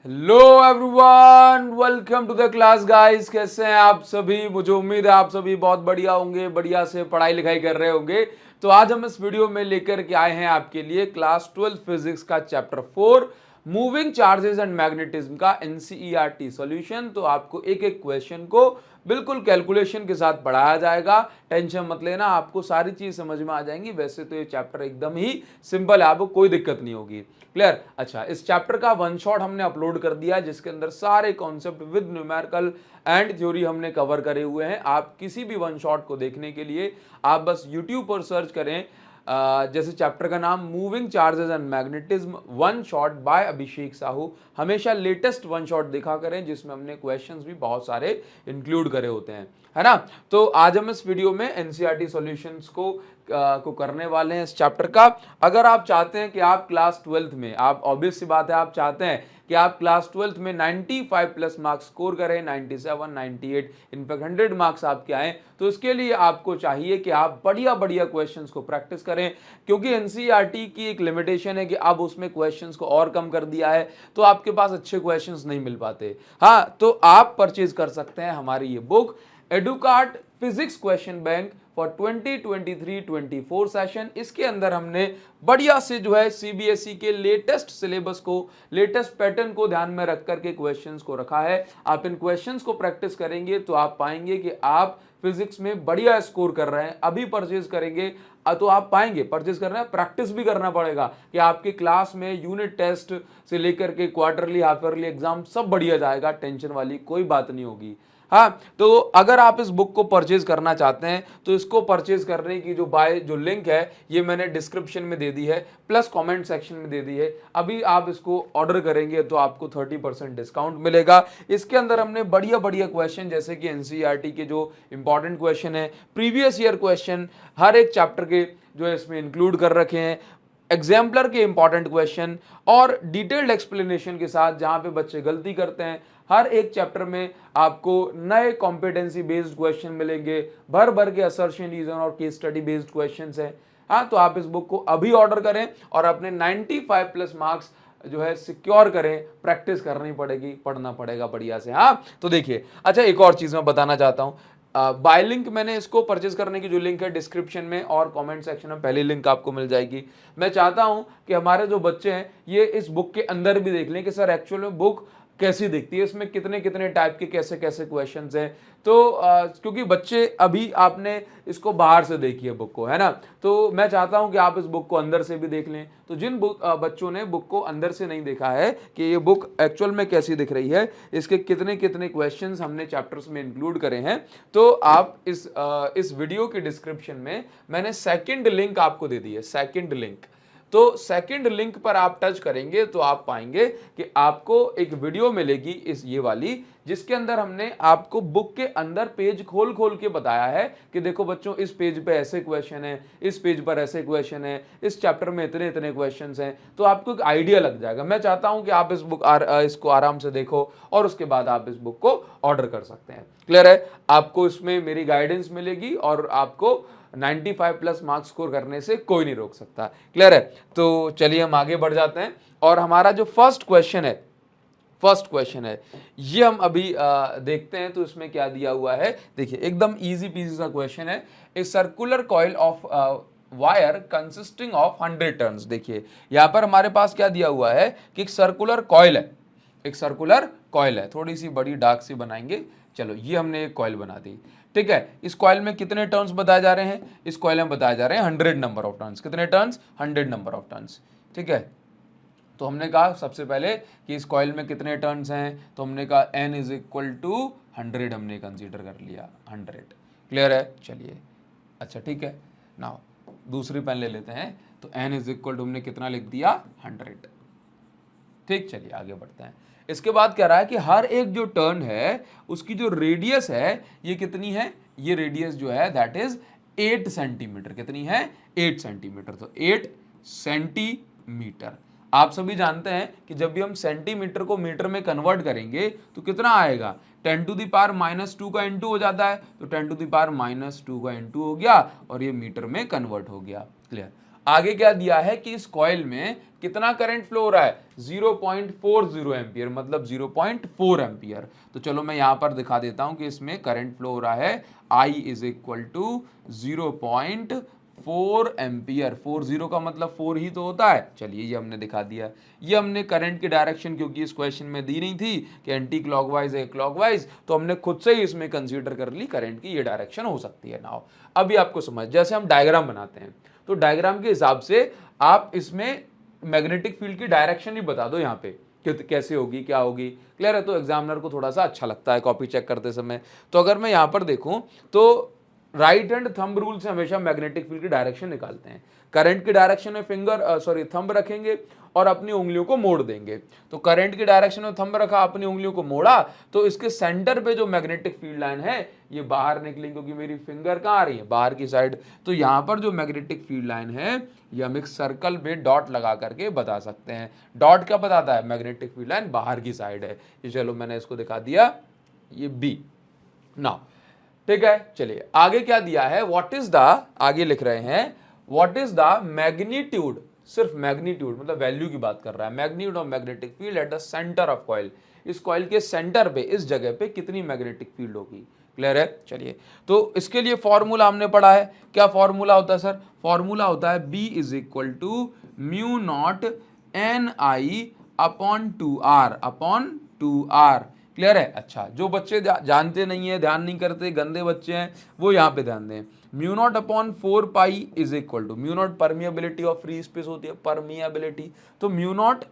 Hello everyone, welcome to the class guys. कैसे हैं आप सभी? मुझे उम्मीद है आप सभी बहुत बढ़िया होंगे, बढ़िया से पढ़ाई लिखाई कर रहे होंगे। तो आज हम इस वीडियो में लेकर के आए हैं आपके लिए क्लास 12 फिजिक्स का chapter 4 moving charges and magnetism का एनसीईआरटी सॉल्यूशन। तो आपको एक एक क्वेश्चन को बिल्कुल कैलकुलेशन के साथ पढ़ाया जाएगा। टेंशन मत लेना, आपको सारी चीज समझ में आ जाएंगी। वैसे तो ये चैप्टर एकदम ही सिंपल है, आपको कोई दिक्कत नहीं होगी। क्लियर? अच्छा, इस चैप्टर का वन शॉट हमने अपलोड कर दिया है जिसके अंदर सारे concept with numerical and theory हमने कवर करे हुए हैं। आप किसी भी वन शॉट को देखने के लिए आप बस यूट्यूब पर सर्च करें, जैसे चैप्टर का नाम moving charges and magnetism one shot by Abhishek Sahu. हमेशा लेटेस्ट वन शॉट देखा करें जिसमें हमने क्वेश्चंस भी बहुत सारे इंक्लूड करे होते हैं, है ना। तो आज हम इस वीडियो में एनसीईआरटी सॉल्यूशंस को करने वाले हैं इस चैप्टर का। अगर आप चाहते हैं कि आप क्लास 12th में, आप ऑब्वियस सी बात है, आप चाहते हैं कि आप क्लास 12th में 95 प्लस मार्क्स स्कोर करें, 97, 98, इनफैक्ट 100 मार्क्स आपके आए, तो इसके लिए आपको चाहिए कि आप बढ़िया बढ़िया क्वेश्चंस को प्रैक्टिस करें। क्योंकि एनसीईआरटी की एक लिमिटेशन है कि अब उसमें क्वेश्चंस को और कम कर दिया है, तो आपके पास अच्छे क्वेश्चंस नहीं मिल पाते। हाँ, तो आप परचेज कर सकते हैं हमारी ये book Educart physics question bank for 2023-24 session. इसके अंदर हमने बढ़िया से जो है सीबीएसई के लेटेस्ट सिलेबस को, लेटेस्ट पैटर्न को ध्यान में रख करके क्वेश्चंस को रखा है। आप इन क्वेश्चंस को प्रैक्टिस करेंगे तो आप पाएंगे कि आप फिजिक्स में बढ़िया स्कोर कर रहे हैं। अभी परचेज करेंगे तो आप पाएंगे, परचेज करना है, प्रैक्टिस भी करना पड़ेगा कि आपके क्लास में यूनिट टेस्ट से लेकर के क्वार्टरली, हाफ ईयरली एग्जाम सब बढ़िया जाएगा। टेंशन वाली कोई बात नहीं होगी। हाँ, तो अगर आप इस बुक को परचेज करना चाहते हैं तो इसको परचेज करने की जो लिंक है ये मैंने डिस्क्रिप्शन में दे दी है, प्लस कमेंट सेक्शन में दे दी है। अभी आप इसको ऑर्डर करेंगे तो आपको 30% डिस्काउंट मिलेगा। इसके अंदर हमने बढ़िया बढ़िया क्वेश्चन, जैसे कि एनसीईआरटी के जो इंपॉर्टेंट क्वेश्चन है, प्रीवियस ईयर क्वेश्चन हर एक चैप्टर के जो है इसमें इंक्लूड कर रखे हैं, एग्जाम्पलर के इंपॉर्टेंट क्वेश्चन और डिटेल्ड एक्सप्लेनेशन के साथ, जहां पे बच्चे गलती करते हैं। हर एक चैप्टर में आपको नए कॉम्पिटेंसी बेस्ड क्वेश्चन मिलेंगे, भर भर के असर्शन, रीजन और केस स्टडी बेस्ड क्वेश्चंस हैं। हाँ, तो आप इस बुक को अभी ऑर्डर करें और अपने 95 प्लस मार्क्स जो है सिक्योर करें। प्रैक्टिस करनी पड़ेगी, पढ़ना पड़ेगा बढ़िया से। हाँ, तो देखिए, अच्छा एक और चीज मैं बताना चाहता हूं। बाय लिंक मैंने इसको परचेज करने की जो लिंक है डिस्क्रिप्शन में और कमेंट सेक्शन में पहली लिंक आपको मिल जाएगी। मैं चाहता हूं कि हमारे जो बच्चे हैं ये इस बुक के अंदर भी देख लें कि सर एक्चुअल में बुक कैसी दिखती है, इसमें कितने कितने टाइप के कैसे कैसे क्वेश्चंस हैं। तो क्योंकि बच्चे, अभी आपने इसको बाहर से देखी है बुक को, है ना, तो मैं चाहता हूं कि आप इस बुक को अंदर से भी देख लें। तो जिन बच्चों ने बुक को अंदर से नहीं देखा है कि ये बुक एक्चुअल में कैसी दिख रही है, इसके कितने कितने क्वेश्चंस हमने चैप्टर्स में इंक्लूड करे हैं, तो आप इस वीडियो के डिस्क्रिप्शन में मैंने सेकंड लिंक आपको दे दी है, सेकंड लिंक। तो सेकंड लिंक पर आप टच करेंगे तो आप पाएंगे कि आपको एक वीडियो मिलेगी, इस ये वाली, जिसके अंदर हमने आपको बुक के अंदर पेज खोल खोल के बताया है कि देखो बच्चों, इस पेज पे ऐसे क्वेश्चन है, इस पेज पर ऐसे क्वेश्चन है, इस चैप्टर में इतने इतने क्वेश्चंस हैं। तो आपको एक आइडिया लग जाएगा। मैं चाहता हूं कि आप इसको आराम से देखो और उसके बाद आप इस बुक को ऑर्डर कर सकते हैं। क्लियर है? आपको इसमें मेरी गाइडेंस मिलेगी और आपको 95 प्लस मार्क्स स्कोर करने से कोई नहीं रोक सकता। क्लियर है? तो चलिए हम आगे बढ़ जाते हैं और हमारा जो फर्स्ट क्वेश्चन है ये हम अभी देखते हैं। तो इसमें क्या दिया हुआ है, देखिए एकदम इजी पीजी सा क्वेश्चन है। A circular coil of wire consisting of 100 turns. देखिए यहां पर हमारे पास क्या दिया हुआ है कि एक सर्कुलर कॉइल है, एक सर्कुलर कॉइल है, थोड़ी सी बड़ी डार्क सी बनाएंगे। चलो, ये हमने एक कॉइल बना दी, ठीक है। इस कॉइल में कितने टर्न्स बताए जा रहे हैं? इस कॉइल में बताए जा रहे हैं 100 नंबर ऑफ टर्न्स। कितने टर्न्स? 100 नंबर ऑफ टर्न्स, ठीक है। तो हमने कहा सबसे पहले कि इस कॉइल में कितने टर्न्स हैं, तो हमने कहा n इज इक्वल टू 100 हमने कंसीडर कर लिया, 100। क्लियर है? चलिए, अच्छा ठीक है। नाउ दूसरी पेन ले लेते हैं। तो n इज इक्वल टू हमने कितना लिख दिया? 100। ठीक, चलिए आगे बढ़ते हैं। इसके बाद कह रहा है कि हर एक जो टर्न है उसकी जो रेडियस है ये कितनी है? ये रेडियस जो है दैट इज 8 सेंटीमीटर। कितनी है? 8 सेंटीमीटर। तो 8 सेंटीमीटर। आप सभी जानते हैं कि जब भी हम सेंटीमीटर को मीटर में कन्वर्ट करेंगे तो कितना आएगा? 10 टू द पावर -2 का इंटू हो जाता है। तो 10 टू द पावर -2 का इंटू हो गया और ये मीटर में कन्वर्ट हो गया। क्लियर? आगे क्या दिया है कि इस कॉइल में कितना करंट फ्लो हो रहा है, 0.40 एम्पियर, मतलब 0.4 एम्पियर। तो चलो मैं यहां पर दिखा देता हूं कि इसमें करंट फ्लो हो रहा है I is equal to 0.4 ampere. 40 का मतलब 4 ही तो होता है। चलिए ये हमने दिखा दिया। ये हमने करंट की डायरेक्शन, क्योंकि इस क्वेश्चन में दी नहीं थी कि एंटी क्लॉकवाइज है क्लॉकवाइज, तो हमने खुद से ही इसमें कंसीडर कर ली करंट की ये डायरेक्शन हो सकती है। नाउ अभी आपको समझ, जैसे हम डायग्राम बनाते हैं तो डायग्राम के हिसाब से आप इसमें मैग्नेटिक फील्ड की डायरेक्शन ही बता दो यहाँ पे कि कैसे होगी, क्या होगी। क्लियर है? तो एग्जामिनर को थोड़ा सा अच्छा लगता है कॉपी चेक करते समय। तो अगर मैं यहाँ पर देखूं तो राइट हैंड थंब रूल से हमेशा मैग्नेटिक फील्ड की डायरेक्शन निकालते हैं। करंट की डायरेक्शन में थंब रखेंगे और अपनी उंगलियों को मोड़ देंगे। तो करंट की डायरेक्शन में थंब रखा, अपनी उंगलियों को मोड़ा, तो इसके सेंटर पे जो मैग्नेटिक फील्ड लाइन है ये बाहर निकली, क्योंकि मेरी फिंगर कहाँ आ रही है, बाहर की साइड। तो यहाँ पर जो मैग्नेटिक फील्ड लाइन है ये हम एक सर्कल में डॉट लगा करके बता सकते हैं। डॉट क्या बताता है, मैग्नेटिक फील्ड लाइन बाहर की साइड है। ये चलो मैंने इसको दिखा दिया, ये बी। नाउ ठीक है, चलिए आगे क्या दिया है, व्हाट इज द, आगे लिख रहे हैं व्हाट इज द मैग्नीट्यूड, सिर्फ मैग्नीट्यूड मतलब वैल्यू की बात कर रहा है, magnitude of magnetic field at the centre of coil. इस कॉइल के सेंटर पे, इस जगह पे कितनी मैग्नेटिक फील्ड होगी। क्लियर है? चलिए, तो इसके लिए फॉर्मूला हमने पढ़ा है। क्या फॉर्मूला होता है सर? फॉर्मूला होता है B is equal to mu naught NI upon 2R। Clear है? अच्छा, जो बच्चे जानते नहीं है, ध्यान नहीं करते, गंदे बच्चे हैं, वो यहाँ पे ध्यान दें। Mu naught upon 4 pi is equal to, mu naught permeability of free space होती है, परमिएबिलिटी, तो म्यू नॉट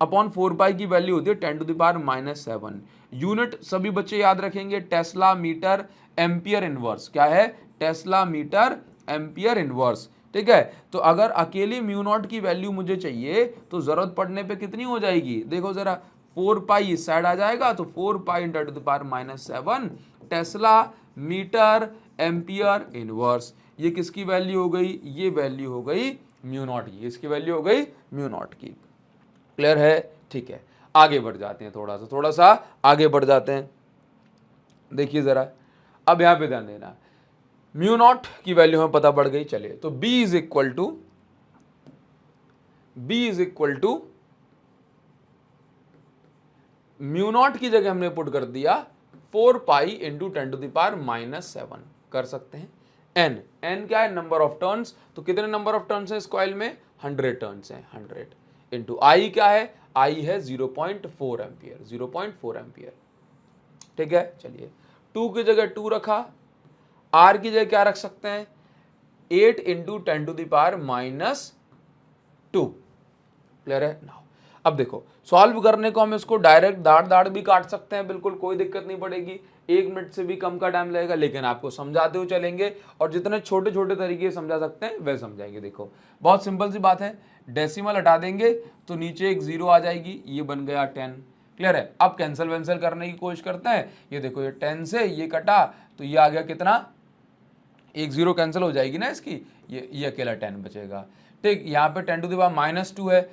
अपॉन 4 पाई की वैल्यू होती है 10⁻⁻7। यूनिट सभी बच्चे याद रखेंगे, टेस्ला मीटर एम्पियर इनवर्स। क्या है? Tesla metre ampere inverse. ठीक है? तो अगर अकेले म्यू नॉट की वैल्यू मुझे चाहिए तो जरूरत पड़ने पे कितनी हो जाएगी, देखो जरा, 4 पाई इस साइड आ जाएगा, तो 4 पाई × 10⁻⁻7 टेस्ला मीटर एम्पियर इनवर्स। ये किसकी वैल्यू हो गई? ये वैल्यू हो गई म्यू नॉट की, इसकी वैल्यू हो गई म्यू नॉट की। क्लियर है? ठीक है, आगे बढ़ जाते हैं, थोड़ा सा आगे बढ़ जाते हैं। देखिए जरा, अब यहां पे ध्यान देना, म्यू नॉट की वैल्यू हमें पता पड़ गई। चलिए, तो B is equal to mu naught की जगह हमने पुट कर दिया 4 पाई इंटू 10⁻⁻7 कर सकते हैं। n क्या है? Number of turns. तो कितने नंबर ऑफ टर्न्स है इस कॉइल में? 100 टर्न्स हैं, 100 इंटू I क्या है? I है 0.4 एम्पियर, 0.4 एम्पियर। ठीक है, चलिए 2 की जगह 2 रखा, R की जगह क्या रख सकते हैं? 8 इंटू 10⁻⁻2। क्लियर है? नाउ अब देखो, सॉल्व करने को हम इसको डायरेक्ट दाड़ भी काट सकते हैं, बिल्कुल कोई दिक्कत नहीं पड़ेगी, 1 मिनट से भी कम का टाइम लगेगा, लेकिन आपको समझाते हुए चलेंगे और जितने छोटे छोटे तरीके समझा सकते हैं वह समझाएंगे। देखो बहुत सिंपल सी बात है, डेसिमल हटा देंगे तो नीचे एक 0 आ जाएगी, ये बन गया 10। क्लियर है? अब कैंसिल वैंसिल करने की कोशिश करते हैं। ये देखो, ये 10 से ये कटा तो ये आ गया कितना, एक 0 कैंसिल हो जाएगी ना इसकी, ये अकेला 10 बचेगा। ठीक, यहाँ पे 10⁻⁻2 है,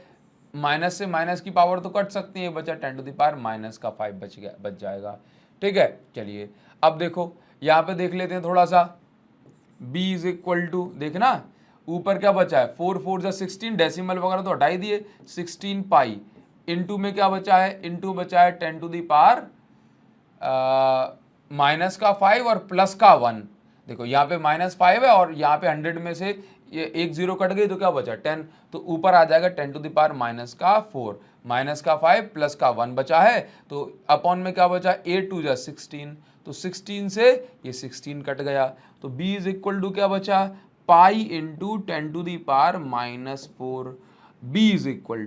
माइनस से माइनस की पावर तो कट सकती है, बचा 10⁻⁻5 बच जाएगा। ठीक है, चलिए अब देखो यहाँ पे देख लेते हैं थोड़ा सा, B इज इक्वल टू, देखना ऊपर क्या बचा है, 4 4 जा 16, डेसिमल वगैरह तो हटा ही दिए, 16 पाई इंटू में क्या बचा है, इंटू बचा है 10⁻⁻5 और प्लस का 1। देखो यहाँ पे -5 है और यहाँ पे 100 में से ये एक 0 कट गई तो क्या बचा 10, तो ऊपर आ जाएगा 10⁻⁻4, -5 प्लस का 1 बचा है, तो अपॉन में क्या बचा, 8 2 जा 16, तो 16 से ये 16 कट गया, तो B इज इक्वल टू क्या बचा, pi into 10⁻⁻4। B is equal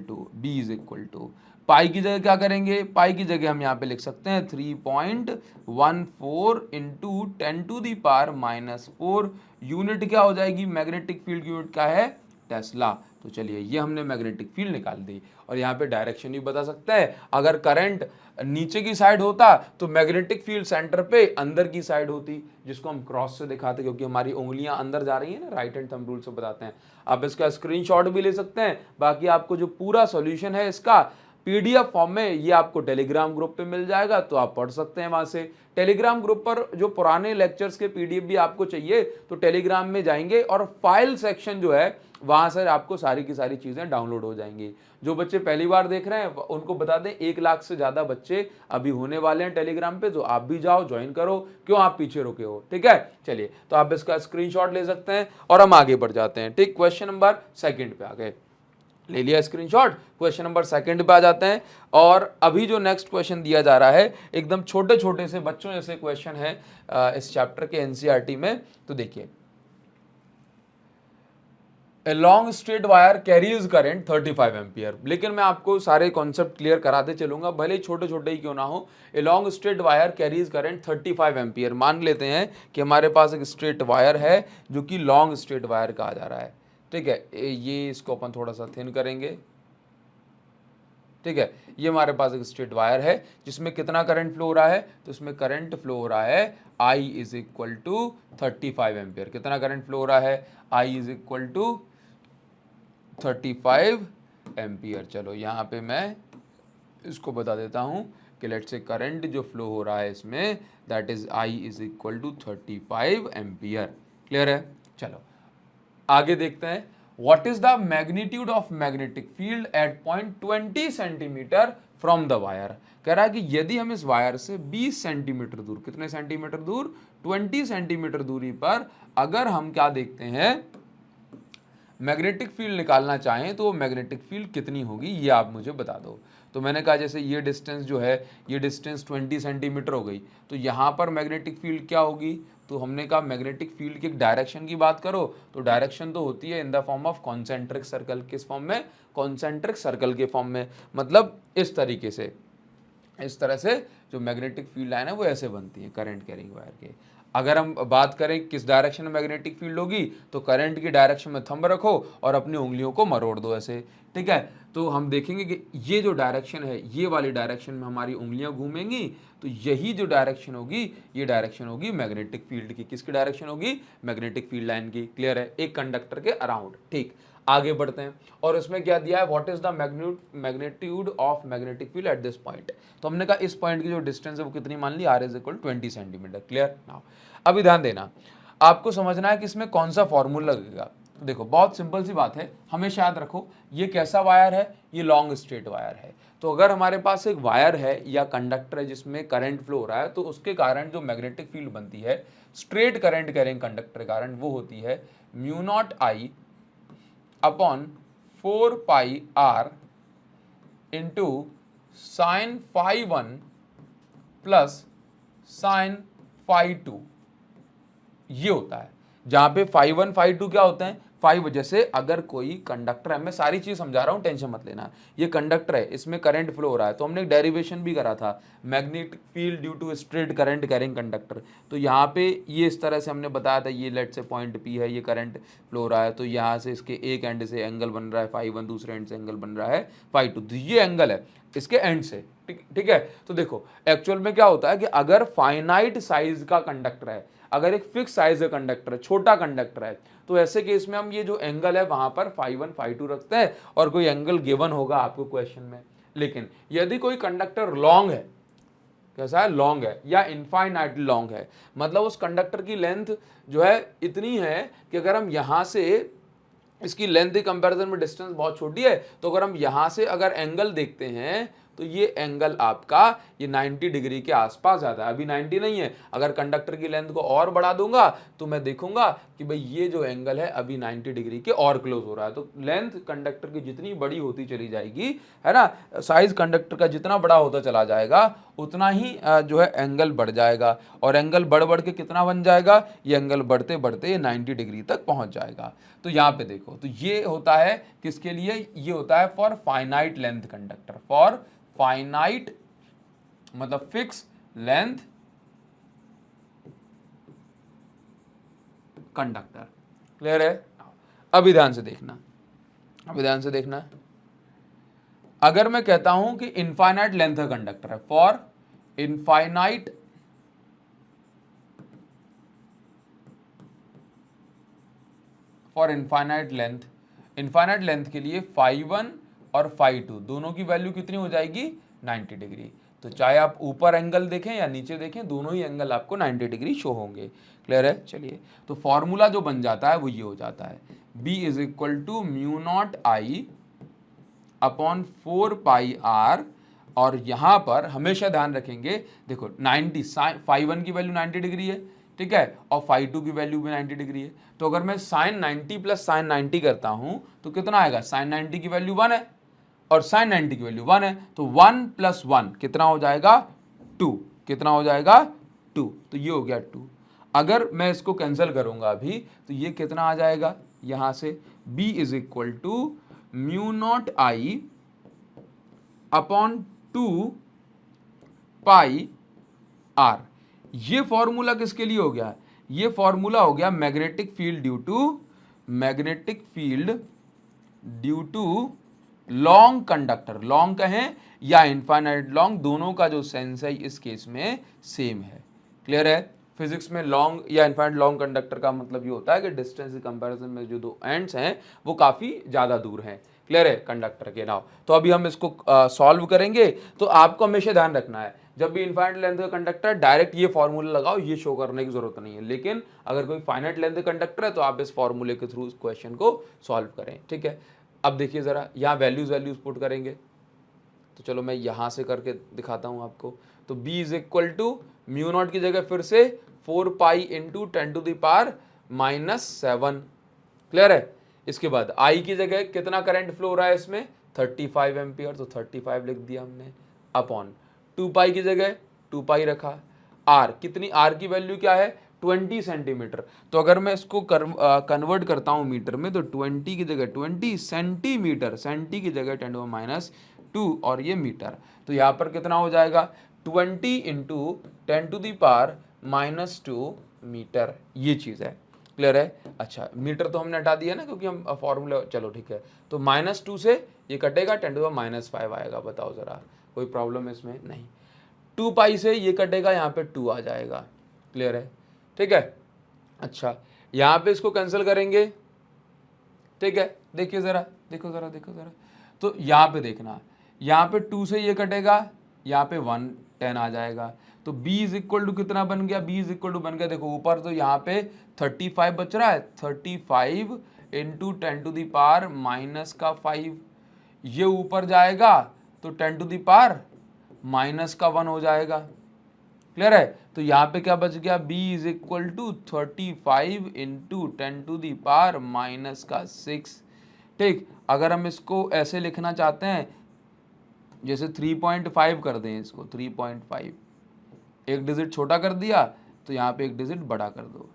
to pi की जगह क्या करेंगे, पाई की जगह हम यहाँ पे लिख सकते हैं 3.14 इंटू 10⁻⁻4। यूनिट क्या हो जाएगी, मैग्नेटिक फील्ड की यूनिट क्या है, टेस्ला। तो चलिए ये हमने मैग्नेटिक फील्ड निकाल दी और यहाँ पे डायरेक्शन भी बता सकता है। अगर करंट नीचे की साइड होता तो मैग्नेटिक फील्ड सेंटर पे अंदर की साइड होती, जिसको हम क्रॉस से दिखाते, क्योंकि हमारी उंगलियां अंदर जा रही है ना, राइट हैंड थंब रूल से बताते हैं। आप इसका स्क्रीनशॉट भी ले सकते हैं। बाकी आपको जो पूरा सॉल्यूशन है इसका PDF फॉर्म में ये आपको टेलीग्राम ग्रुप पे मिल जाएगा, तो आप पढ़ सकते हैं वहां से। टेलीग्राम ग्रुप पर जो पुराने लेक्चर्स के PDF भी आपको चाहिए तो टेलीग्राम में जाएंगे और फाइल सेक्शन जो है वहाँ से आपको सारी की सारी चीज़ें डाउनलोड हो जाएंगी। जो बच्चे पहली बार देख रहे हैं उनको बता दें 1 लाख से ज़्यादा बच्चे अभी होने वाले हैं टेलीग्राम पे, तो आप भी जाओ ज्वाइन करो, क्यों आप पीछे रुके हो, ठीक है। चलिए, तो आप इसका स्क्रीनशॉट ले सकते हैं और हम आगे बढ़ जाते हैं। ठीक, क्वेश्चन नंबर 2 पे आ गए, ले लिया स्क्रीनशॉट। क्वेश्चन नंबर 2 पे आ जाते हैं और अभी जो नेक्स्ट क्वेश्चन दिया जा रहा है एकदम छोटे छोटे से बच्चों जैसे क्वेश्चन है इस चैप्टर के एनसीईआरटी में। तो देखिए, ए long straight wire carries current 35 ampere, लेकिन मैं आपको सारे कॉन्सेप्ट क्लियर कराते चलूंगा, भले ही छोटे छोटे ही क्यों ना हो। ए long straight wire carries current 35 ampere, मान लेते हैं कि हमारे पास एक स्ट्रेट वायर है जो कि लॉन्ग स्ट्रेट वायर कहा जा रहा है, ठीक है। ये इसको अपन थोड़ा सा थिन करेंगे, ठीक है। ये हमारे पास एक स्ट्रेट वायर है जिसमें कितना करंट फ्लो हो रहा है, तो इसमें करंट फ्लो हो रहा है I is equal to 35 ampere. कितना करंट फ्लो हो रहा है, I is equal to 35 ampere. चलो यहाँ पे मैं इसको बता देता हूँ कि लेट्स से करंट जो फ्लो हो रहा है इसमें that is I is equal to 35 ampere. Clear है। चलो आगे देखते हैं, what is the magnitude of magnetic field at point 20 centimetre from the wire. कह रहा है कि यदि हम इस वायर से 20 सेंटीमीटर दूर, कितने सेंटीमीटर दूर, 20 सेंटीमीटर दूरी पर अगर हम क्या देखते हैं मैग्नेटिक फील्ड निकालना चाहें तो वो मैग्नेटिक फील्ड कितनी होगी ये आप मुझे बता दो। तो मैंने कहा जैसे ये डिस्टेंस जो है ये डिस्टेंस 20 सेंटीमीटर हो गई, तो यहाँ पर मैग्नेटिक फील्ड क्या होगी, तो हमने कहा मैग्नेटिक फील्ड की एक डायरेक्शन की बात करो तो डायरेक्शन तो होती है in the form of concentric circle. किस फॉर्म में, कॉन्सेंट्रिक सर्कल के फॉर्म में, मतलब इस तरीके से, इस तरह से जो मैग्नेटिक फील्ड लाइन है वो ऐसे बनती है करंट कैरिंग वायर के। अगर हम बात करें किस डायरेक्शन में मैग्नेटिक फील्ड होगी, तो करंट की डायरेक्शन में थंब रखो और अपनी उंगलियों को मरोड़ दो ऐसे, ठीक है। तो हम देखेंगे कि ये जो डायरेक्शन है ये वाली डायरेक्शन में हमारी उंगलियां घूमेंगी, तो यही जो डायरेक्शन होगी ये डायरेक्शन होगी मैग्नेटिक फील्ड की। किसकी डायरेक्शन होगी, मैग्नेटिक फील्ड लाइन की। क्लियर है, एक कंडक्टर के अराउंड। ठीक, आगे बढ़ते हैं और इसमें क्या दिया है, what is the magnitude of magnetic field at this point. तो हमने कहा इस पॉइंट की जो डिस्टेंस है वो कितनी मान ली, r is equal 20 centimetre. Clear. Now अभी ध्यान देना, आपको समझना है कि इसमें कौन सा फॉर्मूला लगेगा। देखो बहुत सिंपल सी बात है, हमेशा याद रखो ये कैसा वायर है, ये लॉन्ग स्ट्रेट वायर है। तो अगर हमारे पास एक वायर है या कंडक्टर है जिसमें करंट फ्लो हो रहा है, तो उसके कारण जो मैग्नेटिक फील्ड बनती है स्ट्रेट करंट कैरिंग कंडक्टर के कारण वो होती है mu naught I upon 4 pi R into sine phi 1 plus sine phi 2, ये होता है। जहां पे फाई 1 फाई 2 क्या होते हैं, फाई वजह से अगर कोई कंडक्टर है, मैं सारी चीज समझा रहा हूं टेंशन मत लेना, ये कंडक्टर है इसमें करंट फ्लो हो रहा है, तो हमने एक डेरिवेशन भी करा था magnetic field due to straight current carrying conductor. तो यहाँ पे ये इस तरह से हमने बताया था, ये लेट से पॉइंट पी है, ये करंट फ्लो हो रहा है, तो यहाँ से इसके एक एंड से एंगल बन रहा है फाई 1, दूसरे एंड से एंगल बन रहा है फाई 2, तो ये एंगल है इसके एंड से। ठीक है। तो देखो एक्चुअल में क्या होता है कि अगर फाइनाइट साइज का कंडक्टर है, अगर एक फिक्स साइज का कंडक्टर है, छोटा कंडक्टर है, तो ऐसे केस में हम ये जो एंगल है वहां पर फाई 1 फाई 2 रखते हैं और कोई एंगल गिवन होगा आपको क्वेश्चन में। लेकिन यदि कोई कंडक्टर लॉन्ग है, कैसा है, लॉन्ग है या इनफाइनाइट लॉन्ग है, मतलब उस कंडक्टर की लेंथ जो है इतनी है कि अगर हम यहां से इसकी लेंथ के कंपैरिजन में डिस्टेंस बहुत छोटी है, तो अगर हम यहां से अगर एंगल देखते हैं तो ये एंगल आपका ये 90 डिग्री के आसपास आता है। अभी 90 नहीं है, अगर कंडक्टर की लेंथ को और बढ़ा दूंगा तो मैं देखूंगा कि भाई ये जो एंगल है अभी 90 डिग्री के और क्लोज हो रहा है। तो लेंथ कंडक्टर की जितनी बड़ी होती चली जाएगी, है ना, साइज कंडक्टर का जितना बड़ा होता चला जाएगा उतना ही जो है एंगल बढ़ जाएगा, और एंगल बढ़ बढ़ के कितना बन जाएगा, ये एंगल बढ़ते बढ़ते 90 डिग्री तक पहुंच जाएगा। तो यहाँ पे देखो, तो ये होता है किसके लिए, ये होता है for finite length conductor, for finite मतलब फिक्स लेंथ कंडक्टर। क्लियर है। अभी ध्यान से देखना, अभी ध्यान से देखना, अगर मैं कहता हूं कि इनफाइनाइट लेंथ का कंडक्टर है, for infinite length, infinite length के लिए फाई 1 और फाई 2 दोनों की वैल्यू कितनी हो जाएगी, 90 डिग्री। तो चाहे आप ऊपर एंगल देखें या नीचे देखें, दोनों ही एंगल आपको 90 डिग्री शो होंगे। क्लियर है? चलिए, तो फॉर्मूला जो बन जाता है वो ये हो जाता है, B is equal to mu naught I upon 4 pi R, और यहां पर हमेशा ध्यान रखेंगे, देखो 90 फाई 1 की वैल्यू 90 डिग्री है, ठीक है, और फाई 2 की वैल्यू भी 90 डिग्री है। तो अगर मैं साइन 90 प्लस साइन 90 करता हूं तो कितना आएगा, साइन 90 की वैल्यू 1 है और साइन 90 की वैल्यू 1 है, तो 1 प्लस 1 कितना हो जाएगा, 2। कितना हो जाएगा, 2। तो ये हो गया 2। अगर मैं इसको कैंसिल करूंगा अभी तो ये कितना आ जाएगा, यहां से B is equal to mu naught I upon 2 pi R. ये फॉर्मूला किसके लिए हो गया, ये फॉर्मूला हो गया magnetic field due to long conductor, long कहें या इनफाइनाइट लॉन्ग, दोनों का जो सेंस है इस केस में सेम है। क्लियर है? फिजिक्स में लॉन्ग या इनफाइनाइट लॉन्ग कंडक्टर का मतलब ये होता है कि डिस्टेंस के कंपैरिजन में जो दो एंड्स हैं वो काफी ज्यादा दूर हैं। क्लियर है? कंडक्टर के नाव। तो अभी हम इसको सॉल्व करेंगे। तो आपको हमेशा ध्यान रखना है, जब भी इनफाइनाइट लेंथ का कंडक्टर डायरेक्ट ये फॉर्मूला लगाओ, ये शो करने की जरूरत नहीं है। लेकिन अगर कोई फाइनाइट लेंथ का कंडक्टर है तो आप इस फॉर्मूले के थ्रू इस क्वेश्चन को सॉल्व करें। ठीक है, अब देखिए जरा, यहाँ वैल्यूज पुट करेंगे। तो चलो मैं यहां से करके दिखाता हूं आपको। तो B is equal to mu naught की जगह फिर से 4 pi into 10 to the power -7। Clear है? इसके बाद I की जगह कितना करंट फ्लो हो रहा है इसमें, 35 एम्पियर, तो 35 लिख दिया हमने, अपॉन 2 पाई की जगह 2 पाई रखा। R कितनी, R की वैल्यू क्या है, 20 सेंटीमीटर। तो अगर मैं इसको कन्वर्ट करता हूं मीटर में, तो 20 की जगह 20 सेंटीमीटर, सेंटी की जगह 10⁻², और ये मीटर। तो यहाँ पर कितना हो जाएगा, 20 into 10 to the power -2 metre, ये चीज़ है। क्लियर है? अच्छा, मीटर तो हमने हटा दिया ना क्योंकि हम फॉर्मूला, चलो ठीक है। तो -2 से ये कटेगा, 10 टू द -5 आएगा। बताओ ज़रा, कोई प्रॉब्लम इसमें नहीं। 2 पाई से ये कटेगा, यहाँ पे 2 आ जाएगा। क्लियर है? ठीक है। अच्छा, यहाँ पे इसको कैंसिल करेंगे। ठीक है, देखिए ज़रा, देखो ज़रा, देखो ज़रा। तो यहाँ पे देखना, यहाँ पे 2 से ये कटेगा, यहाँ पे 1 10 आ जाएगा। तो B इज इक्वल टू कितना बन गया, B इज इक्वल टू बन गया, देखो ऊपर तो यहाँ पे 35 बच रहा है, 35 इंटू 10 टू दी पावर -5, ये ऊपर जाएगा तो 10 टू दी पावर -1 हो जाएगा। क्लियर है? तो यहाँ पे क्या बच गया, B is equal to 35 into 10 to the power -6। ठीक, अगर हम इसको ऐसे लिखना चाहते हैं, जैसे 3.5 कर दें इसको, 3.5, एक डिजिट छोटा कर दिया तो यहाँ पे एक डिजिट बड़ा कर दो,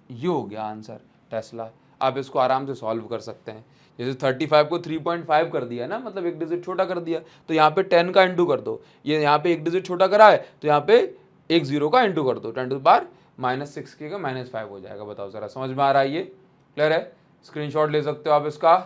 ये हो गया आंसर टेस्ला। आप इसको आराम से सॉल्व कर सकते हैं। जैसे 35 को 3.5 कर दिया ना, मतलब एक डिजिट छोटा कर दिया, तो यहाँ पे 10 का इंटू कर दो, ये यहाँ पे एक डिजिट छोटा करा है तो यहाँ पे एक 0 का इंटू कर दो, 10 टू द पावर -6 के का -5 हो जाएगा। बताओ जरा, समझ में आ रहा है ये? क्लियर है? स्क्रीनशॉट ले सकते हो आप इसका।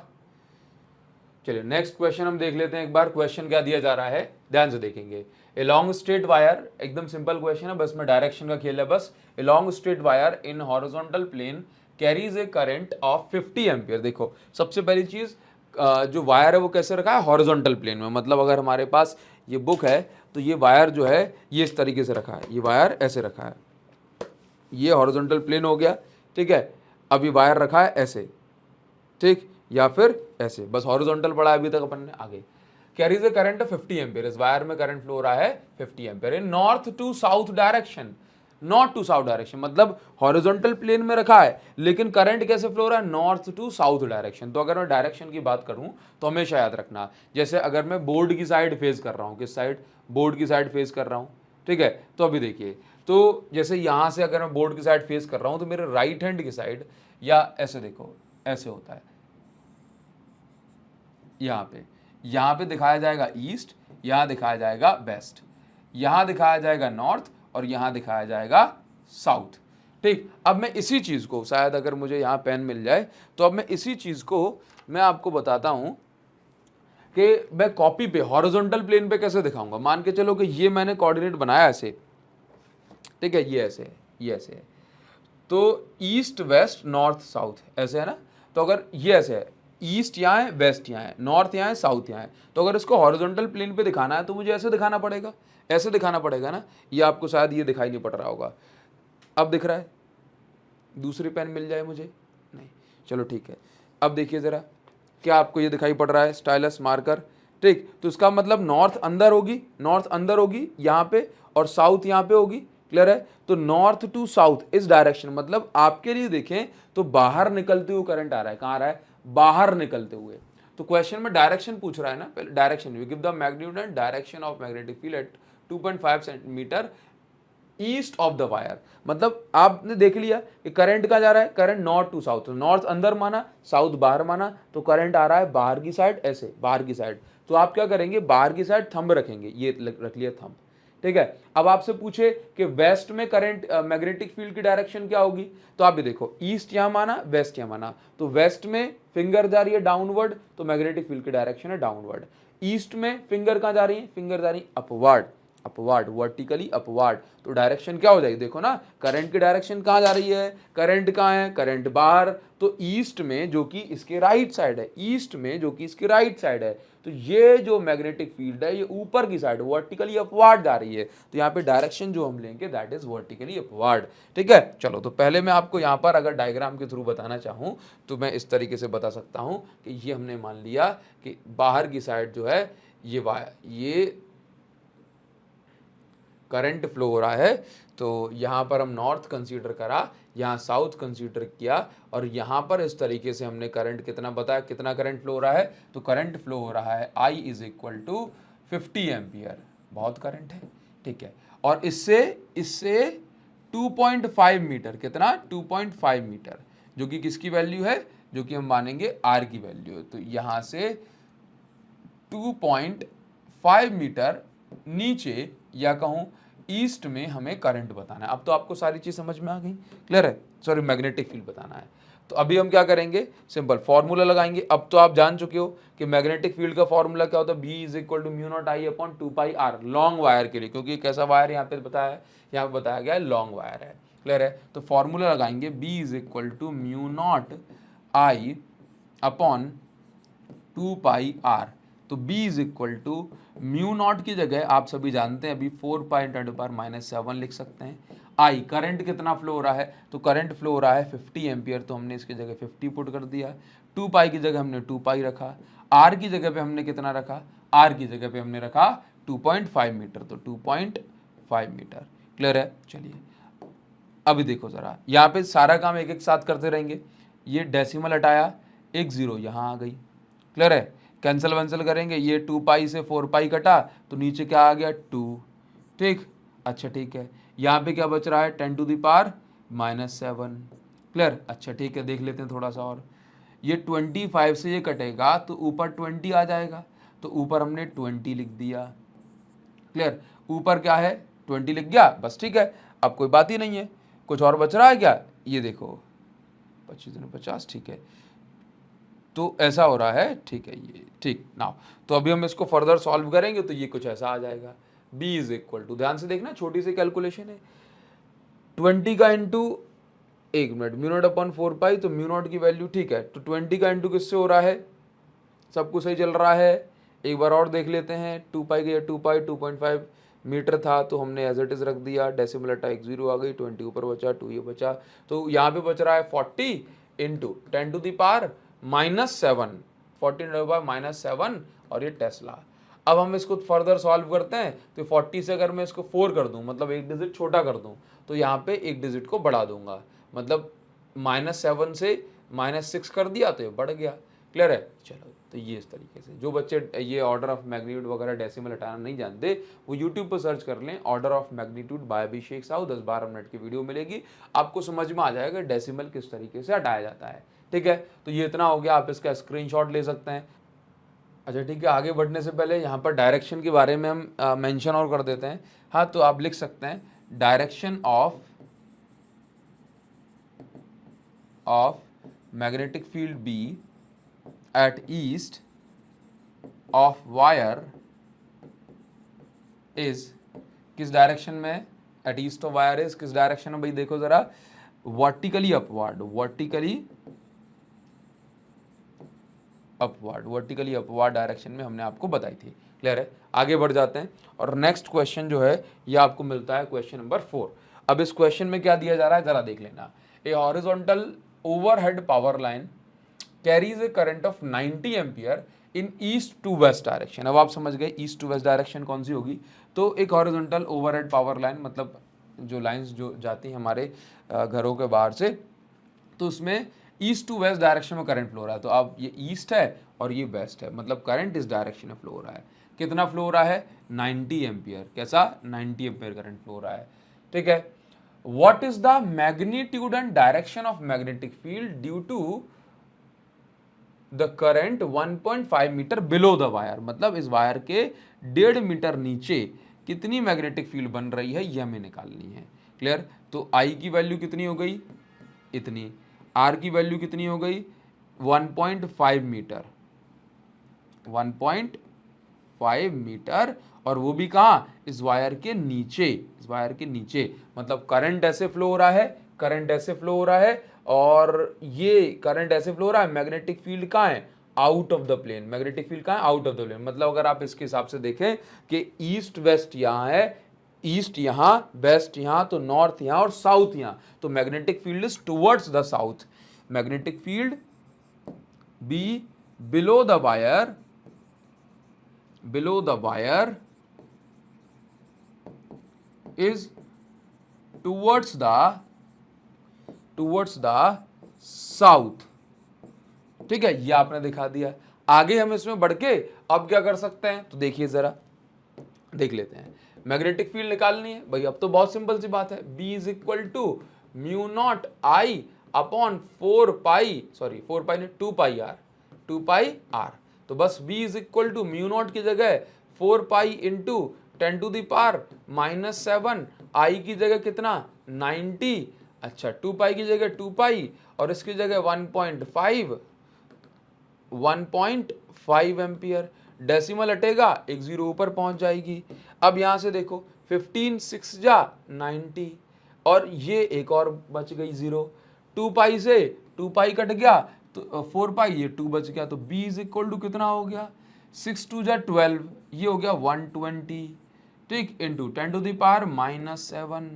चलिए नेक्स्ट क्वेश्चन हम देख लेते हैं एक बार। क्वेश्चन क्या दिया जा रहा है, ध्यान से देखेंगे। ए लॉन्ग स्ट्रेट वायर, एकदम सिंपल क्वेश्चन है, बस में डायरेक्शन का खेल है बस। A long straight wire in horizontal plane carries a current of 50 ampere. देखो सबसे पहली चीज, जो वायर है वो कैसे रखा है, हॉरिजॉन्टल प्लेन में। मतलब अगर हमारे पास ये बुक है तो ये वायर जो है ये इस तरीके से रखा है, ये वायर ऐसे रखा है, ये हॉरिजॉन्टल प्लेन हो गया। ठीक है, अब ये वायर रखा है ऐसे, ठीक, या फिर ऐसे, बस हॉरिजॉन्टल पढ़ा है अभी तक अपन ने। आगे कैरीज ए करंट 50 एम्पियर, इस वायर में करंट फ्लो हो रहा है 50 ampere in north to south direction, not to south direction, मतलब हॉरिजॉन्टल प्लेन में रखा है लेकिन करंट कैसे फ्लो हो रहा है, नॉर्थ टू साउथ डायरेक्शन। तो अगर मैं डायरेक्शन की बात करूं तो हमेशा याद रखना, जैसे अगर मैं बोर्ड की साइड फेस कर रहा हूं, किस साइड, बोर्ड की साइड फेस कर रहा हूं, ठीक है। तो अभी देखिए, तो जैसे यहां से अगर मैं बोर्ड की साइड फेस कर रहा हूं तो मेरे राइट हैंड की साइड, या ऐसे देखो ऐसे होता है, यहाँ पे दिखाया जाएगा ईस्ट, यहाँ दिखाया जाएगा वेस्ट, यहाँ दिखाया जाएगा नॉर्थ, और यहाँ दिखाया जाएगा साउथ। ठीक, अब मैं इसी चीज़ को, शायद अगर मुझे यहाँ पेन मिल जाए तो अब मैं इसी चीज़ को मैं आपको बताता हूँ कि मैं कॉपी पे हॉरिजॉन्टल प्लेन पे कैसे दिखाऊंगा। मान के चलो कि ये मैंने कोऑर्डिनेट बनाया ऐसे, ठीक है, ये ऐसे है, ये ऐसे है, तो ईस्ट वेस्ट नॉर्थ साउथ ऐसे है ना। तो अगर ये ऐसे है, ईस्ट यहाँ है, वेस्ट यहाँ है, नॉर्थ यहाँ है, साउथ यहाँ है। तो अगर इसको हॉरिजॉन्टल प्लेन पे दिखाना है तो मुझे ऐसे दिखाना पड़ेगा, ऐसे दिखाना पड़ेगा ना। ये आपको शायद ये दिखाई नहीं पड़ रहा होगा, अब दिख रहा है? दूसरी पेन मिल जाए मुझे? नहीं, चलो ठीक है। अब देखिए ज़रा, क्या आपको ये दिखाई पड़ रहा है? स्टाइलस मार्कर, ठीक। तो इसका मतलब नॉर्थ अंदर होगी, नॉर्थ अंदर होगी यहाँ पे, और साउथ यहाँ पे होगी। क्लियर है? तो नॉर्थ टू साउथ इस डायरेक्शन, मतलब आपके लिए देखें तो बाहर निकलते हुए करंट आ रहा है। कहाँ आ रहा है? बाहर निकलते हुए। तो क्वेश्चन में डायरेक्शन पूछ रहा है ना, पहले direction, we give the magnitude and direction of magnetic field at 2.5 centimetre east of the wire. मतलब आपने देख लिया कि करंट कहाँ जा रहा है? Current north to south, north अंदर माना, साउथ बाहर माना, तो करंट आ रहा है बाहर की साइड, ऐसे बाहर की साइड। तो आप क्या करेंगे? बाहर की साइड थंब रखेंगे, ये रख लिया थंब, ठीक है। अब आपसे पूछे कि वेस्ट में करंट मैग्नेटिक फील्ड की डायरेक्शन क्या होगी, तो आप भी देखो, ईस्ट यहां माना, वेस्ट यहां माना, तो वेस्ट में फिंगर जा रही है डाउनवर्ड, तो मैग्नेटिक फील्ड की डायरेक्शन है डाउनवर्ड। ईस्ट में फिंगर कहां जा रही है? फिंगर जा रही है अपवर्ड, अपवर्ड, वर्टिकली अपवर्ड। तो डायरेक्शन क्या हो जाएगी? देखो ना, करंट की डायरेक्शन कहां जा रही है? करंट कहां है? करंट बाहर, तो ईस्ट में जो कि इसके राइट साइड है, ईस्ट में जो कि इसके राइट साइड है। तो ये जो मैग्नेटिक फील्ड है ये ऊपर की साइड वर्टिकली अपवर्ड जा रही है। तो यहाँ पे डायरेक्शन जो हम लेंगे दैट इज वर्टिकली अपवर्ड, ठीक है। चलो, तो पहले मैं आपको यहाँ पर अगर डायग्राम के थ्रू बताना चाहूँ तो मैं इस तरीके से बता सकता हूँ कि ये हमने मान लिया कि बाहर की साइड जो है ये वायर, ये करंट फ्लो हो रहा है। तो यहाँ पर हम नॉर्थ कंसीडर करा, यहाँ साउथ कंसीडर किया, और यहाँ पर इस तरीके से हमने करंट कितना बताया, कितना करंट फ्लो हो रहा है? तो करंट फ्लो हो रहा है I is equal to 50 ampere, बहुत करंट है, ठीक है। और इससे इससे 2.5 मीटर, कितना? 2.5 मीटर, जो कि किसकी वैल्यू है? जो कि हम मानेंगे R की वैल्यू है। तो यहाँ से 2.5 मीटर नीचे, या कहूँ ईस्ट में हमें करंट बताना है। अब तो आपको सारी चीज समझ में आ गई, क्लियर है? सॉरी, मैग्नेटिक फील्ड बताना है। तो अभी हम क्या करेंगे? सिंपल फॉर्मूला लगाएंगे। अब तो आप जान चुके हो कि मैग्नेटिक फील्ड का फॉर्मूला क्या होता है? B is equal to mu naught I upon 2πr, long wire के लिए, क्योंकि कैसा वायर यहाँ पे बताया है? यहाँ पे बताया गया है लॉन्ग वायर है, क्लियर है? तो फॉर्मूला लगाएंगे B is equal to mu naught I upon 2πr। तो B is equal to mu naught की जगह आप सभी जानते हैं अभी 4π×7 लिख सकते हैं। आई करंट कितना फ्लो हो रहा है? तो करंट फ्लो हो रहा है 50 एम्पियर, तो हमने इसकी जगह 50 पुट कर दिया। 2π की जगह हमने 2π रखा, R की जगह पे हमने कितना रखा? R की जगह पे हमने रखा 2.5 मीटर, तो 2.5 मीटर, क्लियर है? चलिए अभी देखो जरा, यहाँ पे सारा काम एक एक साथ करते रहेंगे। ये डेसिमल हटाया, एक जीरो यहाँ आ गई, क्लियर है? कैंसिल वैंसिल करेंगे, ये 2π से 4π कटा, तो नीचे क्या आ गया? 2, ठीक। अच्छा ठीक है, यहाँ पे क्या बच रहा है? 10 टू द पावर -7, क्लियर? अच्छा ठीक है, देख लेते हैं थोड़ा सा और। ये 25 से ये कटेगा तो ऊपर 20 आ जाएगा, तो ऊपर हमने 20 लिख दिया, क्लियर? ऊपर क्या है? 20 लिख गया, बस, ठीक है। अब कोई बात ही नहीं है, कुछ और बच रहा है क्या? ये देखो 25 दूनी 50, ठीक है। तो ऐसा हो रहा है, ठीक है, ये ठीक ना। तो अभी हम इसको फर्दर सॉल्व करेंगे तो ये कुछ ऐसा आ जाएगा। B इज इक्वल टू, ध्यान से देखना, छोटी सी कैलकुलेशन है, 20 का इंटू, एक मिनट, म्यू नॉट अपॉन 4π, तो म्यू नॉट की वैल्यू, ठीक है, तो 20 का इंटू किससे हो रहा है? सब कुछ सही चल रहा है। एक बार और देख लेते हैं, 2π के 2π 2.5 मीटर था, तो हमने एज इट इज रख दिया, डेसिमल हटा, एक जीरो आ गई, 20 ऊपर बचा, 2 ये बचा, तो यहाँ पे बच रहा है 40 into 10 to the power -7, 14 to the power -7, और ये टेस्ला। अब हम इसको फर्दर सॉल्व करते हैं, तो 40 से अगर मैं इसको 4 कर दूं, मतलब एक डिजिट छोटा कर दूं, तो यहाँ पे एक डिजिट को बढ़ा दूंगा, मतलब -7 से -6 कर दिया तो ये बढ़ गया, क्लियर है? चलो, तो ये इस तरीके से, जो बच्चे ये ऑर्डर ऑफ मैग्नीट्यूड वगैरह डेसिमल हटाना नहीं जानते वो यूट्यूब पर सर्च कर लें, order of magnitude by Abhishek Sahu, 10-12 minute की वीडियो मिलेगी, आपको समझ में आ जाएगा डेसिमल किस तरीके से हटाया जाता है, ठीक है? तो ये इतना हो गया, आप इसका स्क्रीनशॉट ले सकते हैं। अच्छा ठीक है, आगे बढ़ने से पहले यहाँ पर डायरेक्शन के बारे में हम मेंशन और कर देते हैं। हाँ, तो आप लिख सकते हैं direction of magnetic field B at east of wire is, किस डायरेक्शन में? At east of wire is किस डायरेक्शन में भाई? देखो जरा, vertically upward, vertically upward, vertically upward direction में हमने आपको बताई थी। क्लियर है? आगे बढ़ जाते हैं और नेक्स्ट क्वेश्चन जो है ये आपको मिलता है क्वेश्चन नंबर 4। अब इस क्वेश्चन में क्या दिया जा रहा है जरा देख लेना। A horizontal overhead power line carries a current of 90 ampere in east to west direction. अब आप समझ गए ईस्ट टू वेस्ट डायरेक्शन कौन सी होगी। तो एक हॉरिजॉन्टल ओवरहेड पावर लाइन मतलब जो लाइंस जो जाती हैं हमारे घरों के बाहर से, तो उसमें ईस्ट टू वेस्ट डायरेक्शन में करंट फ्लो हो रहा है। तो अब ये ईस्ट है और ये वेस्ट है, मतलब करंट इस डायरेक्शन में फ्लो हो रहा है। कितना फ्लो हो रहा है? 90 एम्पियर। कैसा? 90 एम्पियर करंट फ्लो हो रहा है। ठीक है। What is the magnitude and direction of magnetic field due to the current 1.5 metre below the wire. मतलब इस वायर के 1.5 मीटर नीचे कितनी मैग्नेटिक फील्ड बन रही है ये हमें निकालनी है। क्लियर? तो आई की वैल्यू कितनी हो गई? इतनी। आर की वैल्यू कितनी हो गई? 1.5 मीटर, 1.5 मीटर, और वो भी कहाँ? इस वायर के नीचे, इस वायर के नीचे। मतलब करंट ऐसे फ्लो हो रहा है, करंट ऐसे फ्लो हो रहा है, और ये करंट ऐसे फ्लो हो रहा है। मैग्नेटिक फील्ड कहाँ है? Out of the plane. Magnetic field कहाँ है? Out of the plane. मतलब अगर आप इसके हिसाब से देखें कि ईस्ट वेस्ट यहाँ है, ईस्ट यहाँ, वेस्ट यहाँ, तो नॉर्थ यहाँ और साउथ यहाँ, तो magnetic field is towards the south. Magnetic field be below the wire, below the wire is towards the south. ठीक है, ये आपने दिखा दिया। आगे हम इसमें बढ़ के अब क्या कर सकते हैं, तो देखिए जरा देख लेते हैं। मैग्नेटिक फील्ड निकालनी है भाई, अब तो बहुत सिंपल सी बात है। B is equal to mu naught I upon 4 pi नहीं 2 पाई आर, 2 पाई आर। तो बस B is equal to mu naught की जगह 4 pi into 10 to the power -7, I की जगह कितना 90, अच्छा 2 पाई की जगह 2 पाई और इसकी जगह 1.5 एम्पियर। डेसिमल हटेगा, एक जीरो ऊपर पहुंच जाएगी। अब यहां से देखो 15 6 जा 90 और ये एक और बच गई जीरो। 2 पाई से 2 पाई कट गया तो 4 पाई, ये 2 बच गया। तो B इज इक्वल टू कितना हो गया 6 2 जा 12, ये हो गया 120, ठीक, इंटू 10 टू द पावर -7।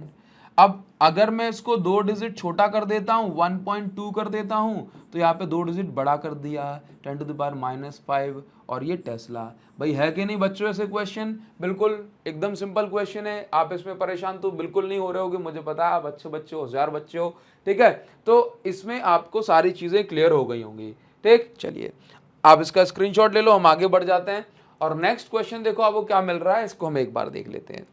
अब अगर मैं इसको 2 डिजिट छोटा कर देता हूं, 1.2 कर देता हूं, तो यहाँ पे 2 डिजिट बड़ा कर दिया 10 टू द पावर -5, और ये टेस्ला। भाई है कि नहीं बच्चों ऐसे क्वेश्चन? बिल्कुल एकदम सिंपल क्वेश्चन है। आप इसमें परेशान तो बिल्कुल नहीं हो रहे होगे, मुझे पता है आप अच्छे बच्चे हो, होशियार बच्चे हो। ठीक है, तो इसमें आपको सारी चीजें क्लियर हो गई होंगी। ठीक, चलिए आप इसका स्क्रीनशॉट ले लो, हम आगे बढ़ जाते हैं। और नेक्स्ट क्वेश्चन देखो आपको क्या मिल रहा है, इसको हम एक बार देख लेते हैं।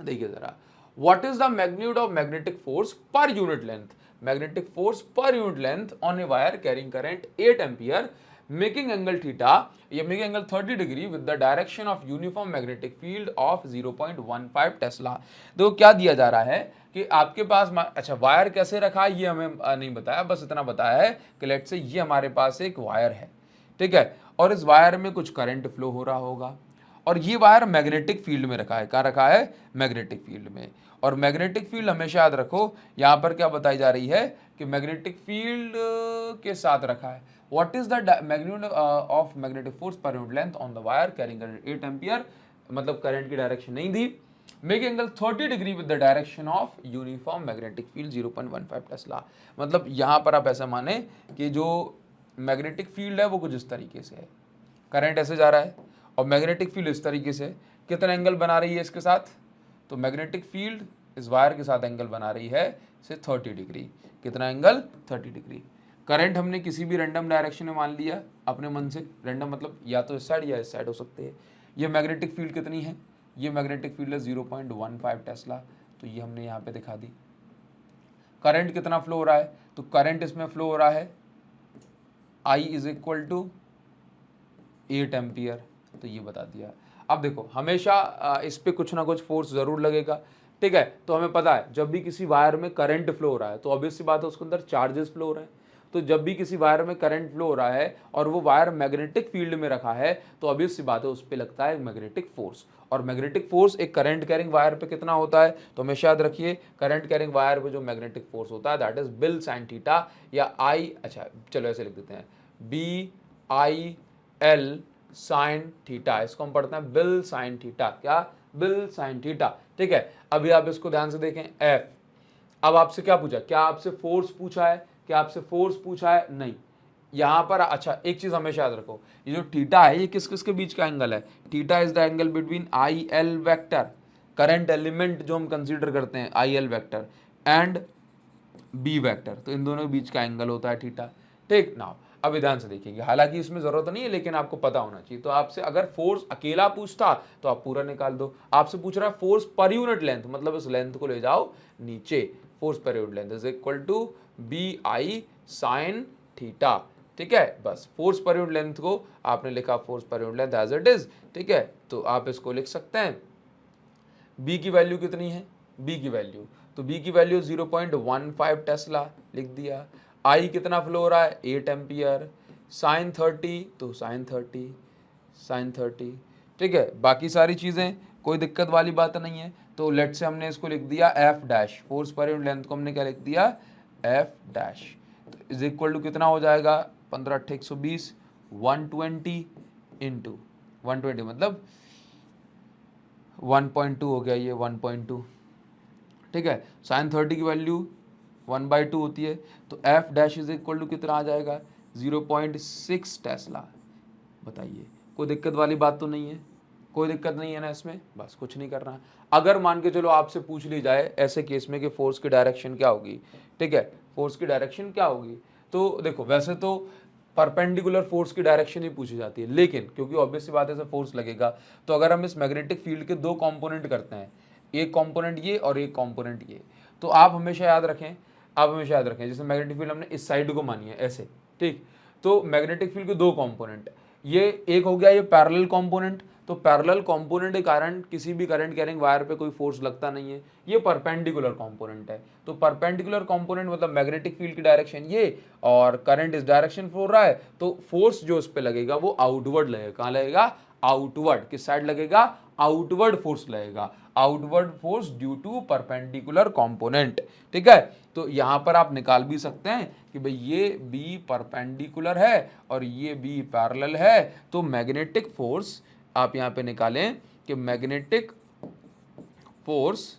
देखिए जरा, what is the magnitude of magnetic force per unit length? Magnetic force per unit length on a wire carrying current 8 ampere making angle theta, ये making angle 30 degree with the direction of uniform magnetic field of 0.15 Tesla. देखो क्या दिया जा रहा है कि आपके पास अच्छा वायर कैसे रखा है ये हमें नहीं बताया, बस इतना बताया है कि लेट से ये हमारे पास एक वायर है, ठीक है, और इस वायर में कुछ करंट फ्लो हो रहा होगा और ये वायर मैग्नेटिक फील्ड में रखा है। कहाँ रखा है? मैग्नेटिक फील्ड में। और मैग्नेटिक फील्ड हमेशा याद रखो, यहाँ पर क्या बताई जा रही है कि मैग्नेटिक फील्ड के साथ रखा है। What is the magnitude of magnetic force per unit length on the wire carrying current 8 ampere, मतलब करंट की डायरेक्शन नहीं दी। Make angle 30 degree with the direction of uniform magnetic field 0.15 tesla. मतलब यहाँ पर आप ऐसा माने कि जो मैग्नेटिक फील्ड है वो कुछ इस तरीके से है, करंट ऐसे जा रहा है और मैग्नेटिक फील्ड इस तरीके से कितना एंगल बना रही है इसके साथ, तो मैग्नेटिक फील्ड इस वायर के साथ एंगल बना रही है से 30 डिग्री। कितना एंगल? 30 डिग्री। करंट हमने किसी भी रैंडम डायरेक्शन में मान लिया अपने मन से, रैंडम मतलब या तो इस साइड या इस साइड हो सकते हैं। ये मैग्नेटिक फील्ड कितनी है? ये मैग्नेटिक फील्ड है 0.15 टेस्ला, तो ये हमने यहाँ पे दिखा दी। करंट कितना फ्लो हो रहा है? तो करंट इसमें फ्लो हो रहा है I is equal to 8 ampere, तो ये बता दिया। अब देखो हमेशा इस पे कुछ ना कुछ फोर्स जरूर लगेगा, ठीक है, तो हमें पता है जब भी किसी वायर में करंट फ्लो हो रहा है तो ऑब्वियस सी बात है उसके अंदर चार्जेस फ्लो हो रहे हैं। तो जब भी किसी वायर में करंट फ्लो हो रहा है और वो वायर मैग्नेटिक फील्ड में रखा है तो ऑब्वियस सी बात है उस पर लगता है मैग्नेटिक फोर्स। और मैग्नेटिक फोर्स एक करंट कैरिंग वायर पे कितना होता है? तो हमेशा याद रखिए करंट कैरिंग वायर पे जो मैग्नेटिक फोर्स होता है that is BIL sine theta या आई, अच्छा चलो ऐसे लिख देते हैं, B I L sine theta, इसको हम पढ़ते हैं बिल साइन थीटा, क्या, बिल साइन थीटा। ठीक है, अभी आप इसको ध्यान से देखें, एफ। अब आपसे क्या पूछा, क्या आपसे फोर्स पूछा है, क्या आपसे फोर्स पूछा है, नहीं। यहां पर अच्छा एक चीज हमेशा याद रखो, ये जो थीटा है ये किस किस के बीच का एंगल है, theta is the angle between I L vector, current element जो हम कंसीडर करते हैं I L vector, and B vector, तो इन दोनों के बीच का एंगल होता है थीटा। ठीक ना, अब ध्यान से देखिएगा, हालांकि इसमें जरूरत नहीं है लेकिन आपको पता होना चाहिए। तो आपसे अगर फोर्स अकेला पूछता तो आप पूरा निकाल दो, आपसे पूछ रहा है फोर्स पर यूनिट लेंथ, मतलब इस लेंथ को ले जाओ नीचे, force per unit length is equal to B I sine theta. ठीक है, बस फोर्स पर यूनिट लेंथ को आपने लिखा force per unit length as it is. ठीक है, तो आप इसको लिख सकते हैं, बी की वैल्यू कितनी है, बी की वैल्यू, तो बी की वैल्यू 0.15 टेस्ला लिख दिया। आई कितना फ्लो हो रहा है, 8 एम्पियर, साइन 30 तो साइन 30, साइन 30। ठीक है, बाकी सारी चीज़ें कोई दिक्कत वाली बात नहीं है। तो लेट से हमने इसको लिख दिया F dash, force per unit length को हमने क्या लिख दिया, एफ डैश, तो इज इक्वल टू कितना हो जाएगा, 15 8 120, 120 इंटू 120 मतलब 1.2 हो गया ये 1.2। ठीक है, साइन 30 की वैल्यू 1/2 होती है, तो F dash is equal to कितना आ जाएगा, 0.6 टेस्ला। बताइए, कोई दिक्कत वाली बात तो नहीं है, कोई दिक्कत नहीं है ना इसमें, बस कुछ नहीं करना। अगर मान के चलो आपसे पूछ ली जाए ऐसे केस में कि फोर्स की डायरेक्शन क्या होगी, ठीक है, फोर्स की डायरेक्शन क्या होगी, तो देखो वैसे तो परपेंडिकुलर फोर्स की डायरेक्शन ही पूछी जाती है, लेकिन क्योंकि ऑब्वियस सी बात है फोर्स लगेगा, तो अगर हम इस मैग्नेटिक फील्ड के दो कंपोनेंट करते हैं, एक कंपोनेंट ये और एक कंपोनेंट ये, तो आप हमेशा याद रखें, आप हमेशा याद रखें, जैसे मैग्नेटिक फील्ड हमने इस साइड को मानी है ऐसे, ठीक, तो मैग्नेटिक फील्ड के दो कंपोनेंट, ये एक हो गया ये पैरेलल कंपोनेंट, तो पैरेलल कंपोनेंट के कारण किसी भी करंट कैरिंग वायर पे कोई फोर्स लगता नहीं है, ये परपेंडिकुलर कंपोनेंट है। तो परपेंडिकुलर कंपोनेंट मतलब मैग्नेटिक फील्ड की डायरेक्शन ये, और करंट इस डायरेक्शन में हो रहा है, तो फोर्स जो उस पे लगेगा वो आउटवर्ड लगेगा, कहाँ लगेगा, आउटवर्ड, किस साइड लगेगा, आउटवर्ड फोर्स लगेगा, outward force due to perpendicular component. ठीक है, तो यहां पर आप निकाल भी सकते हैं कि भाई ये बी परपेंडिकुलर है और ये बी पैरेलल है, तो मैग्नेटिक फोर्स आप यहां पे निकालें कि magnetic force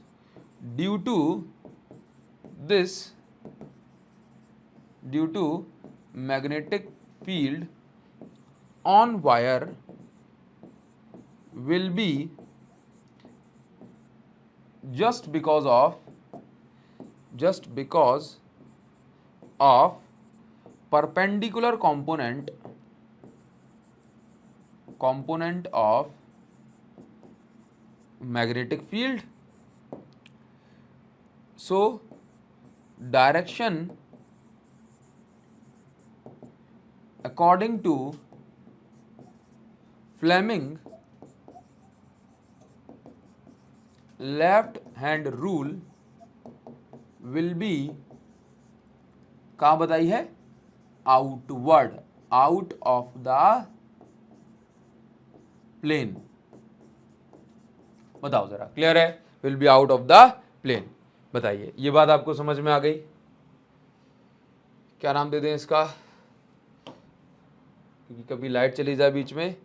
due to this, due to magnetic field on wire will be just because of perpendicular component of magnetic field. So direction according to Fleming left hand rule will be, कहां बताई है, outward, out of the plane. बताओ जरा, clear है, will be out of the plane. बताइए, ये बात आपको समझ में आ गई, क्या नाम दे दें इसका, क्योंकि कभी लाइट चली जाए बीच में,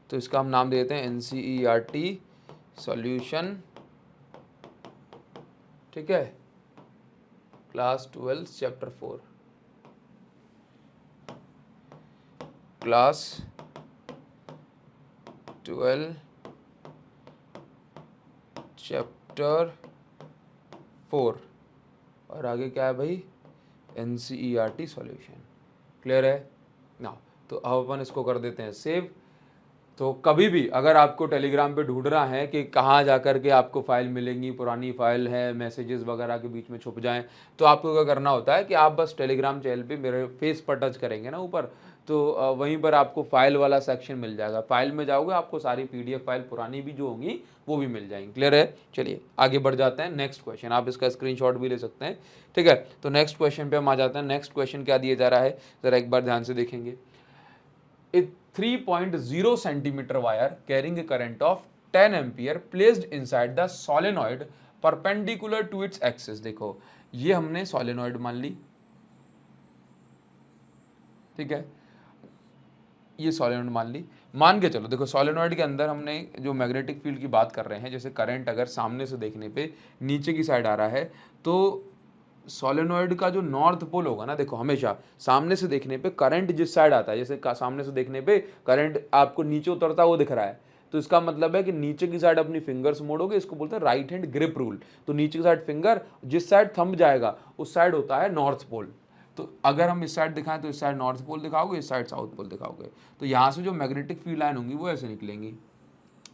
तो इसका हम नाम देते हैं NCERT सॉल्यूशन। ठीक है, क्लास 12 चैप्टर 4, क्लास 12 चैप्टर 4, और आगे क्या है भाई, NCERT सॉल्यूशन। क्लियर है ना, तो अब अपन इसको कर देते हैं सेव। तो कभी भी अगर आपको टेलीग्राम पे ढूंढ रहा है कि कहाँ जा कर के आपको फाइल मिलेंगी, पुरानी फाइल है, मैसेजेस वगैरह के बीच में छुप जाएं, तो आपको क्या करना होता है कि आप बस टेलीग्राम चैनल पे मेरे फेस पर टच करेंगे ना ऊपर, तो वहीं पर आपको फाइल वाला सेक्शन मिल जाएगा, फाइल में जाओगे आपको सारी PDF फाइल पुरानी भी जो होंगी वो भी मिल जाएंगी। क्लियर है, चलिए आगे बढ़ जाते हैं, नेक्स्ट क्वेश्चन, आप इसका स्क्रीनशॉट भी ले सकते हैं। ठीक है, तो नेक्स्ट क्वेश्चन पे हम आ जाते हैं। नेक्स्ट क्वेश्चन क्या दिया जा रहा है, जरा एक बार ध्यान से देखेंगे। 3.0 centimeter wire carrying a current of 10 ampere placed inside the solenoid perpendicular to its axis। देखो ये हमने solenoid मान ली, ठीक है, ये सॉलिनॉइड मान ली, मान के चलो। देखो सॉलिनॉइड के अंदर हमने जो मैग्नेटिक फील्ड की बात कर रहे हैं, जैसे करंट अगर सामने से देखने पे नीचे की साइड आ रहा है तो सॉलिनॉइड का जो नॉर्थ पोल होगा ना, देखो हमेशा सामने से देखने पे करंट जिस साइड आता है, जैसे सामने से देखने पे करंट आपको नीचे उतरता वो दिख रहा है, तो इसका मतलब है कि नीचे की साइड अपनी फिंगर्स मोड़ोगे, इसको बोलते हैं राइट हैंड ग्रिप रूल। तो नीचे की साइड फिंगर, जिस साइड थंब जाएगा उस साइड होता है नॉर्थ पोल। तो अगर हम इस साइड दिखाएं तो इस साइड नॉर्थ पोल दिखाओगे, इस साइड साउथ पोल दिखाओगे। तो यहाँ से जो मैग्नेटिक फील्ड लाइन होंगी वो ऐसे निकलेंगी,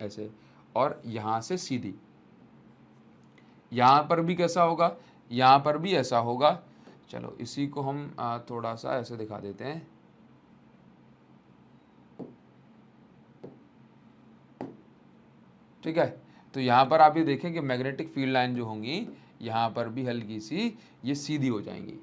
ऐसे, और यहाँ से सीधी। यहाँ पर भी कैसा होगा, यहाँ पर भी ऐसा होगा। चलो इसी को हम थोड़ा सा ऐसे दिखा देते हैं। ठीक है, तो यहाँ पर आप ये देखें कि मैग्नेटिक फील्ड लाइन जो होंगी यहाँ पर भी हल्की सी ये सीधी हो जाएंगी,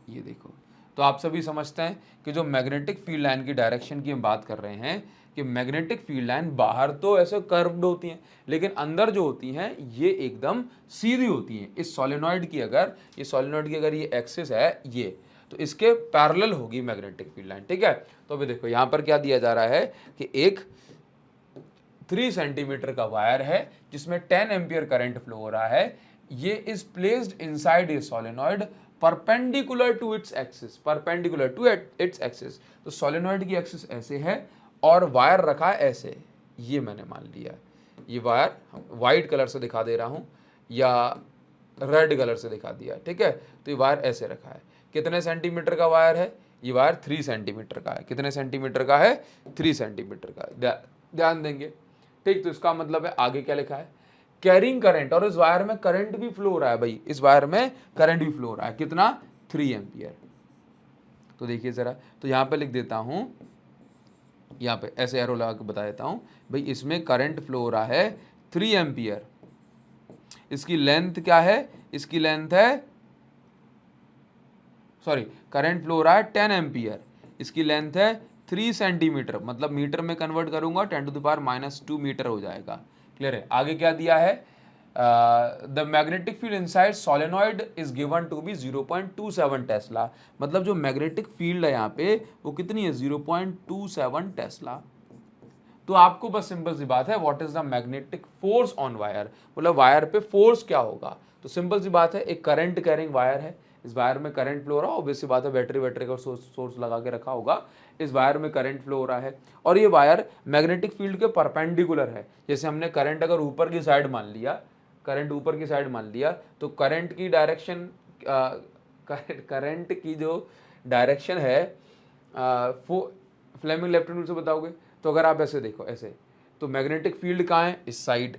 ये देखो। तो आप सभी समझते हैं कि जो मैग्नेटिक फील्ड लाइन की डायरेक्शन की हम बात कर रहे हैं कि मैग्नेटिक फील्ड लाइन बाहर तो ऐसे कर्व्ड होती हैं, लेकिन अंदर जो होती हैं ये एकदम सीधी होती हैं। इस सॉलिनॉइड की अगर ये एक्सिस है ये, तो इसके पैरेलल होगी मैग्नेटिक फील्ड लाइन। ठीक है, तो अभी देखो यहाँ पर क्या दिया जा रहा है कि एक 3 सेंटीमीटर का वायर है जिसमें 10 एम्पियर करंट फ्लो हो रहा है। ये is placed inside a solenoid perpendicular to its axis. तो सॉलिनॉइड की एक्सिस ऐसे है और वायर रखा है ऐसे, ये मैंने मान लिया। ये वायर वाइट कलर से दिखा दे रहा हूं या रेड कलर से दिखा दिया। ठीक है, तो ये वायर ऐसे रखा है। कितने सेंटीमीटर का वायर है? ये वायर 3 सेंटीमीटर का है। कितने सेंटीमीटर का है? 3 सेंटीमीटर का। ध्यान देंगे। ठीक, तो इसका मतलब है आगे क्या लिखा है, कैरिंग करंट, और इस वायर में करंट भी फ्लो हो रहा है भाई, इस वायर में करंट भी फ्लो हो रहा है। कितना? 3 एम्पियर। तो देखिए जरा, तो यहां पे लिख देता हूं, यहां पे ऐसे एरो लगा के बता देता हूं भाई, इसमें करंट फ्लो हो रहा है 3 एम्पियर। इसकी लेंथ क्या है? इसकी लेंथ है, सॉरी, करंट फ्लो हो रहा है 10 एम्पियर। इसकी लेंथ है 3 सेंटीमीटर, मतलब मीटर में कन्वर्ट करूंगा 10⁻⁻² मीटर हो जाएगा। क्लियर है? आगे क्या दिया है? The magnetic field inside solenoid is given to be 0.27 tesla. मतलब जो मैग्नेटिक फील्ड है यहाँ पे वो कितनी है? 0.27 टेस्ला। तो आपको बस सिंपल सी बात है, what is the magnetic force on wire, मतलब वायर पे फोर्स क्या होगा। तो सिंपल सी बात है, एक करंट कैरिंग वायर है, इस वायर में करंट फ्लो हो रहा है, ऑब्वियस सी बात है बैटरी का सोर्स लगा के रखा होगा, इस वायर में करंट फ्लो हो रहा है, और ये वायर मैग्नेटिक फील्ड के परपेंडिकुलर है। जैसे हमने करंट अगर ऊपर की साइड मान लिया, तो करंट की डायरेक्शन, करंट की जो डायरेक्शन है, फ्लेमिंग लेफ्ट हैंड रूल से बताओगे। तो अगर आप ऐसे देखो, ऐसे, तो मैग्नेटिक फील्ड कहाँ है? इस साइड।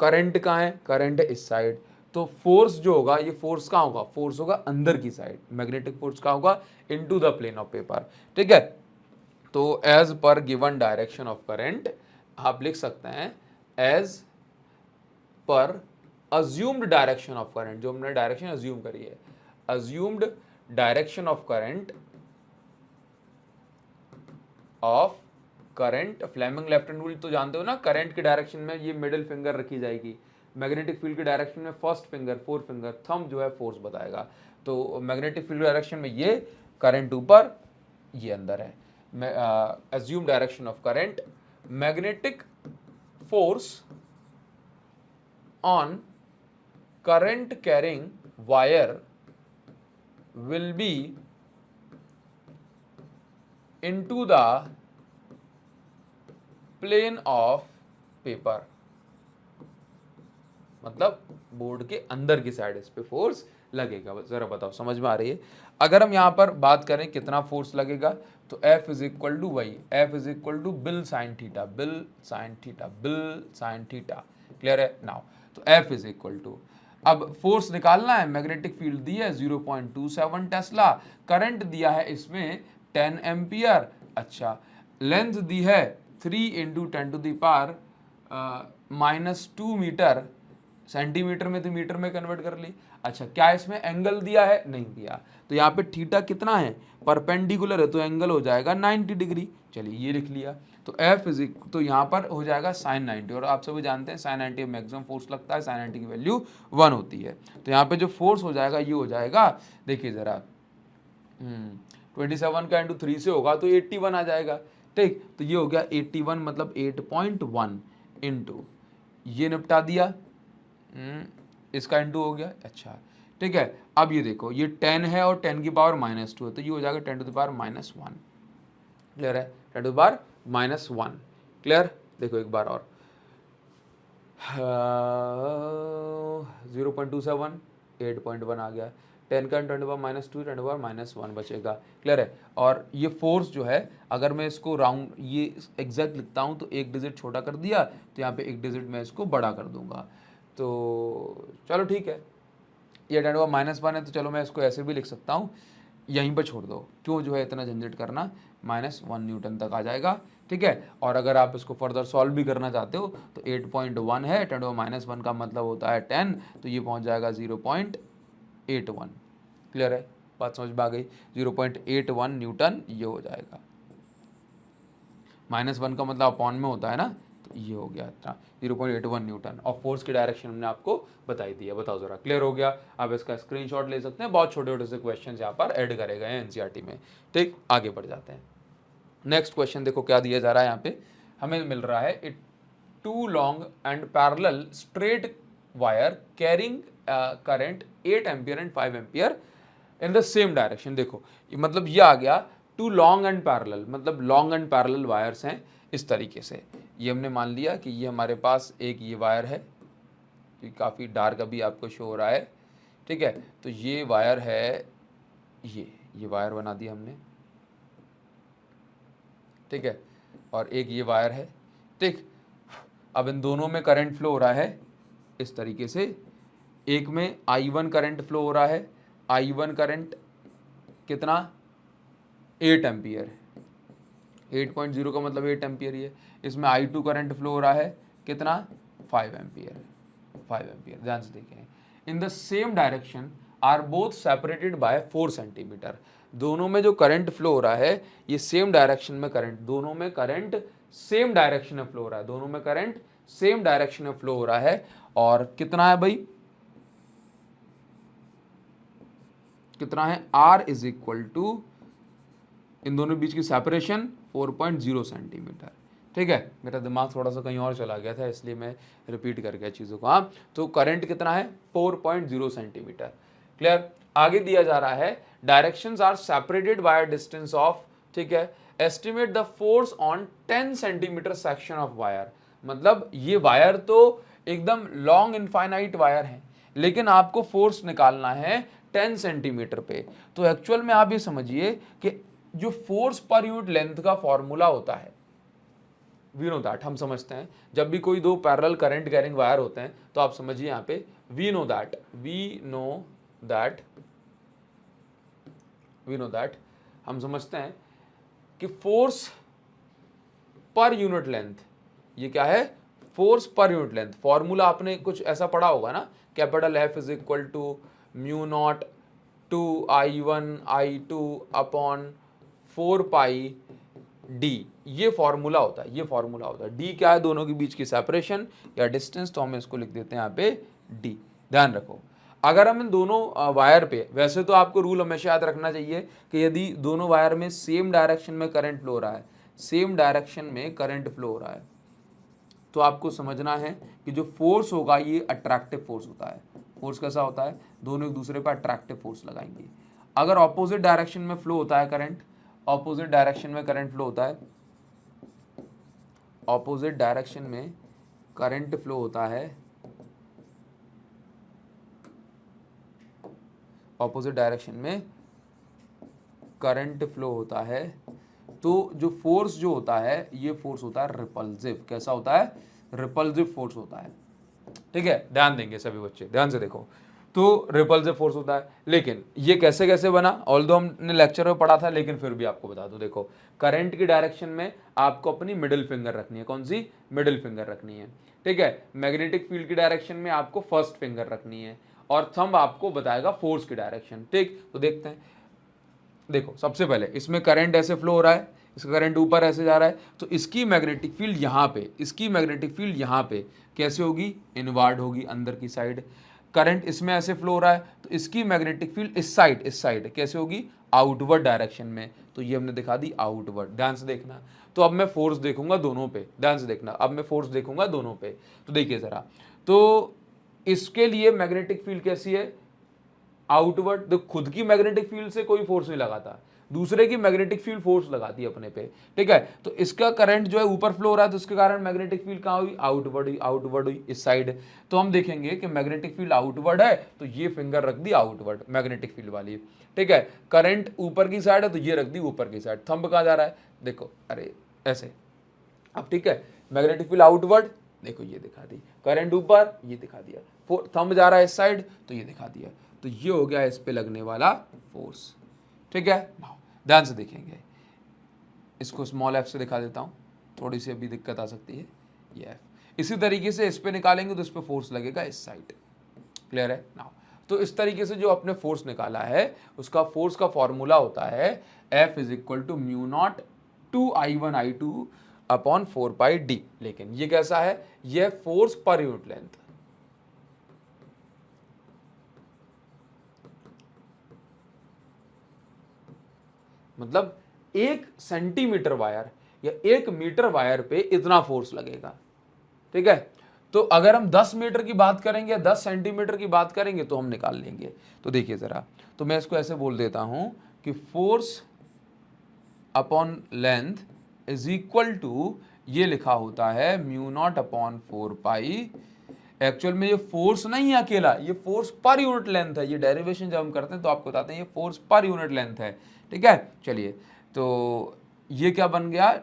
करंट कहाँ है? करंट है इस साइड। तो फोर्स जो होगा, ये फोर्स कहाँ होगा? फोर्स होगा अंदर की साइड। मैग्नेटिक फोर्स कहाँ होगा? Into the plane of paper. ठीक है, तो as per given direction of current आप लिख सकते हैं as per assumed direction of current, जो हमने डायरेक्शन अज्यूम करी है, assumed direction of current of current. Fleming left hand rule तो जानते हो ना, करंट की डायरेक्शन में ये मिडिल फिंगर रखी जाएगी, मैग्नेटिक फील्ड की डायरेक्शन में first finger, four finger, thumb जो है फोर्स बताएगा। तो मैग्नेटिक फील्ड डायरेक्शन में ये करंट ऊपर, ये अंदर है। Assume direction of current, magnetic force on current carrying wire will be into the plane of paper, मतलब बोर्ड के अंदर की साइड इस पे फोर्स लगेगा। जरा बताओ, समझ में आ रही है? अगर हम यहां पर बात करें कितना फोर्स लगेगा, तो F इज इक्वल टू वही, F is equal to BIL sine theta, BIL sine theta, BIL sine theta. Clear है? नाउ तो F इज इक्वल टू, अब फोर्स निकालना है, मैग्नेटिक फील्ड दी है 0.27 टेस्ला, करंट दिया है इसमें 10 एम्पियर, अच्छा, लेंथ दी है 3 × 10⁻⁻² मीटर, सेंटीमीटर में तो मीटर में कन्वर्ट कर ली। अच्छा, क्या इसमें एंगल दिया है? नहीं दिया। तो यहाँ पे थीटा कितना है? परपेंडिकुलर है, तो एंगल हो जाएगा 90 डिग्री। चलिए ये लिख लिया। तो F इज, तो यहाँ पर हो जाएगा sin 90, और आप सभी जानते हैं sin 90 मैक्सिमम फोर्स लगता है, sin 90 की वैल्यू 1 होती है। तो यहाँ पे जो फोर्स हो जाएगा ये हो जाएगा, देखिए जरा, 27 का × 3 से होगा तो 81 आ जाएगा। ठीक। तो ये हो गया 81 मतलब 8.1 इंटू, ये निपटा दिया, इसका इंटू हो गया। अच्छा ठीक है, अब ये देखो ये 10 है और 10 की पावर -2 है, तो ये हो जाएगा 10 टू द पावर -1। क्लियर है, 10 टू द पावर -1। क्लियर, देखो एक बार और 0.27 8.1 आ गया, 10 का 10 to the power -2 10 to the power -1 बचेगा। क्लियर है, और ये फोर्स जो है अगर मैं इसको राउंड ये एग्जैक्ट लिखता हूँ तो एक डिजिट छोटा कर दिया, तो यहाँ पे एक डिजिट मैं इसको बड़ा कर दूंगा। तो चलो ठीक है, ये 10 टू द पावर -1 है, तो चलो मैं इसको ऐसे भी लिख सकता हूँ, यहीं पर छोड़ दो, क्यों जो है इतना झंझट करना, -1 न्यूटन तक आ जाएगा। ठीक है, और अगर आप इसको फर्दर सॉल्व भी करना चाहते हो तो 8.1 है, 10 टू द पावर -1 का मतलब होता है 10, तो ये पहुंच जाएगा 0.81। क्लियर है, बात समझ में आ गई, 0.81 न्यूटन ये हो जाएगा। -1 का मतलब अपॉन में होता है ना, तो ये हो गया इतना 0.81 न्यूटन, और फोर्स की डायरेक्शन हमने आपको बताई दी है। बताओ जरा, क्लियर हो गया? आप इसका स्क्रीनशॉट ले सकते हैं, बहुत छोटे छोटे से क्वेश्चन यहाँ पर ऐड करे गए हैं एनसीईआरटी में। ठीक, आगे बढ़ जाते हैं। नेक्स्ट क्वेश्चन देखो क्या दिया जा रहा है यहाँ पे, हमें मिल रहा है it 2 long and parallel straight wire carrying current 8 ampere and 5 ampere in the same direction. देखो मतलब ये आ गया 2 लॉन्ग एंड पैरेलल, मतलब लॉन्ग एंड पैरेलल वायर्स हैं इस तरीके से। ये हमने मान लिया कि ये हमारे पास एक ये वायर है, ये काफ़ी डार्क अभी आपको शो हो रहा है। ठीक है, तो ये वायर है, ये वायर बना दिया हमने। ठीक है, और एक ये वायर है। ठीक, अब इन दोनों में करंट फ्लो हो रहा है इस तरीके से, एक में I1 करंट फ्लो हो रहा है, I1 करंट कितना 8 एम्पियर, 8.0 का मतलब 8 एम्पियर ही है। इसमें I2 करंट फ्लो हो रहा है कितना 5 एम्पियर, 5 एम्पियर। ध्यान से देखें, in the same direction are both separated by 4 centimeter. दोनों में जो करंट फ्लो हो रहा है ये सेम डायरेक्शन में करंट, दोनों में करंट सेम डायरेक्शन में फ्लो हो रहा है, दोनों में करंट सेम डायरेक्शन में फ्लो हो रहा है। और कितना है भाई, कितना है, R इज इक्वल टू इन दोनों के बीच की सेपरेशन 4.0 सेंटीमीटर। ठीक है, मेरा दिमाग थोड़ा सा कहीं और चला गया था इसलिए मैं रिपीट कर गया चीज़ों को। हाँ, तो करंट कितना है 4.0 सेंटीमीटर। क्लियर, आगे दिया जा रहा है directions are separated by distance of, ठीक है, estimate the force on 10 centimeter section of wire. मतलब ये वायर तो एकदम लॉन्ग इनफाइनाइट वायर है, लेकिन आपको फोर्स निकालना है 10 सेंटीमीटर पे। तो एक्चुअल में आप ये समझिए कि जो फोर्स पर यूनिट लेंथ का फॉर्मूला होता है, वी नो दैट, हम समझते हैं जब भी कोई दो पैरेलल करंट कैरिंग वायर होते हैं तो आप समझिए यहाँ पे वी नो दैट हम समझते हैं कि फोर्स पर यूनिट लेंथ, ये क्या है, force per unit length. Formula आपने कुछ ऐसा पढ़ा होगा ना, capital F is equal to mu naught 2I1I2 upon 4 pi D, ये फॉर्मूला होता है, ये फॉर्मूला होता है। डी क्या है, दोनों के बीच की सेपरेशन या डिस्टेंस, तो हम इसको लिख देते हैं यहाँ पे डी। ध्यान रखो, अगर हम इन दोनों वायर पे, वैसे तो आपको रूल हमेशा याद रखना चाहिए कि यदि दोनों वायर में सेम डायरेक्शन में करंट फ्लो हो रहा है, सेम डायरेक्शन में करंट फ्लो हो रहा है, तो आपको समझना है कि जो फोर्स होगा ये अट्रैक्टिव फोर्स होता है। फोर्स कैसा होता है, दोनों एक दूसरे पर अट्रैक्टिव फोर्स लगाएंगे। अगर ऑपोजिट डायरेक्शन में फ्लो होता है करंट, ऑपोजिट डायरेक्शन में करंट फ्लो होता है, ऑपोजिट डायरेक्शन में करंट फ्लो होता है, ऑपोजिट डायरेक्शन में करंट फ्लो होता है, तो जो फोर्स जो होता है ये फोर्स होता है रिपल्सिव। कैसा होता है, रिपल्सिव फोर्स होता है। ठीक है, ध्यान देंगे सभी बच्चे, ध्यान से देखो, तो रिपल्सिव फोर्स होता है। लेकिन ये कैसे कैसे बना, ऑल्दो हमने लेक्चर में पढ़ा था, लेकिन फिर भी आपको बता दूं, देखो करंट की डायरेक्शन में आपको अपनी मिडिल फिंगर रखनी है, कौन सी, मिडिल फिंगर रखनी है। ठीक है, मैग्नेटिक फील्ड की डायरेक्शन में आपको फर्स्ट फिंगर रखनी है, और थंब आपको बताएगा फोर्स की डायरेक्शन। ठीक, तो देखते हैं, देखो सबसे पहले इसमें करंट ऐसे फ्लो हो रहा है, इसका करंट ऊपर ऐसे जा रहा है, तो इसकी मैग्नेटिक फील्ड यहाँ पे, इसकी मैग्नेटिक फील्ड यहाँ पे कैसे होगी, इनवर्ड होगी अंदर की साइड। करंट इसमें ऐसे फ्लो हो रहा है, तो इसकी मैग्नेटिक फील्ड इस साइड कैसे होगी, आउटवर्ड डायरेक्शन में। तो ये हमने दिखा दी आउटवर्ड, ध्यान से देखना। तो अब मैं फोर्स देखूंगा दोनों पे, ध्यान से देखना, अब मैं फोर्स देखूंगा दोनों पे। तो देखिए जरा, तो इसके लिए मैग्नेटिक फील्ड कैसी है, आउटवर्ड। तो खुद की मैग्नेटिक फील्ड से कोई फोर्स नहीं लगाता, दूसरे की मैग्नेटिक फील्ड फोर्स लगाती है अपने पे, ठीक है। तो इसका करंट जो है ऊपर फ्लो हो रहा है, तो उसके कारण मैग्नेटिक फील्ड कहाँ हुई, आउटवर्ड हुई, आउटवर्ड हुई इस साइड। तो हम देखेंगे कि मैग्नेटिक फील्ड आउटवर्ड है, तो ये फिंगर रख दी आउटवर्ड मैग्नेटिक फील्ड वाली, ठीक है। करंट ऊपर की साइड है, तो ये रख दी ऊपर की साइड। थंब कहाँ जा रहा है, देखो, अरे ऐसे। अब ठीक है, मैग्नेटिक फील्ड आउटवर्ड, देखो ये दिखा दी, करंट ऊपर, ये दिखा दिया, थंब जा रहा है इस साइड, तो ये दिखा दिया। तो ये हो गया इस पे लगने वाला फोर्स, ठीक है। ध्यान से देखेंगे, इसको स्मॉल एफ से दिखा देता हूं, थोड़ी सी अभी दिक्कत आ सकती है, ये एफ। इसी तरीके से इस पे निकालेंगे तो इस पे फोर्स लगेगा इस साइड, क्लियर है नाउ। तो इस तरीके से जो अपने फोर्स निकाला है, उसका फोर्स का फॉर्मूला होता है F is equal to mu naught 2I1I2 upon 4πd। लेकिन ये कैसा है, ये फोर्स पर यूनिट लेंथ, मतलब 1 सेंटीमीटर वायर या 1 मीटर वायर पे इतना फोर्स लगेगा, ठीक है। तो अगर हम 10 मीटर की बात करेंगे या 10 सेंटीमीटर की बात करेंगे तो हम निकाल लेंगे। तो देखिए जरा, तो मैं इसको ऐसे बोल देता हूं कि force upon length is equal to, ये लिखा होता है म्यू नॉट अपॉन 4π। एक्चुअल में ये फोर्स नहीं है अकेला, ये फोर्स पर यूनिट लेंथ है। ये डेरिवेशन जब हम करते हैं तो आपको बताते हैं ये फोर्स पर यूनिट लेंथ है, ठीक है। चलिए, तो ये क्या बन गया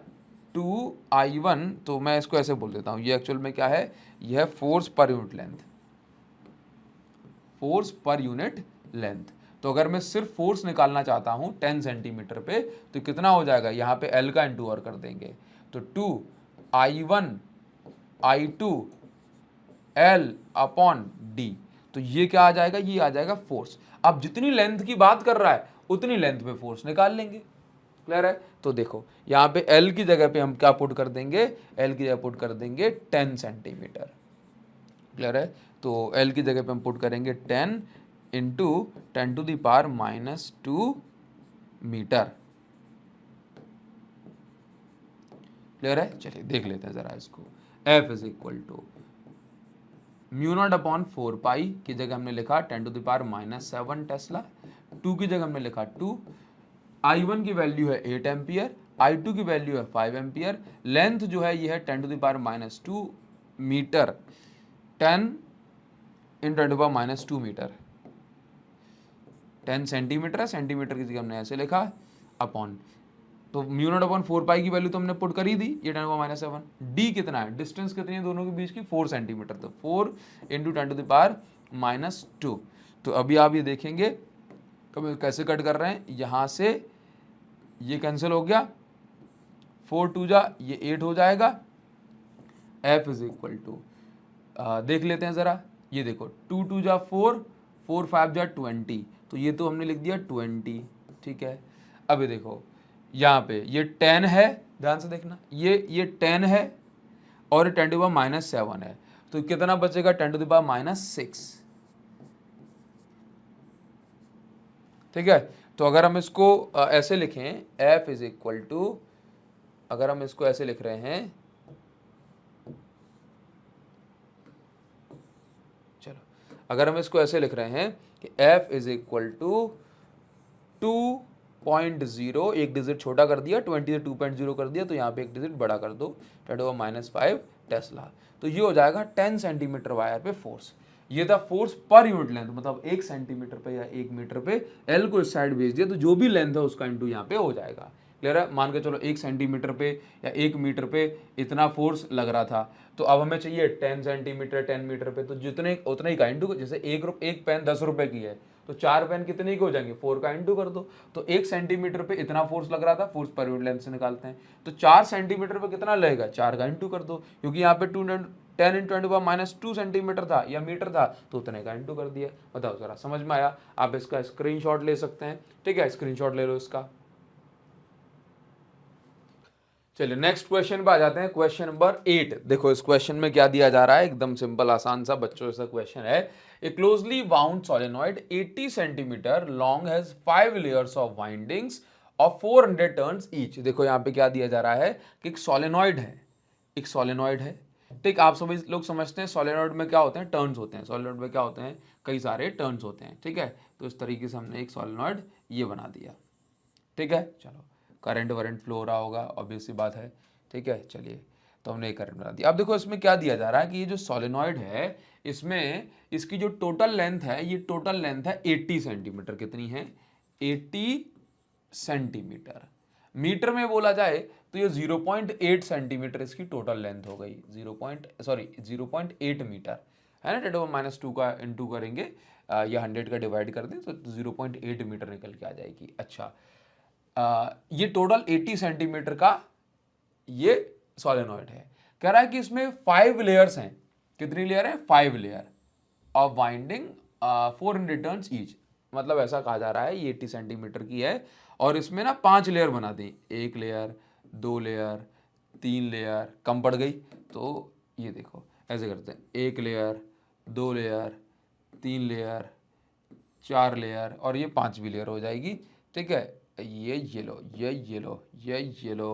2I1, तो मैं इसको ऐसे बोल देता हूँ, ये एक्चुअल में क्या है, यह force per unit length, force per unit length. तो अगर मैं सिर्फ फोर्स निकालना चाहता हूं 10 सेंटीमीटर पे, तो कितना हो जाएगा, यहां पे L का इंटू और कर देंगे, तो 2I1I2 L अपॉन D। तो ये क्या आ जाएगा, ये आ जाएगा फोर्स। अब जितनी लेंथ की बात कर रहा है उतनी लेंथ पे फोर्स निकाल लेंगे, क्लियर है। तो देखो यहाँ पे L की जगह पे हम क्या पुट कर देंगे, L की जगह पुट कर देंगे 10 सेंटीमीटर, क्लियर है। तो L की जगह पे हम पुट करेंगे 10 इंटू 10⁻⁻2 मीटर, क्लियर है। चलिए देख लेते हैं जरा इसको। F is equal to mu naught upon 4π की जगह हमने लिखा 10⁻⁻7 टेस्ला, 2 की जगह हमने लिखा 2, I1 की वैल्यू है 8 एम्पियर, I2 की वैल्यू है 5 एम्पियर, लेंथ जो है ये है 10⁻⁻2 मीटर, 10 इन 10⁻⁻2 मीटर, 10 सेंटीमीटर है, सेंटीमीटर की जगह हमने ऐसे लिखा, अपॉन, तो म्यू नॉट अपॉन 4π की वैल्यू तो हमने पुट कर ही दी, ये 10⁻⁻7। डी कितना है, डिस्टेंस कितनी है दोनों के बीच की, 4 सेंटीमीटर, तो 4 इंटू 10⁻⁻2। तो अभी आप ये देखेंगे कैसे कट कर रहे हैं, यहाँ से ये कैंसिल हो गया, 4 2 जा, ये 8 हो जाएगा। F इज इक्वल टू, देख लेते हैं ज़रा, ये देखो 2 2 जा 4, 4 5 जा 20, तो ये तो हमने लिख दिया 20, ठीक है। अभी देखो यहाँ पे ये 10 है, ध्यान से देखना, ये 10 है और 10⁻⁻7 है, तो कितना बचेगा 10⁻⁻6, ठीक है। तो अगर हम इसको ऐसे लिखें, F इज इक्वल टू, अगर हम इसको ऐसे लिख रहे हैं, चलो अगर हम इसको ऐसे लिख रहे हैं कि F इज इक्वल टू 2.0, एक डिजिट छोटा कर दिया, 20 से 2.0 कर दिया, तो यहाँ पे एक डिजिट बड़ा कर दो, 10⁻⁵ टेस्ला। तो ये हो जाएगा 10 सेंटीमीटर वायर पे फोर्स। ये था फोर्स पर यूनिट लेंथ, मतलब 1 सेंटीमीटर पे या 1 मीटर पे L को इस साइड भेज दिया, तो जो भी लेंथ है उसका इंटू यहाँ पे हो जाएगा, क्लियर है। मान के चलो 1 सेंटीमीटर पे या 1 मीटर पे इतना फोर्स लग रहा था, तो अब हमें चाहिए 10 सेंटीमीटर 10 मीटर पे, तो जितने उतना ही का इंटू, जैसे एक पेन 10 रुपए की है, तो 4 पेन कितने के हो जाएंगे, 4 का इंटू कर दो। तो 1 सेंटीमीटर पे इतना फोर्स लग रहा था, फोर्स पर यूनिट लेंथ से निकालते हैं, तो 4 सेंटीमीटर पे कितना लगेगा, 4 का इंटू कर दो, क्योंकि यहाँ पे 10 इन 10⁻⁻2 सेंटीमीटर था या मीटर था, तो उतने का इंटू कर दिया। बताओ जरा, समझ में आया। आप इसका स्क्रीनशॉट ले सकते हैं, ठीक है, स्क्रीनशॉट ले लो इसका। चलिए नेक्स्ट क्वेश्चन पे आ जाते हैं, क्वेश्चन नंबर 8। देखो इस क्वेश्चन में क्या दिया जा रहा है, एकदम सिंपल आसान सा बच्चों जैसा क्वेश्चन है। A closely wound solenoid 80 centimetre long has 5 layers of windings of 400 turns each. देखो यहाँ पे क्या दिया जा रहा है कि एक सोलेनॉइड है, एक सोलेनॉइड है, ठीक। आप सभी लोग समझते हैं सोलेनॉइड में क्या होते हैं, टर्न्स होते हैं। सोलेनॉइड में क्या होते हैं, कई सारे टर्न्स होते हैं, ठीक है। तो इस तरीके से हमने एक सोलेनॉइड ये बना दिया, ठीक है। चलो करंट वरेंट फ्लो हो रहा होगा, ऑब्वियस सी बात है, ठीक है। चलिए तो हमने एक करंट बना दिया। अब देखो इसमें क्या दिया जा रहा है कि ये जो सोलेनॉइड है इसमें इसकी जो टोटल लेंथ है, ये टोटल लेंथ है 80 सेंटीमीटर। कितनी है, 80 सेंटीमीटर। मीटर में बोला जाए तो ये 0.8 सेंटीमीटर इसकी टोटल लेंथ हो गई, 0.8 मीटर है ना। 10⁻² का इंटू करेंगे या 100 का डिवाइड कर दें तो 0.8 मीटर निकल के आ जाएगी। अच्छा, ये टोटल 80 सेंटीमीटर का ये सोलेनॉइड है। कह रहा है कि इसमें 5 लेयर्स हैं। कितनी लेयर है, 5 layer of winding 400 turns each. मतलब ऐसा कहा जा रहा है ये 80 सेंटीमीटर की है और इसमें ना 5 लेयर बना दी, 1 लेयर, 2 लेयर, 3 लेयर, कम पड़ गई तो ये देखो ऐसे करते हैं, 1 लेयर, 2 लेयर, 3 लेयर, 4 लेयर और ये 5वीं लेयर हो जाएगी, ठीक है। ये लो, ये लो, ये लो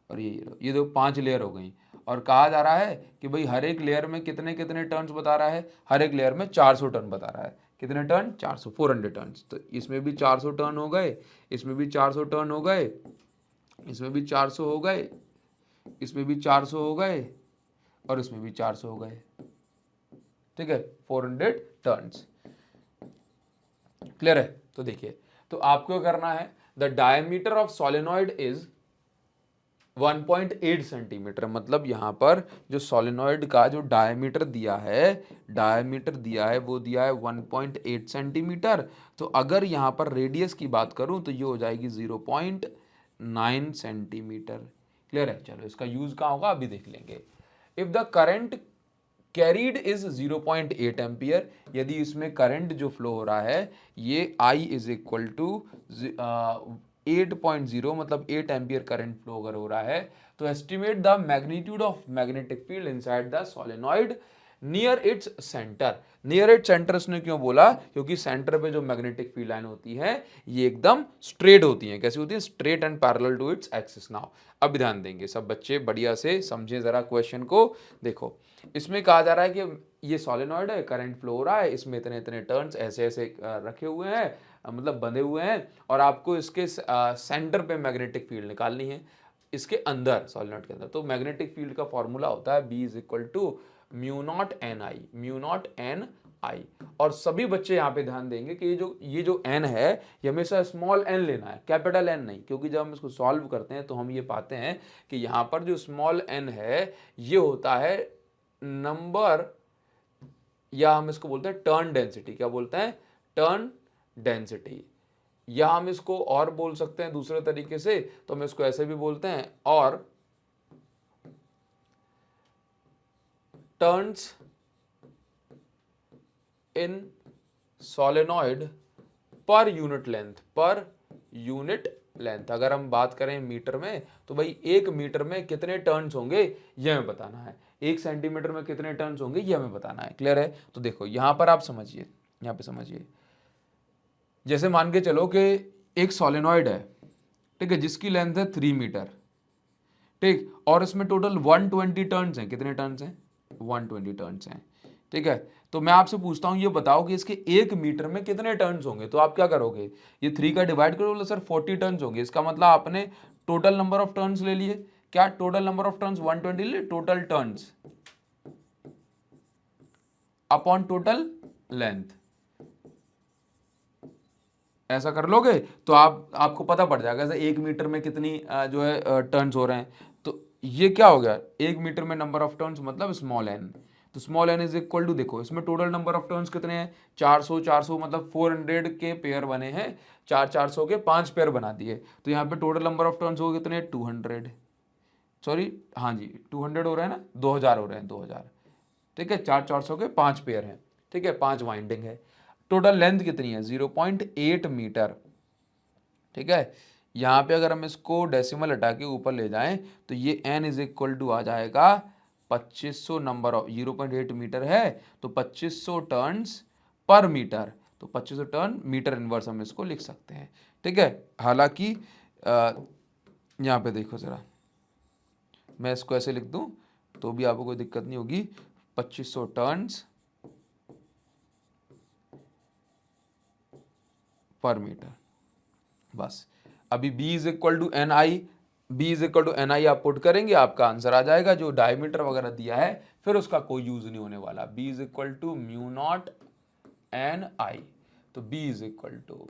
और ये लो, ये दो 5 लेयर हो गई। और कहा जा रहा है कि भाई हर एक लेयर में कितने कितने टर्न्स बता रहा है, हर एक लेयर में 400 टर्न बता रहा है। कितने टर्न, 400, 400 टर्न्स। तो इसमें भी 400 टर्न हो गए, इसमें भी 400 टर्न हो गए, इसमें भी 400 हो गए, इसमें भी 400 हो गए और इसमें भी 400 हो गए, ठीक है। 400 टर्न्स, क्लियर है। तो देखिए, तो आपको करना है, the diameter of solenoid is 1.8 centimetre. मतलब यहां पर जो सोलेनॉइड का जो डायमीटर दिया है, डायमीटर दिया है वो दिया है 1.8 सेंटीमीटर। तो अगर यहां पर रेडियस की बात करूं तो ये हो जाएगी 0.9 सेंटीमीटर। क्लियर है। चलो इसका यूज कहां होगा अभी देख लेंगे। If the current carried is 0.8 ampere, यदि इसमें करंट जो फ्लो हो रहा है ये I इज इक्वल टू 8.0 मतलब 8 एम्पियर करंट फ्लो अगर हो रहा है, तो estimate the magnitude of magnetic field inside the solenoid near its centre. Near its centre उसने क्यों बोला, क्योंकि सेंटर पे जो मैग्नेटिक फील्ड लाइन होती है ये एकदम स्ट्रेट होती है। कैसी होती है, straight and parallel to its axis. Now अब ध्यान देंगे सब बच्चे, बढ़िया से समझे जरा क्वेश्चन को। देखो इसमें कहा जा रहा है कि ये सोलेनॉइड है, करंट फ्लो हो रहा है, इसमें इतने इतने टर्न्स ऐसे ऐसे रखे हुए हैं, मतलब बंधे हुए हैं, और आपको इसके सेंटर पे मैग्नेटिक फील्ड निकालनी है, इसके अंदर सोलेनॉइड के अंदर। तो मैग्नेटिक फील्ड का फॉर्मूला होता है B is equal to mu naught N I, mu naught N I. और सभी बच्चे यहाँ पे ध्यान देंगे कि ये जो n है ये हमेशा स्मॉल n लेना है, कैपिटल N नहीं, क्योंकि जब हम इसको सॉल्व करते हैं तो हम ये पाते हैं कि यहाँ पर जो स्मॉल n है ये होता है नंबर, या हम इसको बोलते हैं टर्न डेंसिटी। क्या बोलते हैं, टर्न डेंसिटी। या हम इसको और बोल सकते हैं दूसरे तरीके से, तो हम इसको ऐसे भी बोलते हैं, और टर्न्स इन सोलेनॉइड पर यूनिट लेंथ, पर यूनिट लेंथ। अगर हम बात करें मीटर में तो भाई 1 मीटर में कितने टर्न्स होंगे ये हमें बताना है, 1 सेंटीमीटर में कितने टर्न्स होंगे ये हमें बताना है। क्लियर है। तो देखो यहां पर आप समझिए, यहां पे समझिए, जैसे मान के चलो कि एक सोलेनॉइड है, ठीक है, जिसकी लेंथ है 3 मीटर, ठीक, और इसमें टोटल 120 टर्न्स हैं। कितने टर्न्स हैं, 120 टर्न्स हैं, ठीक है। तो मैं आपसे पूछता हूं ये बताओ कि इसके 1 मीटर में कितने टर्न्स होंगे। तो आप क्या करोगे, ये 3 का डिवाइड करोगे, सर 40 टर्न्स होंगे। इसका मतलब आपने टोटल नंबर ऑफ टर्न्स ले लिए। क्या टोटल नंबर ऑफ टर्न्स 120 ले, total turns upon total length, ऐसा कर लोगे तो आपको पता पड़ जाएगा 1 मीटर में कितनी जो है टर्न्स हो रहे हैं। तो ये क्या हो गया, 1 मीटर में नंबर ऑफ टर्न्स मतलब स्मॉल n। तो small n is equal to, देखो इसमें टोटल नंबर ऑफ टर्न्स कितने हैं, 400, 400 मतलब 400 के पेयर बने हैं, 400 के 5 पेयर बना दिए। तो यहाँ पे टोटल नंबर ऑफ टर्न्स हो कितने, 200, सॉरी हाँ जी 200 हो रहे हैं ना, 2000 हो रहे हैं, 2000, ठीक है। 400 के 5 पेयर हैं, ठीक है, 5 वाइंडिंग है। टोटल लेंथ कितनी है, 0.8 मीटर, ठीक है। यहाँ पे अगर हम इसको डेसिमल हटा के ऊपर ले जाएं तो ये n इज इक्वल टू आ जाएगा 2500 नंबर ऑफ 0.8 मीटर है तो 2500 टर्न्स पर मीटर, तो 2500 टर्न मीटर इनवर्स हम इसको लिख सकते हैं। ठीक है, हालांकि यहाँ पे देखो ज़रा, मैं इसको ऐसे लिख दूं तो भी आपको कोई दिक्कत नहीं होगी। 2500 टर्न्स पर मीटर, बस। अभी b is equal to N I, B is equal to N I आप पुट करेंगे, आपका आंसर आ जाएगा। जो डायमीटर वगैरह दिया है फिर उसका कोई यूज नहीं होने वाला। b is equal to mu naught N I, तो b is equal to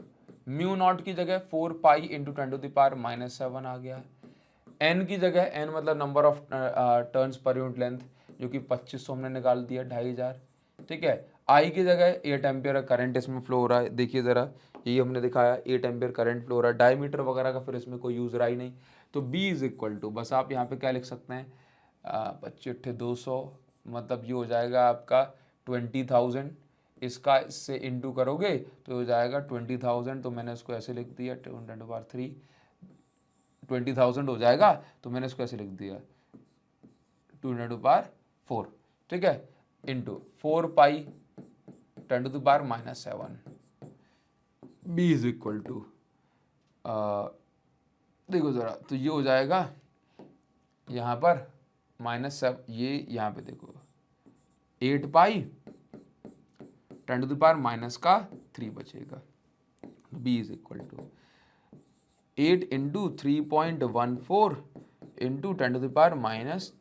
mu naught की जगह 4 पाई इंटू 10⁻⁻7 आ गया। n की जगह, n मतलब number of turns per unit length, जो कि 2500 हमने निकाल दिया, 2500। ठीक है, I की जगह 8 एम्पियर करंट इसमें फ्लो हो रहा है, देखिए ज़रा, यही हमने दिखाया 8 एम्पियर करंट फ्लो हो रहा है। डायमीटर वगैरह का फिर इसमें कोई यूज़ रहा ही नहीं, तो b इज इक्वल टू, बस आप यहाँ पे क्या लिख सकते हैं, 25×200 मतलब ये हो जाएगा आपका 20,000। इसका इससे इंटू करोगे तो हो जाएगा 20,000, तो मैंने इसको ऐसे लिख दिया 10⁻3, 20,000 हो जाएगा, तो मैंने इसको ऐसे लिख दिया 2×4। ठीक है, into 4 pi 10⁻⁻7, b is equal to, देखो ज़रा, तो ये हो जाएगा यहाँ पर -7, ये यहाँ पे देखो 8 पाई 10⁻³ बचेगा। b is equal to 8 into 3.14 into 10⁻³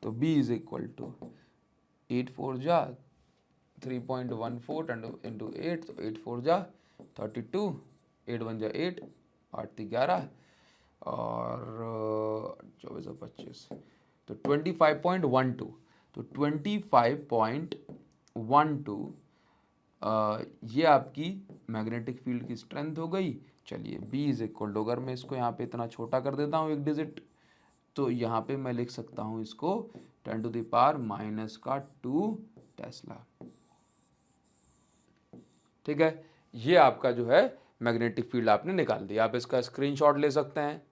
तो b इज इक्वल टू 8 4 जा 3.14 इंटू 8, तो 8 4 जा 32, 8 1 जा 8, 8 3 11 और 24 और 25, तो 25.12, तो 25.12 ये आपकी मैग्नेटिक फील्ड की स्ट्रेंथ हो गई। चलिए b इज इक्वल टू, अगर मैं इसको यहाँ पे इतना छोटा कर देता हूँ एक डिजिट, तो यहाँ पे मैं लिख सकता हूँ इसको 10⁻⁻2 टेस्ला। ठीक है, ये आपका जो है मैग्नेटिक फील्ड आपने निकाल दिया। आप इसका स्क्रीनशॉट ले सकते हैं।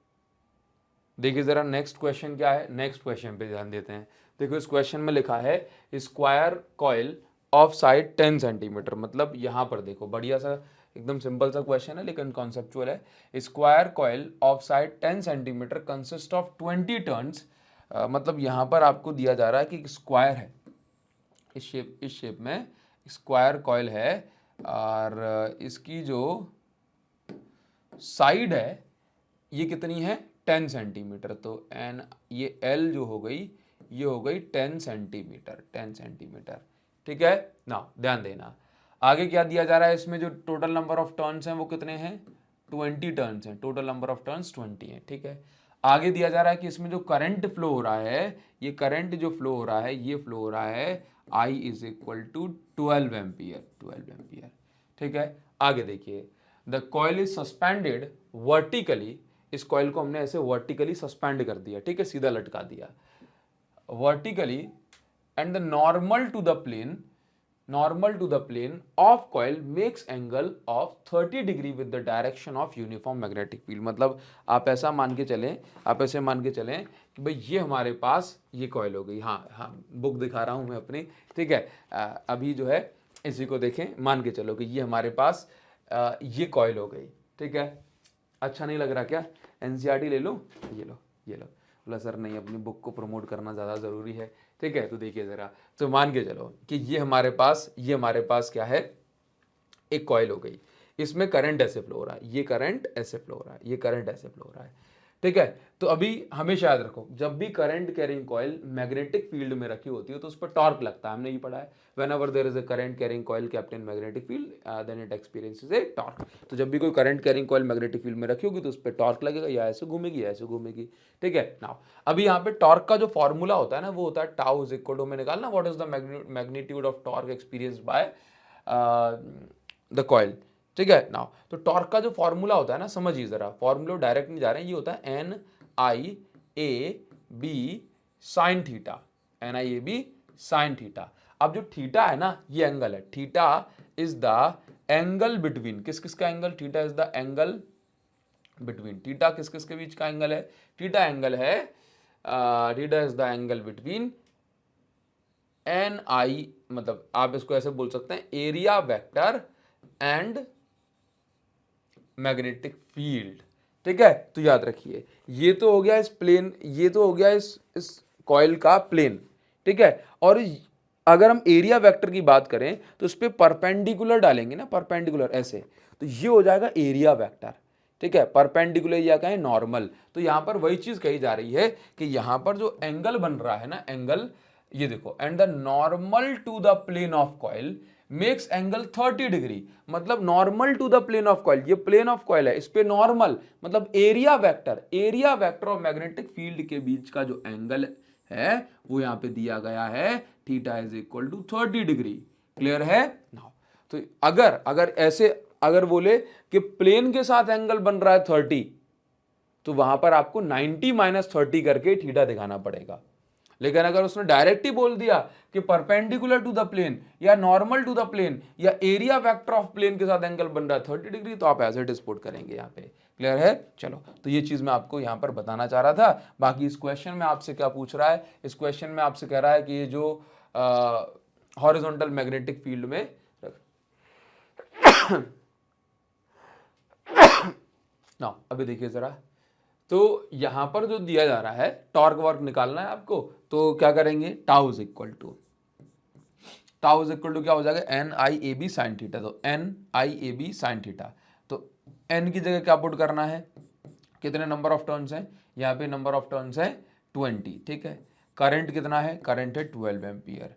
देखिए ज़रा नेक्स्ट क्वेश्चन क्या है, नेक्स्ट क्वेश्चन पे ध्यान देते हैं। देखो इस क्वेश्चन में लिखा है square coil of side 10 centimetre, मतलब यहाँ पर देखो बढ़िया सा एकदम सिंपल सा क्वेश्चन है लेकिन कॉन्सेप्चुअल है। Square coil of side 10 centimetre consist of 20 turns, मतलब यहाँ पर आपको दिया जा रहा है कि स्क्वायर है, इस शेप में स्क्वायर कॉइल है और इसकी जो साइड है ये कितनी है, 10 सेंटीमीटर। तो एन, ये एल जो हो गई ये हो गई 10 सेंटीमीटर, 10 सेंटीमीटर। ठीक है ना, ध्यान देना। आगे क्या दिया जा रहा है, इसमें जो टोटल नंबर ऑफ टर्न्स हैं वो कितने हैं, 20 टर्न्स हैं, टोटल नंबर ऑफ टर्न्स 20 हैं। ठीक है, आगे दिया जा रहा है कि इसमें जो करंट फ्लो हो रहा है, ये करंट जो फ्लो हो रहा है ये फ्लो हो रहा है I is equal to 12 ampere, 12 ampere. ठीक है, आगे देखिए, the coil is suspended vertically, इस कॉइल को हमने ऐसे वर्टिकली सस्पेंड कर दिया। ठीक है, सीधा लटका दिया vertically, and the normal to the plane, normal to the plane of coil makes angle of 30 degree with the direction of uniform magnetic field. मतलब आप ऐसा मान के चलें, आप ऐसे मान के चलें कि भाई ये हमारे पास ये कॉइल हो गई। हाँ हाँ, बुक दिखा रहा हूँ मैं अपनी। ठीक है, अभी जो है इसी को देखें, मान के चलो कि ये हमारे पास ये कॉइल हो गई। ठीक है, अच्छा नहीं लग रहा क्या, एनसीईआरटी ले लो, ये लो, ये लो। बोला सर नहीं, अपनी बुक को प्रमोट करना ज़्यादा ज़रूरी है। ठीक है, तो देखिए ज़रा, तो मान के चलो कि ये हमारे पास क्या है, एक कॉइल हो गई, इसमें करंट ऐसे फ्लो हो रहा है, ये करंट ऐसे फ्लो हो रहा है, ये करंट ऐसे फ्लो हो रहा है। ठीक है, तो अभी हमेशा याद रखो, जब भी current carrying coil magnetic field में रखी होती है तो उस पर टॉर्क लगता है, हमने ये पढ़ा है। Whenever there is a current carrying coil kept in magnetic field then it experiences a torque. तो जब भी कोई current carrying coil magnetic field में रखी होगी तो उस पर टॉर्क लगेगा, या ऐसे घूमेगी या ऐसे घूमेगी। ठीक है, नाउ अभी यहाँ पे टॉर्क का जो फॉर्मूला होता है ना, वो होता है टाउ इज इक्वल टू, हमें निकालना what is the magnitude of torque experienced by the coil. ठीक है, नाउ तो टॉर्क का जो फॉर्मूला होता है ना, समझिए जरा, फॉर्मूला डायरेक्ट नहीं जा रहे हैं, ये होता है N I A B sine theta, N I A B sine theta. अब जो थीटा है ना, ये एंगल है, theta is the angle between, किस किस का angle, theta is the angle between, theta किस किस के बीच का एंगल है? थीटा एंगल है, theta is the angle between N I, मतलब आप इसको ऐसे बोल सकते हैं area vector and magnetic field. ठीक है, तो याद रखिए ये तो हो गया इस प्लेन, ये तो हो गया इस कॉइल का प्लेन। ठीक है, और अगर हम एरिया वेक्टर की बात करें तो इस पे परपेंडिकुलर डालेंगे ना, परपेंडिकुलर ऐसे, तो ये हो जाएगा एरिया वेक्टर। ठीक है, परपेंडिकुलर या कहें नॉर्मल, तो यहां पर वही चीज कही जा रही है कि यहां पर जो एंगल बन रहा है ना, एंगल ये देखो, and the normal to the plane of coil makes angle 30 degree, मतलब normal to the plane of coil, ये प्लेन ऑफ कॉइल है, इस पे नॉर्मल मतलब एरिया वेक्टर और मैग्नेटिक फील्ड के बीच का जो एंगल है वो यहां पे दिया गया है, theta is equal to 30 degree. Clear है नाउ? तो अगर ऐसे अगर बोले कि प्लेन के साथ एंगल बन रहा है 30, तो वहां पर आपको 90 माइनस 30 करके थीटा दिखाना पड़ेगा। लेकिन अगर उसने डायरेक्ट ही बोल दिया कि परपेंडिकुलर टू द प्लेन या नॉर्मल टू द प्लेन या एरिया वेक्टर ऑफ प्लेन के साथ एंगल बन रहा है 30 डिग्री, तो आप एज इट इज पुट करेंगे यहाँ पे। क्लियर है? चलो, तो ये चीज मैं आपको यहाँ पर बताना चाह रहा था। बाकी इस क्वेश्चन में आपसे क्या पूछ रहा है, इस क्वेश्चन में आपसे कह रहा है कि ये जो हॉरिजॉन्टल मैग्नेटिक फील्ड में ना, अभी देखिए जरा, तो यहां पर जो दिया जा रहा है टॉर्क वर्क निकालना है आपको, तो क्या करेंगे, टाउ इज इक्वल टू क्या हो जाएगा, N I A B sine theta. तो N I A B sine theta, तो एन की जगह क्या पुट करना है, कितने नंबर ऑफ टर्न्स हैं, यहाँ पे नंबर ऑफ टर्न्स है 20। ठीक है, करंट कितना है, करंट है 12 एम्पियर।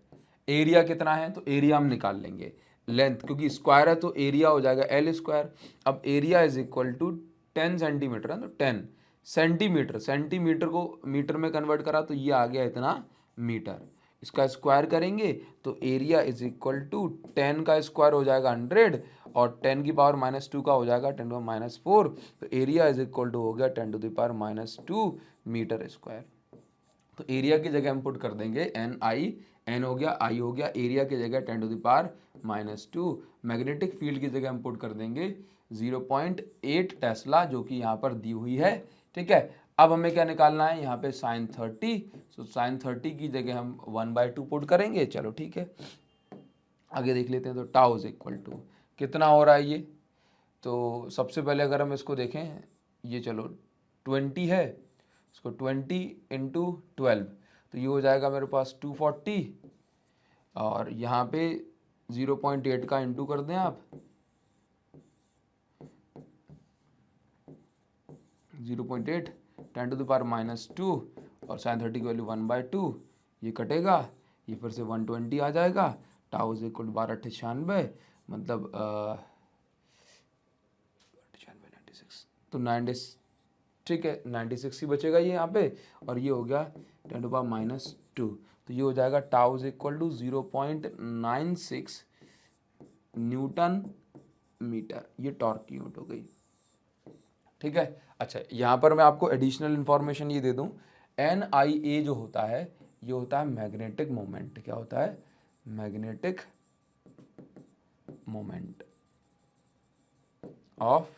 एरिया कितना है, तो एरिया हम निकाल लेंगे, लेंथ क्योंकि स्क्वायर है तो एरिया हो जाएगा एल स्क्वायर। अब area is equal to 10 centimeter है, तो 10 सेंटीमीटर, सेंटीमीटर को मीटर में कन्वर्ट करा तो ये आ गया इतना मीटर। इसका स्क्वायर करेंगे तो एरिया इज इक्वल टू 10 का स्क्वायर हो जाएगा 100 और 10 की पावर -2 का हो जाएगा 10 टू -4, तो एरिया इज इक्वल टू हो गया 10 to the power -2 meter square. तो एरिया की जगह हम पुट कर देंगे एन आई, एन हो गया, आई हो गया, एरिया की जगह 10 to the power -2, magnetic field की जगह हम पुट कर देंगे 0.8 टेस्ला, जो कि यहाँ पर दी हुई है। ठीक है, अब हमें क्या निकालना है, यहाँ पे साइन 30, तो साइन 30 की जगह हम 1/2 पुट करेंगे। चलो ठीक है, आगे देख लेते हैं। तो टाउ इज इक्वल टू कितना हो रहा है ये, तो सबसे पहले अगर हम इसको देखें, ये चलो 20 है, इसको 20 इंटू 12, तो ये हो जाएगा मेरे पास 240, और यहाँ पे 0.8 का इंटू कर दें आप, 0.8 10 टू द पावर -2 और साइन 30 की वैल्यू 1/2, ये कटेगा, ये फिर से 120 आ जाएगा। टाउ इज इक्वल 1298, मतलब 96, तो 96, ठीक है 96 ही बचेगा ये यहाँ पे, और ये हो गया 10 टू पावर -2, तो ये हो जाएगा tau is equal to 0.96 newton meter, ये टॉर्क की यूनिट हो गई। ठीक है, अच्छा यहाँ पर मैं आपको एडिशनल इंफॉर्मेशन ये दे दूँ, एन आई ए जो होता है ये होता है मैग्नेटिक मोमेंट। क्या होता है, मैग्नेटिक मोमेंट ऑफ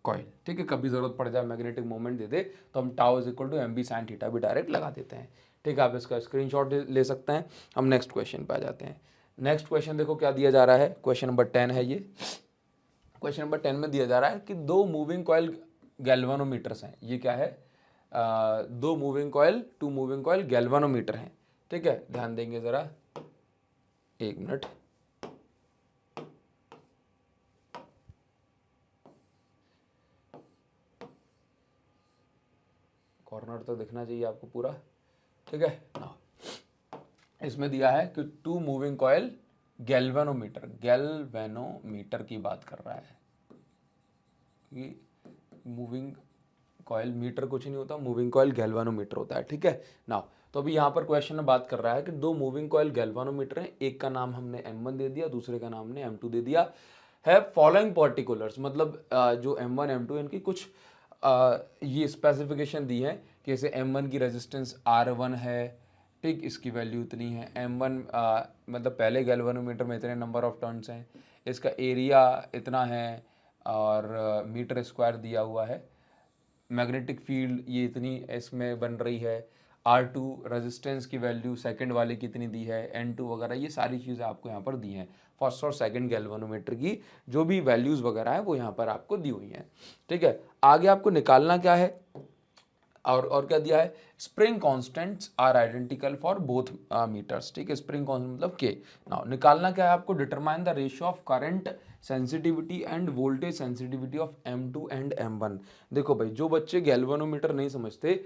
कॉइल। ठीक है, कभी जरूरत पड़ जाए मैग्नेटिक मोमेंट दे दे तो हम tau is equal to M B sine theta भी डायरेक्ट लगा देते हैं। ठीक है, आप इसका स्क्रीनशॉट ले सकते हैं। हम नेक्स्ट क्वेश्चन पे आ जाते हैं। नेक्स्ट क्वेश्चन देखो क्या दिया जा रहा है, क्वेश्चन नंबर 10 है ये। क्वेश्चन नंबर 10 में दिया जा रहा है कि दो मूविंग कॉइल गैल्वानोमीटर्स हैं। ये क्या है, दो moving coil, two moving coil galvanometer हैं। ठीक है, ध्यान देंगे जरा, एक मिनट, कॉर्नर तो दिखना चाहिए आपको पूरा। ठीक है ना, इसमें दिया है कि टू मूविंग कॉइल गैल्वेनोमीटर की बात कर रहा है कि मूविंग कॉइल मीटर कुछ नहीं होता, मूविंग कॉइल गैल्वेनोमीटर होता है। ठीक है ना, तो अभी यहाँ पर क्वेश्चन में बात कर रहा है कि दो मूविंग कॉइल गैल्वेनोमीटर हैं, एक का नाम हमने M1 दे दिया, दूसरे का नाम हमने M2 दे दिया है। फॉलोइंग पर्टिकुलर्स, मतलब जो M1 M2 इनकी कुछ ये स्पेसिफिकेशन दी है कि जैसे M1 की रेजिस्टेंस R1 है, ठीक, इसकी वैल्यू इतनी है। M1 मतलब पहले गैल्वेनोमीटर में इतने नंबर ऑफ टर्न्स हैं, इसका एरिया इतना है, और मीटर स्क्वायर दिया हुआ है। मैग्नेटिक फील्ड ये इतनी इसमें बन रही है। R2 रेजिस्टेंस की वैल्यू सेकंड वाले कितनी दी है, N2 वगैरह ये सारी चीज़ें आपको यहाँ पर दी हैं। फर्स्ट और सेकंड गैल्वेनोमीटर की जो भी वैल्यूज़ वगैरह है वो यहाँ पर आपको दी हुई हैं। ठीक है, आगे आपको निकालना क्या है और क्या दिया है, spring constants are identical for both meters. ठीक है, स्प्रिंग कांस्टेंट मतलब के। नाउ निकालना क्या है आपको, determine the ratio of current sensitivity end voltage sensitivity of M2 and M1। देखो भाई, जो बच्चे गैल्वेनोमीटर नहीं समझते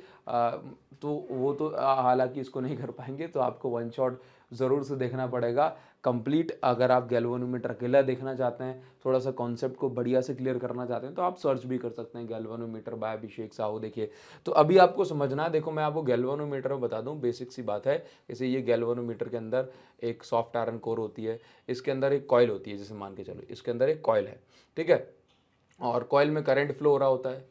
तो वो तो हालांकि इसको नहीं कर पाएंगे, तो आपको वन शॉट ज़रूर से देखना पड़ेगा कंप्लीट। अगर आप गैल्वेनोमीटर अकेला देखना चाहते हैं, थोड़ा सा कॉन्सेप्ट को बढ़िया से क्लियर करना चाहते हैं, तो आप सर्च भी कर सकते हैं गैल्वेनोमीटर बाय अभिषेक साहू। देखिए, तो अभी आपको समझना है। देखो, मैं आपको गैल्वेनोमीटर में बता दूं, बेसिक सी बात है। जैसे ये गैल्वेनोमीटर के अंदर एक सॉफ्ट आयरन कोर होती है, इसके अंदर एक कॉइल होती है, जैसे मान के चलो इसके अंदर एक कॉइल है। ठीक है, और कॉइल में करंट फ्लो हो रहा होता है,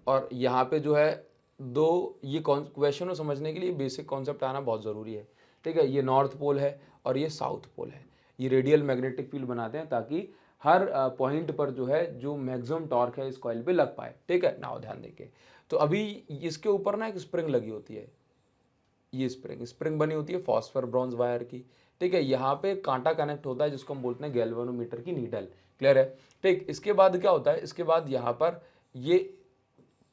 और यहाँ पे जो है दो, ये क्वेश्चन को समझने के लिए बेसिक कॉन्सेप्ट आना बहुत ज़रूरी है। ठीक है, ये नॉर्थ पोल है और ये साउथ पोल है। ये रेडियल मैग्नेटिक फील्ड बनाते हैं ताकि हर पॉइंट पर जो है जो मैक्सिमम टॉर्क है इस कॉइल पे लग पाए। ठीक है, नाउ ध्यान देंगे। तो अभी इसके ऊपर ना एक स्प्रिंग लगी होती है, ये स्प्रिंग बनी होती है फॉस्फर ब्रॉन्ज वायर की। ठीक है, यहाँ पे कांटा कनेक्ट होता है जिसको हम बोलते हैं गैल्वेनोमीटर की नीडल। क्लियर है। ठीक, इसके बाद क्या होता है, इसके बाद यहाँ पर ये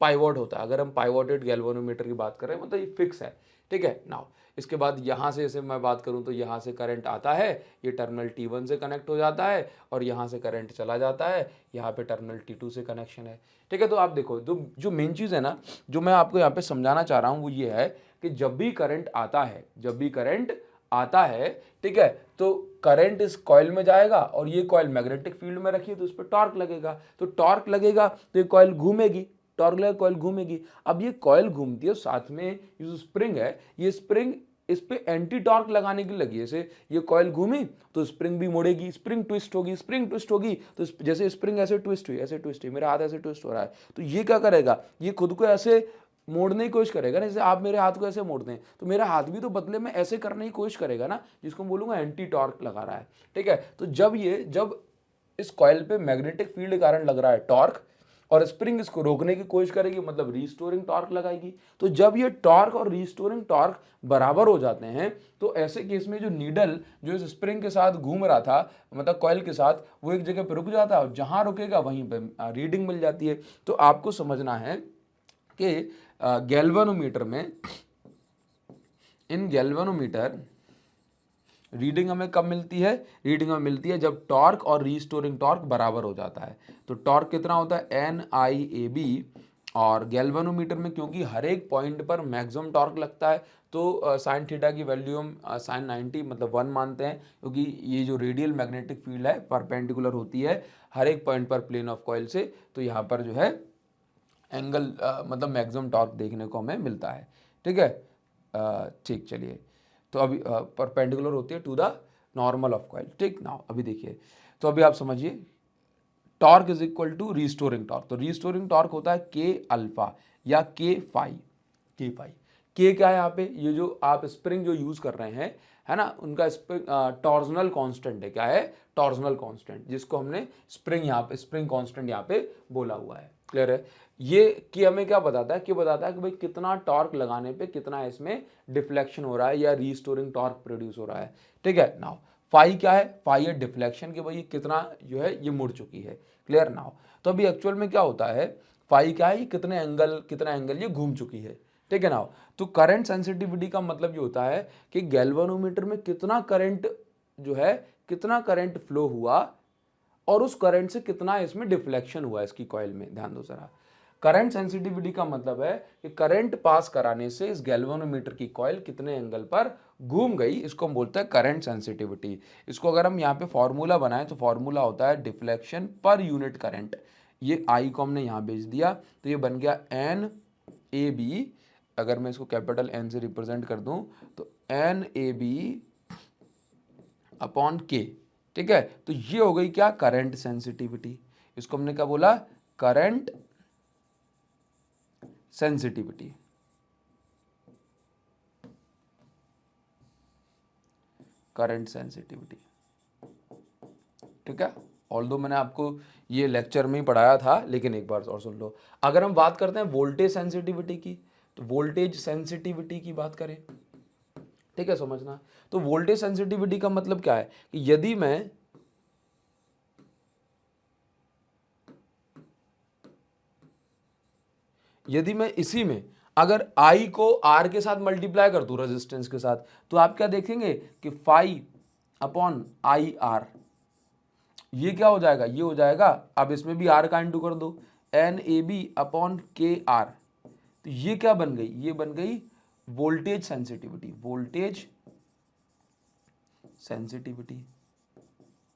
पाइवोट होता है। अगर हम पाइवोटेड गैल्वेनोमीटर की बात कर रहे हैं मतलब ये फिक्स है। ठीक है, नाउ इसके बाद यहाँ से जैसे मैं बात करूँ तो यहाँ से करंट आता है, ये टर्मिनल T1 से कनेक्ट हो जाता है, और यहाँ से करंट चला जाता है, यहाँ पे टर्मिनल T2 से कनेक्शन है। ठीक है, तो आप देखो, जो मेन चीज़ है ना, जो मैं आपको यहाँ पे समझाना चाह रहा हूँ वो ये है कि जब भी करंट आता है, जब भी करंट आता है, ठीक है, तो करंट इस कॉइल में जाएगा, और ये कॉइल मैग्नेटिक फील्ड में रखी है तो उस पर टॉर्क लगेगा। तो टॉर्क लगेगा तो ये कॉइल घूमेगी, टॉर्क लगेगा, कॉइल घूमेगी। अब ये कॉइल घूमती है, साथ में ये जो स्प्रिंग है, ये स्प्रिंग इस पे एंटी टॉर्क लगाने के लिए लगी है। जैसे ये कॉइल घूमी तो स्प्रिंग भी मुड़ेगी, स्प्रिंग ट्विस्ट होगी, स्प्रिंग ट्विस्ट होगी, तो जैसे स्प्रिंग ऐसे ट्विस्ट हुई, ऐसे ट्विस्ट हुई, मेरा हाथ ऐसे ट्विस्ट हो रहा है, तो ये क्या करेगा, ये खुद को ऐसे मोड़ने की कोशिश करेगा ना। जैसे आप मेरे हाथ को ऐसे मोड़ते हैं तो मेरा हाथ भी तो बदले में ऐसे करने की कोशिश करेगा ना, जिसको बोलूंगा एंटी टॉर्क लगा रहा है। ठीक है, तो जब इस कॉइल पे मैग्नेटिक फील्ड के कारण लग रहा है टॉर्क, और स्प्रिंग इसको रोकने की कोशिश करेगी, मतलब रीस्टोरिंग टॉर्क लगाएगी। तो जब ये टॉर्क और रीस्टोरिंग टॉर्क बराबर हो जाते हैं, तो ऐसे केस में जो नीडल जो इस स्प्रिंग के साथ घूम रहा था, मतलब कॉइल के साथ, वो एक जगह पे रुक जाता है, और जहां रुकेगा वहीं पे रीडिंग मिल जाती है। तो आपको समझना है कि गैल्वेनोमीटर में, इन गैल्वेनोमीटर रीडिंग हमें कब मिलती है, रीडिंग हमें मिलती है जब टॉर्क और रीस्टोरिंग टॉर्क बराबर हो जाता है। तो टॉर्क कितना होता है, NIAB। और गैल्वेनोमीटर में क्योंकि हर एक पॉइंट पर मैक्सिमम टॉर्क लगता है, तो साइन थीटा की वैल्यू हम साइन 90 मतलब 1 मानते हैं, क्योंकि ये जो रेडियल मैग्नेटिक फील्ड है परपेंडिकुलर होती है हर एक पॉइंट पर प्लेन ऑफ कॉइल से, तो यहाँ पर जो है एंगल मतलब मैक्सिमम टॉर्क देखने को हमें मिलता है। ठीक है, ठीक, चलिए, तो अभी परपेंडिकुलर होती है to the normal of coil. ठीक, नाउ अभी देखिए, तो अभी आप समझिए, torque is equal to restoring torque. तो रीस्टोरिंग टॉर्क होता है के अल्फा या के फाई। के क्या है यहाँ पे, ये जो आप स्प्रिंग जो यूज कर रहे हैं, है ना, उनका स्प्रिंग टॉर्जनल कांस्टेंट है। क्या है, टॉर्जनल कांस्टेंट, जिसको हमने स्प्रिंग यहाँ पे स्प्रिंग कांस्टेंट यहाँ पे बोला हुआ है। क्लियर है। ये कि हमें क्या बताता है, कि बताता है कि भाई कितना टॉर्क लगाने पे कितना इसमें डिफ्लेक्शन हो रहा है या रीस्टोरिंग टॉर्क प्रोड्यूस हो रहा है। ठीक है, नाउ फाई क्या है, फाई है डिफ्लेक्शन, कि भाई कितना जो है ये मुड़ चुकी है। Clear now. तो अभी एक्चुअल में क्या होता है, फाई क्या है, ये कितना एंगल ये घूम चुकी है। ठीक है नाउ। तो करंट सेंसिटिविटी का मतलब ये होता है कि गैल्वेनोमीटर में कितना करंट जो है, कितना करंट फ्लो हुआ, और उस करंट से कितना इसमें डिफ्लेक्शन हुआ इसकी कॉइल में। ध्यान दो जरा, करंट सेंसिटिविटी का मतलब है कि करंट पास कराने से इस गैल्वेनोमीटर की कॉइल कितने एंगल पर घूम गई, इसको हम बोलते हैं करंट सेंसिटिविटी। इसको अगर हम यहाँ पे फॉर्मूला बनाएं तो फॉर्मूला होता है डिफ्लेक्शन पर यूनिट करंट। ये आई को हमने यहाँ भेज दिया, तो ये बन गया NAB। अगर मैं इसको कैपिटल N से रिप्रेजेंट कर दूं तो NAB अपॉन K। ठीक है, तो ये हो गई क्या, करंट सेंसिटिविटी। इसको हमने क्या बोला, करंट सेंसिटिविटी। Current sensitivity. ठीक है, ऑल्दो मैंने आपको ये लेक्चर में ही पढ़ाया था, लेकिन एक बार और सुन लो। अगर हम बात करते हैं वोल्टेज सेंसिटिविटी की, तो वोल्टेज सेंसिटिविटी की बात करें, ठीक है, समझना। तो वोल्टेज सेंसिटिविटी का मतलब क्या है कि यदि मैं इसी में अगर I को R के साथ मल्टीप्लाई कर दूं रेजिस्टेंस के साथ, तो आप क्या देखेंगे कि फाई अपॉन आई आर, ये क्या हो जाएगा, ये हो जाएगा, अब इसमें भी R का इंटू कर दो, एन ए बी अपॉन के आर। तो ये क्या बन गई, ये बन गई वोल्टेज सेंसिटिविटी, वोल्टेज सेंसिटिविटी।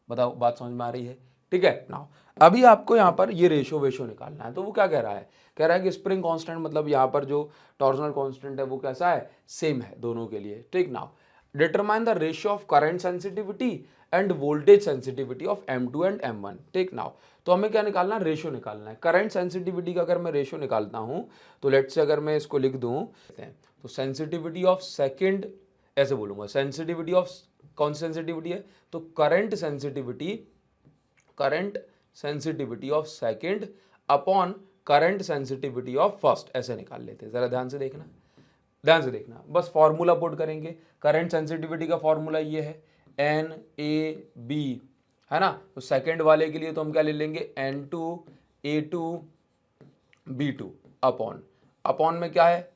बताओ बात समझ में आ रही है? ठीक है। नाउ अभी आपको यहाँ पर ये रेशो वेशो निकालना है। तो वो क्या कह रहा है, कह रहा है कि स्प्रिंग कांस्टेंट मतलब यहाँ पर जो टॉर्सनल कांस्टेंट है वो कैसा है, सेम है दोनों के लिए। ठीक। Now determine the ratio of current sensitivity end voltage sensitivity of M2 and M1। ठीक। नाउ तो हमें क्या निकालना है, रेशियो निकालना है। करंट सेंसिटिविटी का अगर मैं रेशियो निकालता हूँ तो लेट से अगर मैं इसको लिख दूँ तो सेंसिटिविटी ऑफ सेकेंड, ऐसे बोलूँगा, सेंसिटिविटी ऑफ, कौन सी सेंसिटिविटी है, तो current sensitivity of second upon current sensitivity of first, ऐसे निकाल लेते हैं। जरा ध्यान से देखना, ध्यान से देखना, बस फॉर्मूला पुट करेंगे। करंट सेंसिटिविटी का फॉर्मूला ये है एन ए बी, है ना। तो सेकंड वाले के लिए तो हम क्या ले लेंगे, N2 A2 B2 अपॉन में क्या है,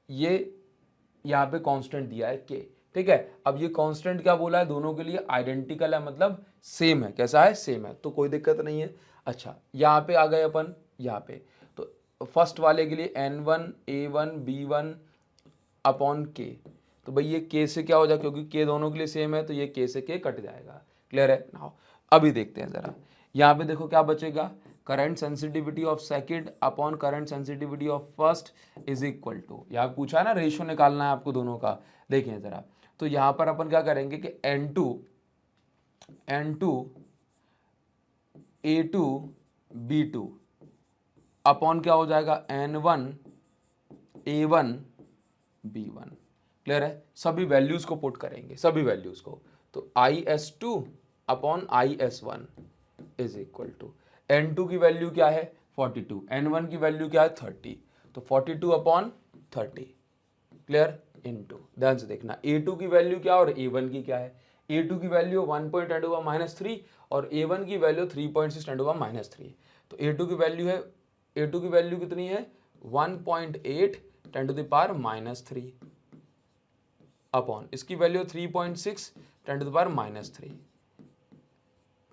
ये यहाँ पे कांस्टेंट दिया है K। ठीक है। अब ये कांस्टेंट क्या बोला है, दोनों के लिए आइडेंटिकल है, मतलब सेम है। कैसा है, सेम है, तो कोई दिक्कत नहीं है। अच्छा, यहाँ पे आ गए अपन, यहाँ पे तो फर्स्ट वाले के लिए N1 A1 B1 upon K। तो भाई ये K से क्या हो जाए, क्योंकि K दोनों के लिए सेम है, तो ये K से K कट जाएगा। क्लियर है। नाउ अभी देखते हैं जरा, यहाँ पे देखो क्या बचेगा, current sensitivity of second upon current sensitivity of first is equal to, यहाँ पूछा है ना रेशियो निकालना है आपको दोनों का। देखिए जरा, तो यहाँ पर अपन क्या करेंगे कि N2 A2 B2 अपॉन क्या हो जाएगा, N1 A1 B1। क्लियर है। सभी वैल्यूज को पुट करेंगे, सभी वैल्यूज को, तो IS2 upon IS1 is equal to, N2 की वैल्यू क्या है 42, N1 की वैल्यू क्या है 30, तो 42 अपॉन 30। क्लियर। इनटू, ध्यान से देखना, A2 की वैल्यू क्या और A1 की क्या है। A2 की वैल्यू 1.10⁻³ और A1 की वैल्यू 3.6×10⁻3। तो A2 की वैल्यू है, A2 की वैल्यू कितनी है 1.8×10⁻³ अपॉन इसकी वैल्यू 3.6×10⁻3।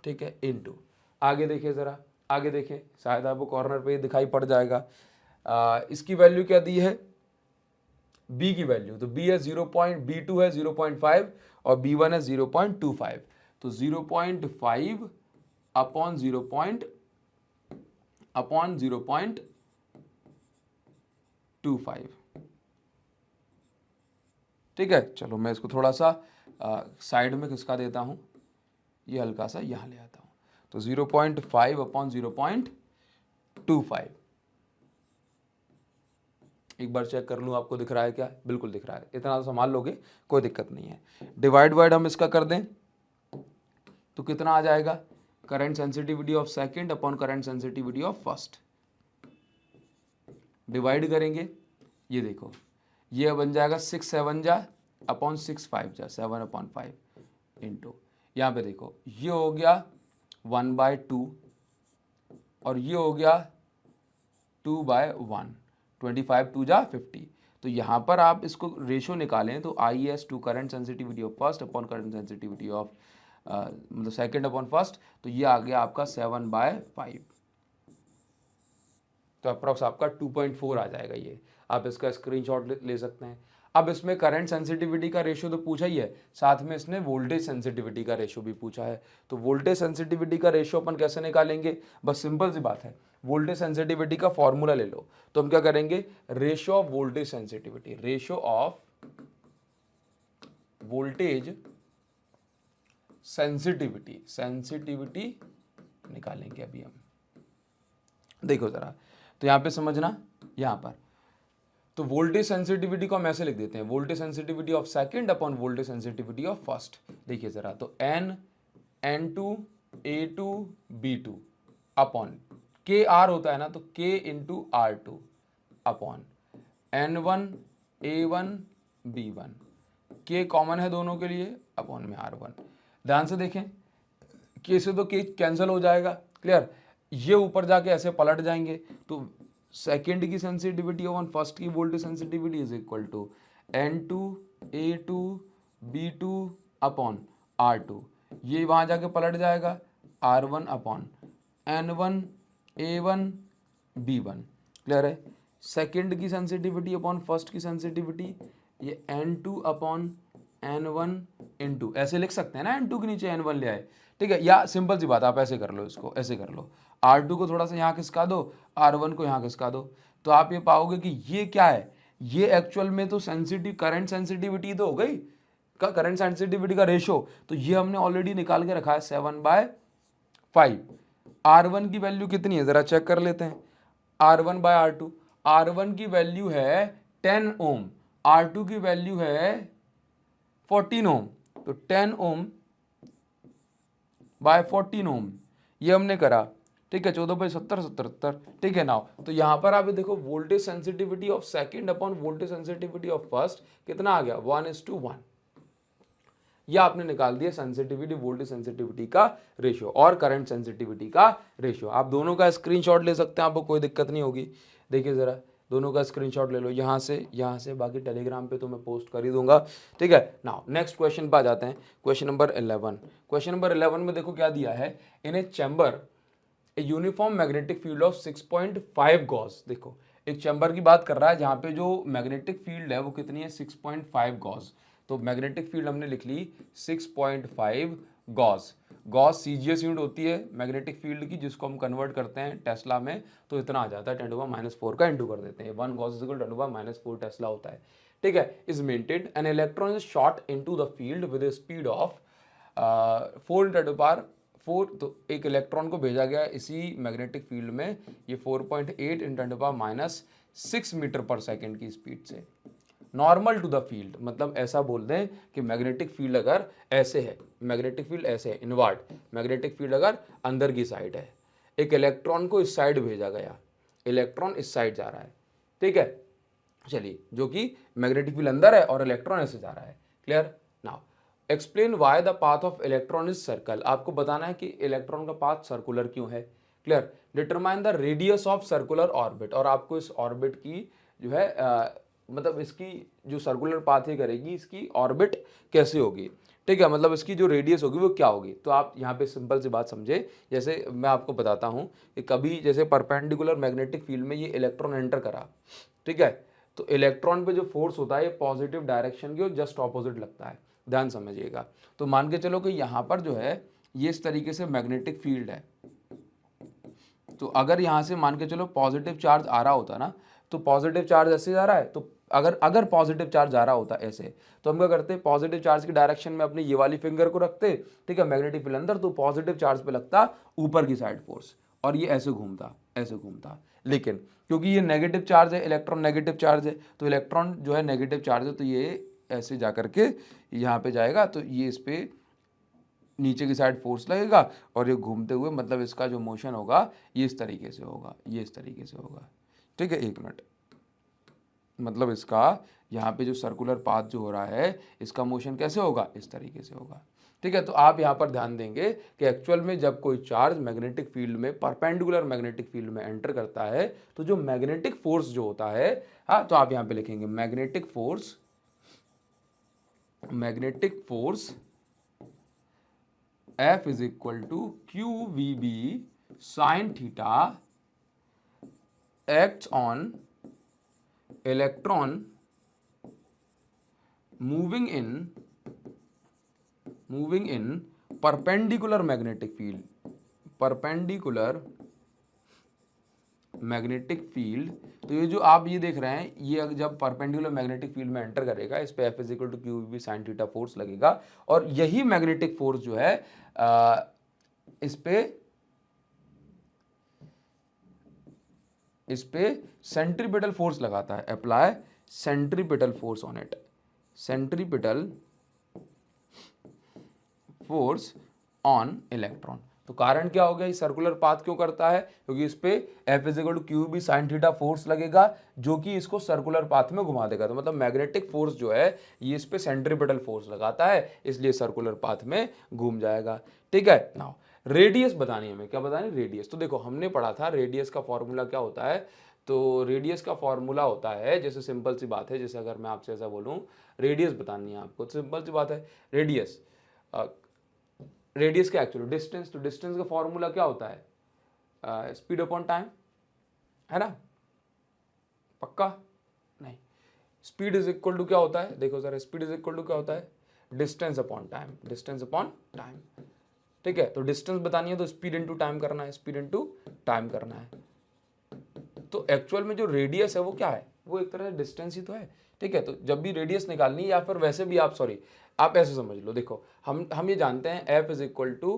ठीक है। इनटू, आगे देखिए जरा, आगे देखिए, शायद आपको कॉर्नर पे दिखाई पड़ जाएगा। इसकी वैल्यू क्या दी है, B की वैल्यू, तो B है 0.B2 है 0.5 और B1 है 0.25, तो 0.5 अपॉन 0.25। ठीक है। चलो मैं इसको थोड़ा सा साइड में खिसका देता हूँ, ये हल्का सा यहाँ ले आता हूँ, तो 0.5 अपॉन 0.25। एक बार चेक कर लूँ आपको दिख रहा है क्या, बिल्कुल दिख रहा है, इतना तो संभाल लोगे, कोई दिक्कत नहीं है। डिवाइड वाइड हम इसका कर दें तो कितना आ जाएगा, current sensitivity of second upon current sensitivity of first. Divide करेंगे, ये देखो, ये बन जाएगा 6 7 जा अपॉन 6 5 जा 7/5 इंटू, यहाँ पे देखो ये हो गया 1/2 और ये हो गया 2/1, 25 2 जा 50। तो यहाँ पर आप इसको रेशियो निकालें तो IS2 current sensitivity of first upon current sensitivity of मतलब सेकंड अपॉन फर्स्ट, तो ये आ गया आपका 7/5, तो अप्रॉक्स आपका 2.4 आ जाएगा। ये आप इसका स्क्रीनशॉट ले सकते हैं। अब इसमें करंट सेंसिटिविटी का रेशियो तो पूछा ही है, साथ में इसने वोल्टेज सेंसिटिविटी का रेशियो भी पूछा है। तो वोल्टेज सेंसिटिविटी का रेशियो अपन कैसे निकालेंगे, बस सिंपल सी बात है, वोल्टेज सेंसिटिविटी का फॉर्मूला ले लो। तो हम क्या करेंगे, ratio of voltage sensitivity, ratio of voltage sensitivity निकालेंगे अभी हम। देखो जरा, तो यहां पे समझना, यहां पर तो वोल्टेज सेंसिटिविटी को हम ऐसे लिख देते हैं, voltage sensitivity of second upon voltage sensitivity of first. देखिए जरा, तो N N2 A2 B2 upon के आर होता है ना, तो K into R2 upon N1 A1 B1, K common है दोनों के लिए, अपॉन में R1। ध्यान से देखें, K से तो K कैंसिल हो जाएगा, क्लियर। ये ऊपर जाके ऐसे पलट जाएंगे, तो सेकेंड की सेंसिटिविटी ऑन फर्स्ट की voltage sensitivity is equal to N2 A2 B2 upon R2। ये वहां जाके पलट जाएगा R1 upon N1 A1 B1, clear है। सेकेंड की सेंसिटिविटी अपॉन फर्स्ट की सेंसिटिविटी, ये N2 अपॉन N1 इंटू, ऐसे लिख सकते हैं ना, N2 के नीचे N1 ले आए, ठीक है। या सिंपल सी बात, आप ऐसे कर लो, इसको ऐसे कर लो, R2 को थोड़ा सा यहाँ खिसका दो, R1 को यहाँ खिसका दो, तो आप ये पाओगे कि ये क्या है, ये एक्चुअल में तो सेंसिटिव करंट सेंसिटिविटी तो हो गई का, करंट सेंसिटिविटी का रेशो, तो ये हमने ऑलरेडी निकाल के रखा है 7/5। R1 की वैल्यू कितनी है जरा चेक कर लेते हैं, R1/R2, R1 की वैल्यू है 10 ओम, R2 की वैल्यू है 14 ओम, तो 10 ओम बाय 14 ओम ये हमने करा, ठीक है। 14/70 77, ठीक है। नाउ तो यहां पर आप देखो voltage sensitivity of second upon voltage sensitivity of first कितना आ गया, 1:1। यह आपने निकाल दिया सेंसिटिविटी, वोल्टेज सेंसिटिविटी का रेशियो और करंट सेंसिटिविटी का रेशियो। आप दोनों का स्क्रीनशॉट ले सकते हैं, आपको कोई दिक्कत नहीं होगी। देखिए जरा, दोनों का स्क्रीनशॉट ले लो, यहाँ से, बाकी टेलीग्राम पे तो मैं पोस्ट कर ही दूंगा, ठीक है। नाउ नेक्स्ट क्वेश्चन पे आ जाते हैं, क्वेश्चन नंबर 11। क्वेश्चन नंबर 11 में देखो क्या दिया है, in a chamber a uniform magnetic field of 6.5 gauss. देखो एक चैम्बर की बात कर रहा है जहाँ पे जो मैग्नेटिक फील्ड है वो कितनी है, 6.5 गॉस। तो मैग्नेटिक फील्ड हमने लिख ली 6.5 गॉस। गॉस सीजीएस यूनिट होती है मैग्नेटिक फील्ड की, जिसको हम कन्वर्ट करते हैं टेस्ला में, तो इतना आ जाता है 10⁻⁴ का इंटू कर देते हैं, 1 gauss is equal to 10⁻⁴ tesla होता है, ठीक है। Is maintained an electron is shot into the field with a speed of 4 तो एक इलेक्ट्रॉन को भेजा गया इसी मैग्नेटिक फील्ड में, ये 4.8 × 10⁻⁶ मीटर पर सेकेंड की स्पीड से, नॉर्मल टू द फील्ड। मतलब ऐसा बोल दें कि मैग्नेटिक फील्ड अगर ऐसे है, मैग्नेटिक फील्ड ऐसे है इनवर्ट, मैग्नेटिक फील्ड अगर अंदर की साइड है, एक इलेक्ट्रॉन को इस साइड भेजा गया, इलेक्ट्रॉन इस साइड जा रहा है, ठीक है। चलिए, जो कि मैग्नेटिक फील्ड अंदर है और इलेक्ट्रॉन ऐसे जा रहा है, clear. Now explain why the path of electron is circle. आपको बताना है कि इलेक्ट्रॉन का पाथ सर्कुलर क्यों है, clear. Determine the radius of circular orbit, और आपको इस ऑर्बिट की जो है मतलब इसकी जो सर्कुलर पाथ ही करेगी, इसकी ऑर्बिट कैसे होगी, ठीक है। मतलब इसकी जो रेडियस होगी वो क्या होगी। तो आप यहाँ पे सिंपल सी बात समझे, जैसे मैं आपको बताता हूँ कि कभी जैसे परपेंडिकुलर मैग्नेटिक फील्ड में ये इलेक्ट्रॉन एंटर करा, ठीक है, तो इलेक्ट्रॉन पे जो फोर्स होता है ये पॉजिटिव डायरेक्शन के जस्ट ऑपोजिट लगता है, ध्यान समझिएगा। तो मान के चलो कि यहाँ पर जो है ये इस तरीके से मैग्नेटिक फील्ड है, तो अगर यहाँ से मान के चलो पॉजिटिव चार्ज आ रहा होता ना, तो पॉजिटिव चार्ज ऐसे जा रहा है, तो अगर पॉजिटिव चार्ज आ रहा होता ऐसे, तो हम क्या करते, पॉजिटिव चार्ज की डायरेक्शन में अपनी ये वाली फिंगर को रखते, ठीक है, मैग्नेटिक फील्ड अंदर, तो पॉजिटिव चार्ज पे लगता ऊपर की साइड फोर्स, और ये ऐसे घूमता, ऐसे घूमता। लेकिन क्योंकि ये नेगेटिव चार्ज है, इलेक्ट्रॉन नेगेटिव चार्ज है, तो इलेक्ट्रॉन जो है नेगेटिव चार्ज है, तो ये ऐसे जा करके यहाँ पे जाएगा, तो ये इस पे नीचे की साइड फोर्स लगेगा, और ये घूमते हुए मतलब इसका जो मोशन होगा ये इस तरीके से होगा, ये इस तरीके से होगा, ठीक है। एक मिनट, मतलब इसका यहाँ पे जो सर्कुलर पाथ जो हो रहा है, इसका मोशन कैसे होगा, इस तरीके से होगा, ठीक है। तो आप यहाँ पर ध्यान देंगे कि एक्चुअल में जब कोई चार्ज मैग्नेटिक फील्ड में, परपेंडिकुलर मैग्नेटिक फील्ड में एंटर करता है, तो जो मैग्नेटिक फोर्स जो होता है, हाँ, तो आप यहाँ पे लिखेंगे magnetic force, magnetic force F is equal to QVB sine theta acts on electron moving in perpendicular magnetic field, perpendicular magnetic field. तो ये जो आप ये देख रहे हैं, ये जब परपेंडिकुलर मैग्नेटिक फील्ड में एंटर करेगा, इस पे F is equal to QVB sine theta force लगेगा, और यही मैग्नेटिक फोर्स जो है इस पे सेंट्रीपिटल फोर्स लगाता है, apply centripetal force on it, centripetal force on electron. तो कारण क्या हो गया, ये सर्कुलर पाथ क्यों करता है, क्योंकि इस पे F is equal to Q B sine theta force लगेगा जो कि इसको सर्कुलर पाथ में घुमा देगा। तो मतलब मैग्नेटिक फोर्स जो है ये इस पे सेंट्रीपिटल फोर्स लगाता है, इसलिए सर्कुलर पाथ में घूम जाएगा। ठीक है, नाउ रेडियस बतानी है हमें, क्या बतानी, रेडियस। तो देखो हमने पढ़ा था रेडियस का फॉर्मूला क्या होता है, तो रेडियस का फॉर्मूला होता है, जैसे सिंपल सी बात है, जैसे अगर मैं आपसे ऐसा बोलूं रेडियस बतानी है आपको, तो सिंपल सी बात है रेडियस, रेडियस क्या एक्चुअली डिस्टेंस, तो डिस्टेंस का फॉर्मूला क्या होता है, स्पीड अपॉन टाइम, है ना, पक्का नहीं, स्पीड इज इक्वल टू क्या होता है, देखो sir speed is equal to क्या होता है, distance upon time, distance upon time. ठीक है, तो डिस्टेंस बतानी है तो स्पीड इनटू टाइम करना है, स्पीड इनटू टाइम करना है। तो एक्चुअल में जो रेडियस है वो क्या है, वो एक तरह से डिस्टेंस ही तो है। ठीक है, तो जब भी रेडियस निकालनी है, या फिर वैसे भी आप आप ऐसे समझ लो, देखो हम ये जानते हैं F is equal to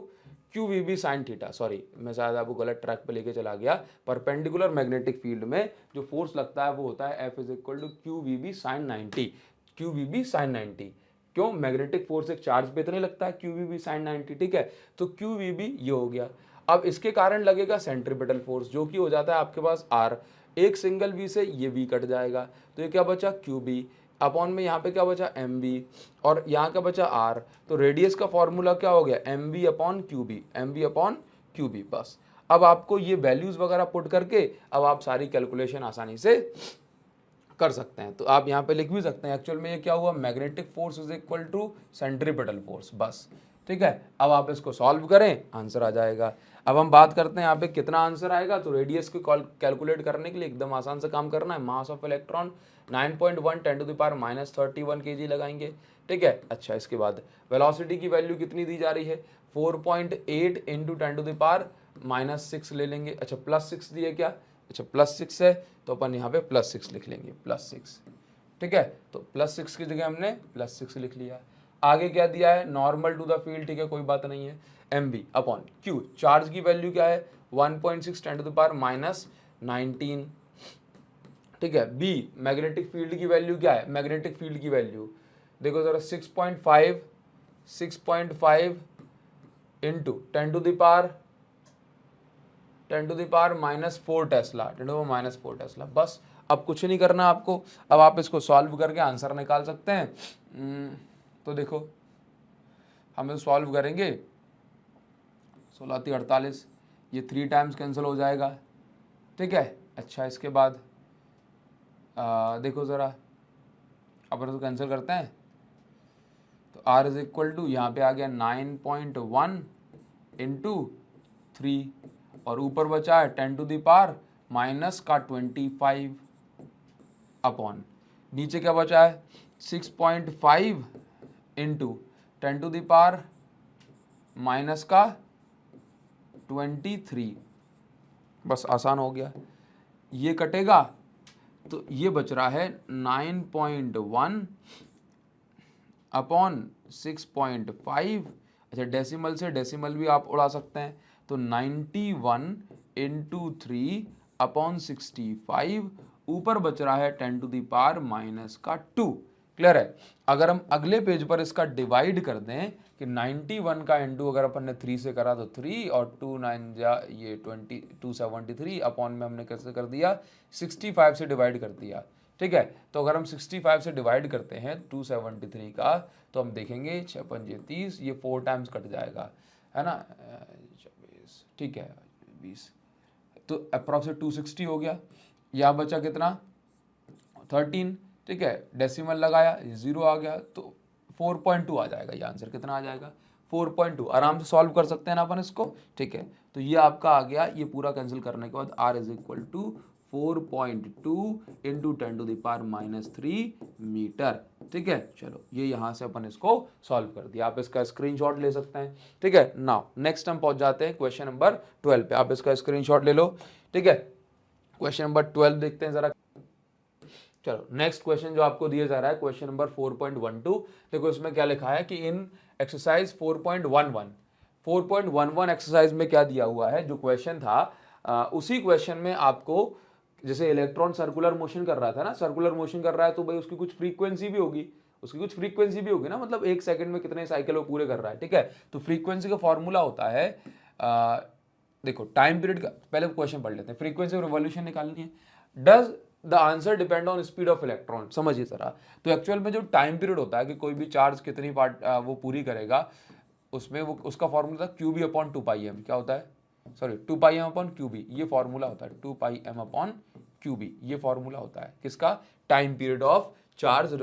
Q V B sine theta, sorry मैं शायद आपको गलत ट्रैक पे लेके चला गया, परपेंडिकुलर मैग्नेटिक फील्ड में जो फोर्स लगता है वो होता है F is equal to Q V B sine 90, Q V B sine 90। क्यों, मैग्नेटिक फोर्स एक चार्ज पे तो नहीं लगता है, क्यू वी बी साइन 90। ठीक है, तो क्यू वी बी ये हो गया। अब इसके कारण लगेगा सेंट्रीपिटल फोर्स जो कि हो जाता है आपके पास आर, एक सिंगल वी से ये वी कट जाएगा, तो ये क्या बचा क्यू बी अपॉन में यहाँ पे क्या बचा एम बी, और यहाँ का बचा आर। तो रेडियस का फॉर्मूला क्या हो गया, M B upon Q B, M B upon Q B. बस अब आपको ये वैल्यूज वगैरह पुट करके अब आप सारी कैलकुलेशन आसानी से कर सकते हैं। तो आप यहाँ पे लिख भी सकते हैं एक्चुअल में ये क्या हुआ, magnetic force is equal to centripetal force, बस। ठीक है, अब आप इसको सॉल्व करें, आंसर आ जाएगा। अब हम बात करते हैं यहाँ पे कितना आंसर आएगा, तो रेडियस को कैलकुलेट करने के लिए एकदम आसान से काम करना है, mass of electron 9.1 10 to the power -31 kg लगाएंगे। ठीक है, अच्छा इसके बाद वेलोसिटी की वैल्यू कितनी दी जा रही है, 4.8 इंटू 10 टू द पावर -6 ले लेंगे। अच्छा +6 दिए क्या, अच्छा +6 है तो अपन यहाँ पे +6 लिख लेंगे, +6। ठीक है, तो +6 की जगह हमने +6 लिख लिया। आगे क्या दिया है, नॉर्मल टू द फील्ड, ठीक है कोई बात नहीं है, M B upon Q, charge की वैल्यू क्या है 1.6 10 टू द पावर -19। ठीक है, बी मैग्नेटिक फील्ड की वैल्यू क्या है, मैग्नेटिक फील्ड की वैल्यू देखो जरा 6.5 into 10 to the power -4 tesla, 10 to -4 tesla. बस अब कुछ नहीं करना आपको, अब आप इसको सॉल्व करके आंसर निकाल सकते हैं। तो देखो हम सॉल्व करेंगे, 16×48, ये 3 टाइम्स कैंसिल हो जाएगा। ठीक है, अच्छा इसके बाद देखो ज़रा अपन इसको कैंसिल करते हैं, तो r इज इक्वल टू यहाँ पे आ गया 9.1 इंटू 3, और ऊपर बचा है 10 टू द पावर -25 अपॉन, नीचे क्या बचा है 6.5 इंटू 10 टू द पावर -23। बस आसान हो गया, ये कटेगा तो ये बच रहा है 9.1 अपॉन 6.5। अच्छा डेसिमल से डेसिमल भी आप उड़ा सकते हैं, तो 91 इंटू 3 अपॉन 65, ऊपर बच रहा है 10 टू द पावर -2। क्लियर है, अगर हम अगले पेज पर इसका डिवाइड कर दें कि 91 का इंटू अगर अपन ने 3 से करा तो 3 और 2 9 जा ये 273 अपॉन में हमने कैसे कर दिया 65 से डिवाइड कर दिया। ठीक है, तो अगर हम 65 से डिवाइड करते हैं 273 का, तो हम देखेंगे 6 पंजे 30, ये 4 टाइम्स कट जाएगा, है ना, 24, ठीक है 20, तो अप्रॉक्सिमेट 260 हो गया। यहाँ बचा कितना 13। ठीक है, डेसिमल लगाया 0 आ गया, तो 4.2 आ जाएगा, ये आंसर कितना आ जाएगा 4.2। आराम से सॉल्व कर सकते हैं ना अपन इसको। ठीक है, तो ये आपका आ गया, ये पूरा कैंसिल करने के बाद r is equal to 4.2 into 10 to the power -3 meter. ठीक है, चलो ये यहाँ से अपन इसको सॉल्व कर दिया, आप इसका स्क्रीनशॉट ले सकते हैं। ठीक है, नाउ नेक्स्ट हम पहुंच जाते हैं क्वेश्चन नंबर 12 पे, आप इसका स्क्रीनशॉट ले लो। ठीक है, क्वेश्चन नंबर 12 देखते हैं जरा। चलो नेक्स्ट क्वेश्चन जो आपको दिया जा रहा है क्वेश्चन नंबर 4.12, देखो इसमें क्या लिखा है कि इन एक्सरसाइज 4.11 एक्सरसाइज में क्या दिया हुआ है, जो क्वेश्चन था उसी क्वेश्चन में आपको, जैसे इलेक्ट्रॉन सर्कुलर मोशन कर रहा था ना, सर्कुलर मोशन कर रहा है तो भाई उसकी कुछ फ्रीक्वेंसी भी होगी, ना, मतलब 1 सेकंड में कितने साइकिल वो पूरे कर रहा है। ठीक है, तो फ्रीक्वेंसी का फॉर्मूला होता है देखो टाइम पीरियड का पहले क्वेश्चन पढ़ लेते हैं। फ्रीक्वेंसी ऑफ रिवॉल्यूशन निकालनी है। Does the answer depend on speed of electron. समझिए जरा, तो एक्चुअल में जो टाइम पीरियड होता है कि कोई भी चार्ज कितनी पार्ट वो पूरी करेगा, उसमें वो उसका फॉर्मूला था Q B upon two pi M. क्या होता है, sorry, two pi M upon Q B, ये फॉर्मूला होता है। Two pi M upon Q B ये फॉर्मूला होता है किसका, time period of charge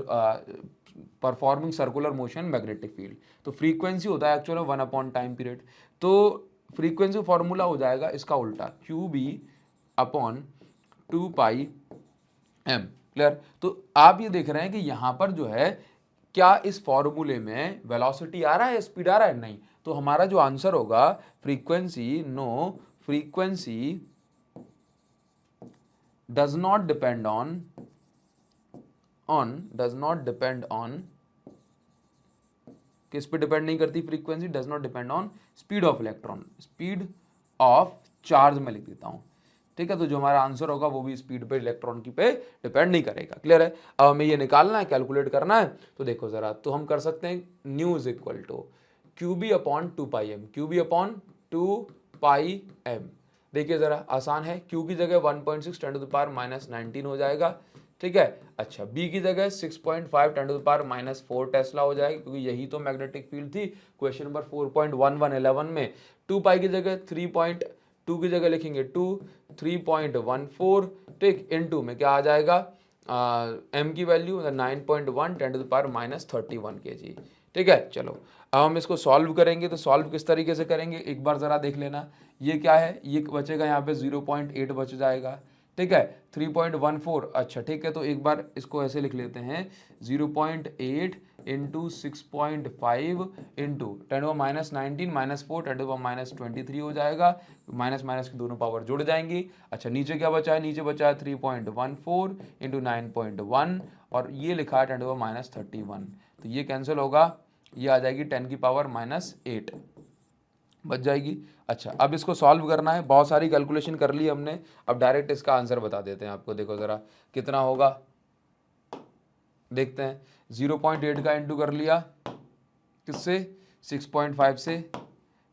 performing circular motion magnetic field. तो फ्रीक्वेंसी होता है एक्चुअल में 1 अपॉन टाइम पीरियड। तो फ्रीक्वेंसी फॉर्मूला हो जाएगा इसका उल्टा, Q B upon two pi M. Clear. तो आप ये देख रहे हैं कि यहां पर जो है क्या इस फॉर्मूले में वेलोसिटी आ रहा है, स्पीड आ रहा है, नहीं। तो हमारा जो आंसर होगा frequency, no frequency does not depend on किस पे डिपेंड नहीं करती frequency, does not depend on speed of electron, speed of charge में लिख देता हूं। ठीक है, तो जो हमारा आंसर होगा वो भी स्पीड पे इलेक्ट्रॉन की पे डिपेंड नहीं करेगा। क्लियर है। अब हमें ये निकालना है, कैलकुलेट करना है। तो देखो जरा, तो हम कर सकते हैं nu is equal to Q B upon two pi M, Q B upon two pi M. देखिए जरा आसान है, क्यू की जगह 1.6 10 टू द पावर माइनस 19 हो जाएगा। ठीक है। अच्छा, बी की जगह 6.5 10 to the power minus 4 tesla हो जाएगी, क्योंकि यही तो मैग्नेटिक फील्ड थी क्वेश्चन नंबर 4.1111 में। 2 पाई की जगह 3.2 की जगह लिखेंगे 2, 3.14, ठीक, इनटू में क्या आ जाएगा एम की value 9.1 10 to the power minus 31 kg। ठीक है। चलो अब हम इसको सॉल्व करेंगे। तो सॉल्व किस तरीके से करेंगे एक बार जरा देख लेना। ये क्या है, ये बचेगा यहाँ पे 0.8 बच जाएगा। ठीक है, 3.14, अच्छा ठीक है। तो एक बार इसको ऐसे लिख लेते हैं, 0.8 इंटू 6.5 इंटू 10⁻⁻19 माइनस 4 10⁻⁻23 हो जाएगा। माइनस माइनस की दोनों पावर जुड़ जाएंगी। अच्छा, नीचे क्या बचा है, नीचे बचा है 3.14 इंटू 9.1 और ये लिखा है 10⁻31। तो ये कैंसिल होगा, ये आ जाएगी 10 की पावर माइनस 8 बच जाएगी। अच्छा, अब इसको सॉल्व करना है। बहुत सारी कैलकुलेशन कर ली हमने, अब डायरेक्ट इसका आंसर बता देते हैं आपको। देखो ज़रा कितना होगा, देखते हैं। 0.8 का इंटू कर लिया किससे, 6.5 से,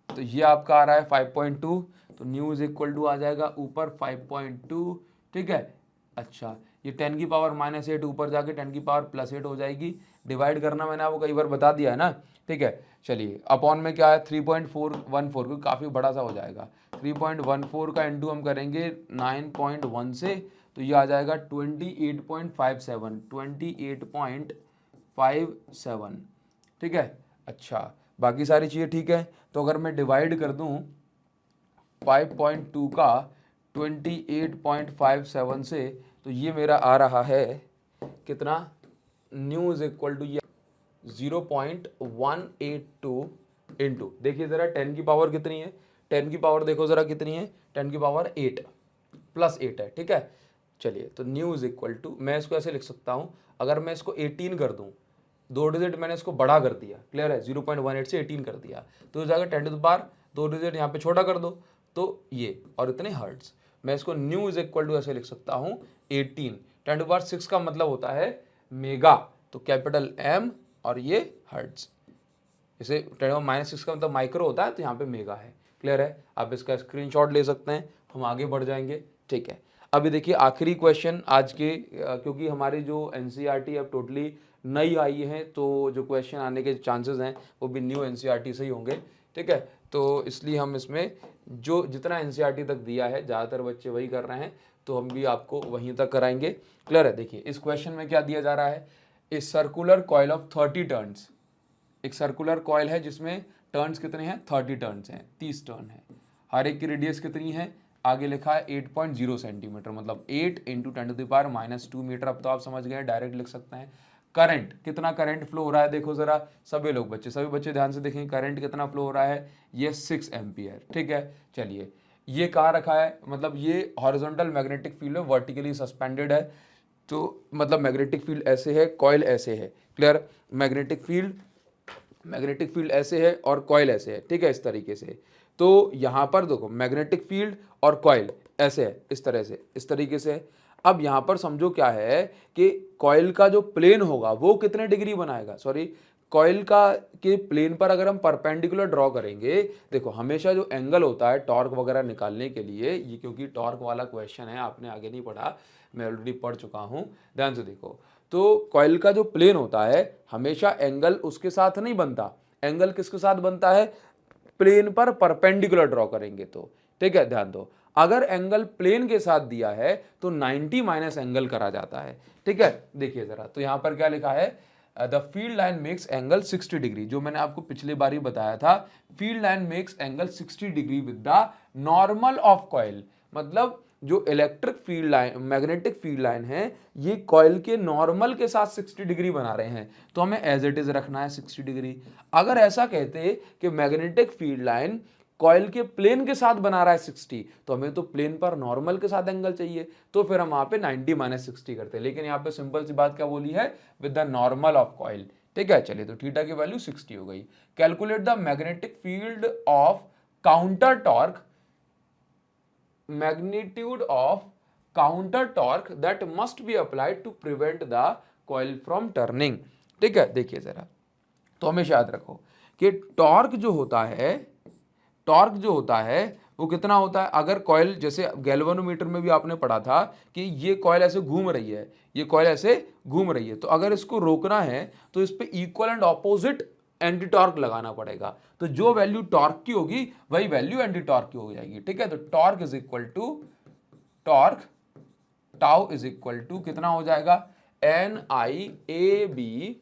तो ये आपका आ रहा है 5.2। तो न्यू इज इक्वल टू आ जाएगा ऊपर 5.2। ठीक है। अच्छा, ये 10 की पावर माइनस 8 ऊपर जाके 10 की पावर प्लस 8 हो जाएगी। डिवाइड करना मैंने आपको कई बार बता दिया है ना। ठीक है। चलिए, अपॉन में क्या है 3.414, क्योंकि काफ़ी बड़ा सा हो जाएगा। 3.14 का इंटू हम करेंगे 9.1 से, तो ये आ जाएगा 28.57, 28.57। ठीक है। अच्छा, बाकी सारी चीज़ें ठीक है। तो अगर मैं डिवाइड कर दूं 5.2 का 28.57 से, तो ये मेरा आ रहा है कितना, न्यू इज इक्वल टू ये 0.182 इंटू, देखिए ज़रा 10 की पावर कितनी है, 10 की पावर देखो ज़रा कितनी है, 10 की पावर 8 प्लस 8 है। ठीक है। चलिए, तो न्यू इज इक्वल टू, मैं इसको ऐसे लिख सकता हूँ, अगर मैं इसको 18 कर दूँ, 2 डिजिट मैंने इसको बड़ा कर दिया। क्लियर है, 0.18 से 18 कर दिया, तो हो जाएगा 10 टू द पावर 2 डिजिट यहाँ पे छोटा कर दो, तो ये और इतने हर्ट्ज। मैं इसको न्यू इज इक्वल टू ऐसे लिख सकता हूँ 18, 10 टू पावर 6 का मतलब होता है मेगा, तो कैपिटल एम और ये हर्ट्ज। इसे 10⁻⁻6 का मतलब माइक्रो होता है, तो यहाँ पे मेगा है। क्लियर है, आप इसका स्क्रीनशॉट ले सकते हैं, हम आगे बढ़ जाएंगे। ठीक है। अभी देखिए आखिरी क्वेश्चन आज के, क्योंकि हमारी जो एनसीईआरटी अब टोटली नई आई है, तो जो क्वेश्चन आने के चांसेस हैं वो भी न्यू एनसीईआरटी से ही होंगे। ठीक है। तो इसलिए हम इसमें जो जितना एनसीईआरटी तक दिया है, ज़्यादातर बच्चे वही कर रहे हैं, तो हम भी आपको वहीं तक कराएंगे। क्लियर है। देखिए इस क्वेश्चन में क्या दिया जा रहा है, a circular coil of 30 turns. एक सर्कुलर कॉइल है जिसमें टर्न्स कितने हैं, 30 टर्न्स हैं, 30 टर्न है। हर एक की रेडियस कितनी है, आगे लिखा है 8.0 सेंटीमीटर, मतलब 8 into 10 to the power minus 2 meter. अब तो आप समझ गए, डायरेक्ट लिख सकते हैं। करंट, कितना करंट फ्लो हो रहा है, देखो जरा सभी बच्चे ध्यान से देखें, करंट कितना फ्लो हो रहा है, ये 6 एम्पियर। ठीक है। चलिए, ये कहाँ रखा है, मतलब ये हॉरिजॉन्टल मैग्नेटिक फील्ड है, वर्टिकली सस्पेंडेड है। तो मतलब मैग्नेटिक फील्ड ऐसे है, कॉइल ऐसे है। क्लियर, मैग्नेटिक फील्ड ऐसे है और कॉइल ऐसे है। ठीक है, इस तरीके से। तो यहाँ पर देखो मैग्नेटिक फील्ड और कॉइल ऐसे है, इस तरह से, इस तरीके से। अब यहाँ पर समझो क्या है कि कॉइल का जो प्लेन होगा वो कितने डिग्री बनाएगा, सॉरी, कॉइल का के प्लेन पर अगर हम परपेंडिकुलर ड्रॉ करेंगे, देखो हमेशा जो एंगल होता है टॉर्क वगैरह निकालने के लिए, ये क्योंकि टॉर्क वाला क्वेश्चन है, आपने आगे नहीं पढ़ा, मैं ऑलरेडी पढ़ चुका हूं, ध्यान से देखो। तो कॉइल का जो प्लेन होता है हमेशा एंगल उसके साथ नहीं बनता, एंगल किसके साथ बनता है, प्लेन पर परपेंडिकुलर ड्रॉ करेंगे तो, ठीक है, ध्यान दो। अगर एंगल प्लेन के साथ दिया है तो 90 माइनस एंगल करा जाता है, ठीक है। देखिए जरा, तो यहां पर क्या लिखा है, the field line makes angle 60 degree, जो मैंने आपको पिछले बार ही बताया था, field line makes angle 60 degree with the normal of coil. मतलब जो electric field line, magnetic field line है, ये कॉइल के नॉर्मल के साथ 60 डिग्री बना रहे हैं, तो हमें एज इट इज रखना है 60 डिग्री। अगर ऐसा कहते कि मैग्नेटिक फील्ड लाइन कॉइल के प्लेन के साथ बना रहा है 60, तो हमें तो प्लेन पर नॉर्मल के साथ एंगल चाहिए, तो फिर हम वहां पे 90 माइनस 60 करते हैं। लेकिन यहाँ पे सिंपल सी बात क्या बोली है, with the normal of coil, ठीक है। चलिए, तो थीटा की वैल्यू 60 हो गई। Calculate the magnetic field of counter torque, magnitude of counter torque that must be applied to prevent the coil from turning, ठीक है। देखिए जरा, तो हमेशा याद रखो कि टॉर्क जो होता है, टॉर्क जो होता है वो कितना होता है, अगर कॉइल, जैसे गैल्वेनोमीटर में भी आपने पढ़ा था कि ये कॉइल ऐसे घूम रही है, ये कॉइल ऐसे घूम रही है, तो अगर इसको रोकना है तो इस पे equal and opposite anti torque लगाना पड़ेगा, तो जो वैल्यू टॉर्क की होगी वही वैल्यू एंटी टॉर्क की हो जाएगी, ठीक है। तो torque is equal to, torque tau is equal to कितना हो जाएगा, N I A B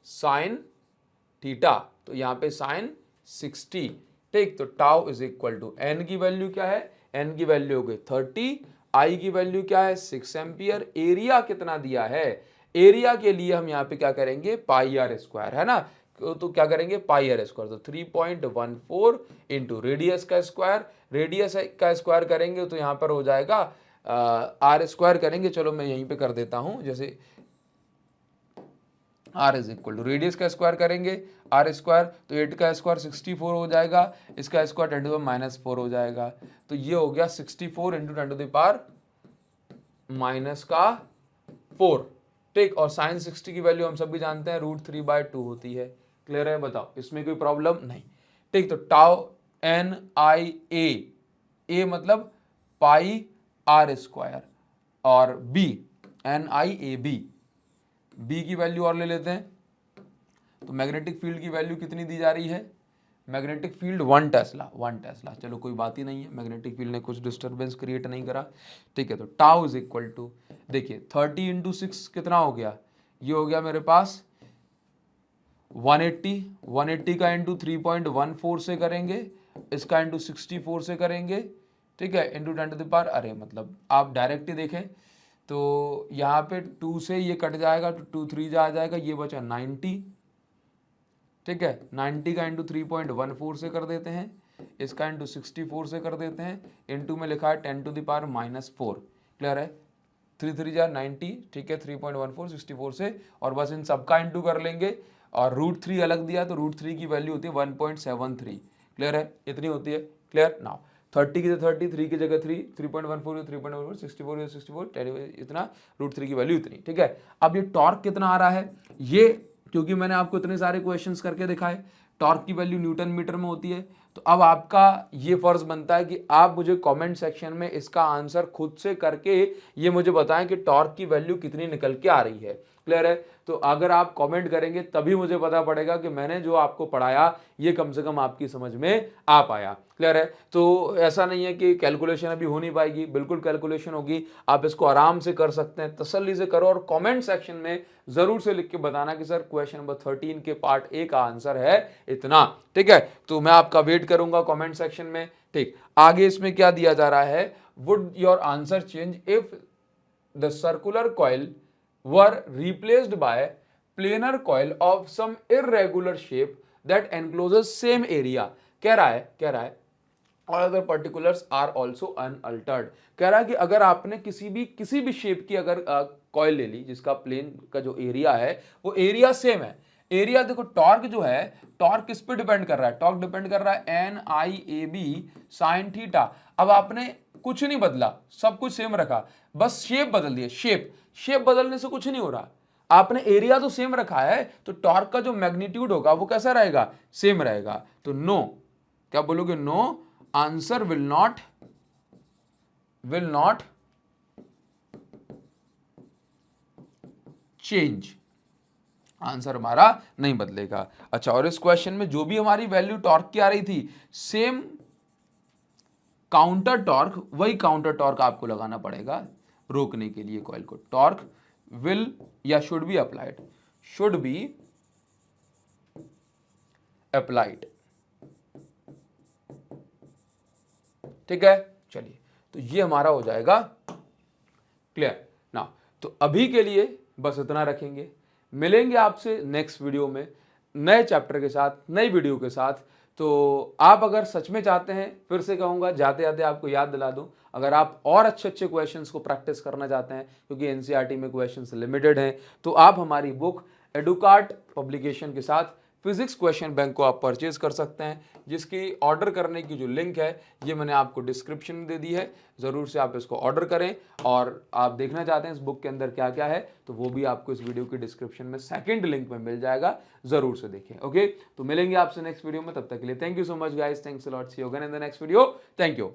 sine theta, तो यहां पे साइन 60, ठीक। तो tau is equal to, N की वैल्यू क्या है, एन की वैल्यू हो गई 30, आई की वैल्यू क्या है 6 एम्पियर, एरिया कितना दिया है, एरिया के लिए हम यहाँ पे क्या करेंगे, पाई आर स्क्वायर, है ना, तो क्या करेंगे, पाई आर स्क्वायर, तो 3.14 इंटू रेडियस का स्क्वायर, रेडियस का स्क्वायर करेंगे तो यहाँ पर हो जाएगा आर स्क्वायर करेंगे, चलो मैं यहीं पे कर देता हूं, जैसे R is equal to radius का स्क्वायर करेंगे आर स्क्वायर, तो 8 का स्क्वायर 64 हो जाएगा, इसका स्क्वायर 10 टू द माइनस 4 हो जाएगा, तो ये हो गया 64 into 10 to the power minus का 4, ठीक। और साइन 60 की वैल्यू हम सब भी जानते हैं √3/2 होती है, क्लियर है, बताओ इसमें कोई प्रॉब्लम नहीं, ठीक। तो टाउ एन आई ए मतलब पाई आर स्क्वायर, और B N I A B की वैल्यू और ले लेते हैं, तो मैग्नेटिक फील्ड की वैल्यू कितनी दी जा रही है, मैग्नेटिक फील्ड 1 टेस्ला, 1 टेस्ला, चलो कोई बात ही नहीं है, मैग्नेटिक फील्ड ने कुछ डिस्टर्बेंस क्रिएट नहीं करा, ठीक है। तो टाउ इज इक्वल टू, देखिए 30 इंटू 6 कितना हो गया, ये हो गया मेरे पास 180, 180 का इंटू 3.14 से करेंगे, इसका इंटू 64 से करेंगे, ठीक है, इंटू 10 टू द पावर, अरे मतलब आप डायरेक्ट ही देखें तो यहाँ पे 2 से ये कट जाएगा, तो 2 3 जा जाएगा, ये बचा 90, ठीक है, 90 का इंटू 3.14 से कर देते हैं, इसका इंटू 64 से कर देते हैं, इंटू में लिखा है 10 टू द पावर -4, क्लियर है, 3 3 जा 90, ठीक है, 3.14 64 से, और बस इन सबका इंटू कर लेंगे, और √3 अलग दिया तो √3 की वैल्यू होती है 1.73, क्लियर है, इतनी होती है, क्लियर। नाउ 30 की जगह 30, 3 की जगह 3, 3.14 3.14 64 64 इतना, √3 की वैल्यू इतनी, ठीक है। अब ये टॉर्क कितना आ रहा है, ये क्योंकि मैंने आपको इतने सारे क्वेश्चंस करके दिखाए, टॉर्क की वैल्यू न्यूटन मीटर में होती है, तो अब आपका ये फर्ज बनता है कि आप मुझे कमेंट सेक्शन में इसका आंसर खुद से करके ये मुझे बताएं कि टॉर्क की वैल्यू कितनी निकल के आ रही है, क्लियर है। तो अगर आप कमेंट करेंगे तभी मुझे पता पड़ेगा कि मैंने जो आपको पढ़ाया ये कम से कम आपकी समझ में आ पाया, क्लियर है। तो ऐसा नहीं है कि कैलकुलेशन अभी हो नहीं पाएगी, बिल्कुल कैलकुलेशन होगी, आप इसको आराम से कर सकते हैं, तसल्ली से करो, और कमेंट सेक्शन में जरूर से लिख के बताना कि सर क्वेश्चन नंबर 13 के पार्ट ए का आंसर है इतना, ठीक है। तो मैं आपका वेट करूंगा कमेंट सेक्शन में, ठीक। आगे इसमें क्या दिया जा रहा है, would your answer change if the circular coil were replaced by planar coil of some irregular shape that encloses same area, कह रहा है all other particulars are also unaltered, कह रहा है कि अगर आपने किसी भी शेप की अगर कॉइल ले ली जिसका प्लेन का जो एरिया है वो एरिया सेम है, एरिया देखो, टॉर्क जो है, टॉर्क किस पे डिपेंड कर रहा है, टॉर्क डिपेंड कर रहा है NIAB साइन थीटा। अब आपने कुछ नहीं बदला, सब कुछ सेम रखा, बस शेप बदल दिया, शेप बदलने से कुछ नहीं हो रहा, आपने एरिया तो सेम रखा है, तो टॉर्क का जो मैग्नीट्यूड होगा वो कैसा रहेगा, सेम रहेगा। तो नो, क्या बोलोगे, no, answer will not change, answer हमारा नहीं बदलेगा। अच्छा, और इस क्वेश्चन में जो भी हमारी वैल्यू टॉर्क की आ रही थी, सेम काउंटर टॉर्क, वही काउंटर टॉर्क आपको लगाना पड़ेगा रोकने के लिए कॉइल को। टॉर्क विल या should be applied, should be applied, ठीक है। चलिए, तो ये हमारा हो जाएगा क्लियर ना। तो अभी के लिए बस इतना रखेंगे, मिलेंगे आपसे नेक्स्ट वीडियो में नए चैप्टर के साथ, नई वीडियो के साथ। तो आप अगर सच में चाहते हैं, फिर से कहूँगा, जाते जाते आपको याद दिला दूं, अगर आप और अच्छे अच्छे क्वेश्चंस को प्रैक्टिस करना चाहते हैं, क्योंकि एनसीईआरटी में क्वेश्चंस लिमिटेड हैं, तो आप हमारी बुक एडुकार्ट पब्लिकेशन के साथ फिजिक्स क्वेश्चन बैंक को आप परचेज कर सकते हैं, जिसकी ऑर्डर करने की जो लिंक है ये मैंने आपको डिस्क्रिप्शन में दे दी है। ज़रूर से आप इसको ऑर्डर करें, और आप देखना चाहते हैं इस बुक के अंदर क्या क्या है, तो वो भी आपको इस वीडियो की डिस्क्रिप्शन में सेकंड लिंक में मिल जाएगा, ज़रूर से देखें। ओके, तो मिलेंगे आपसे नेक्स्ट वीडियो में, तब तक के लिए thank you so much guys, thanks a lot, see you again in the next video, thank you.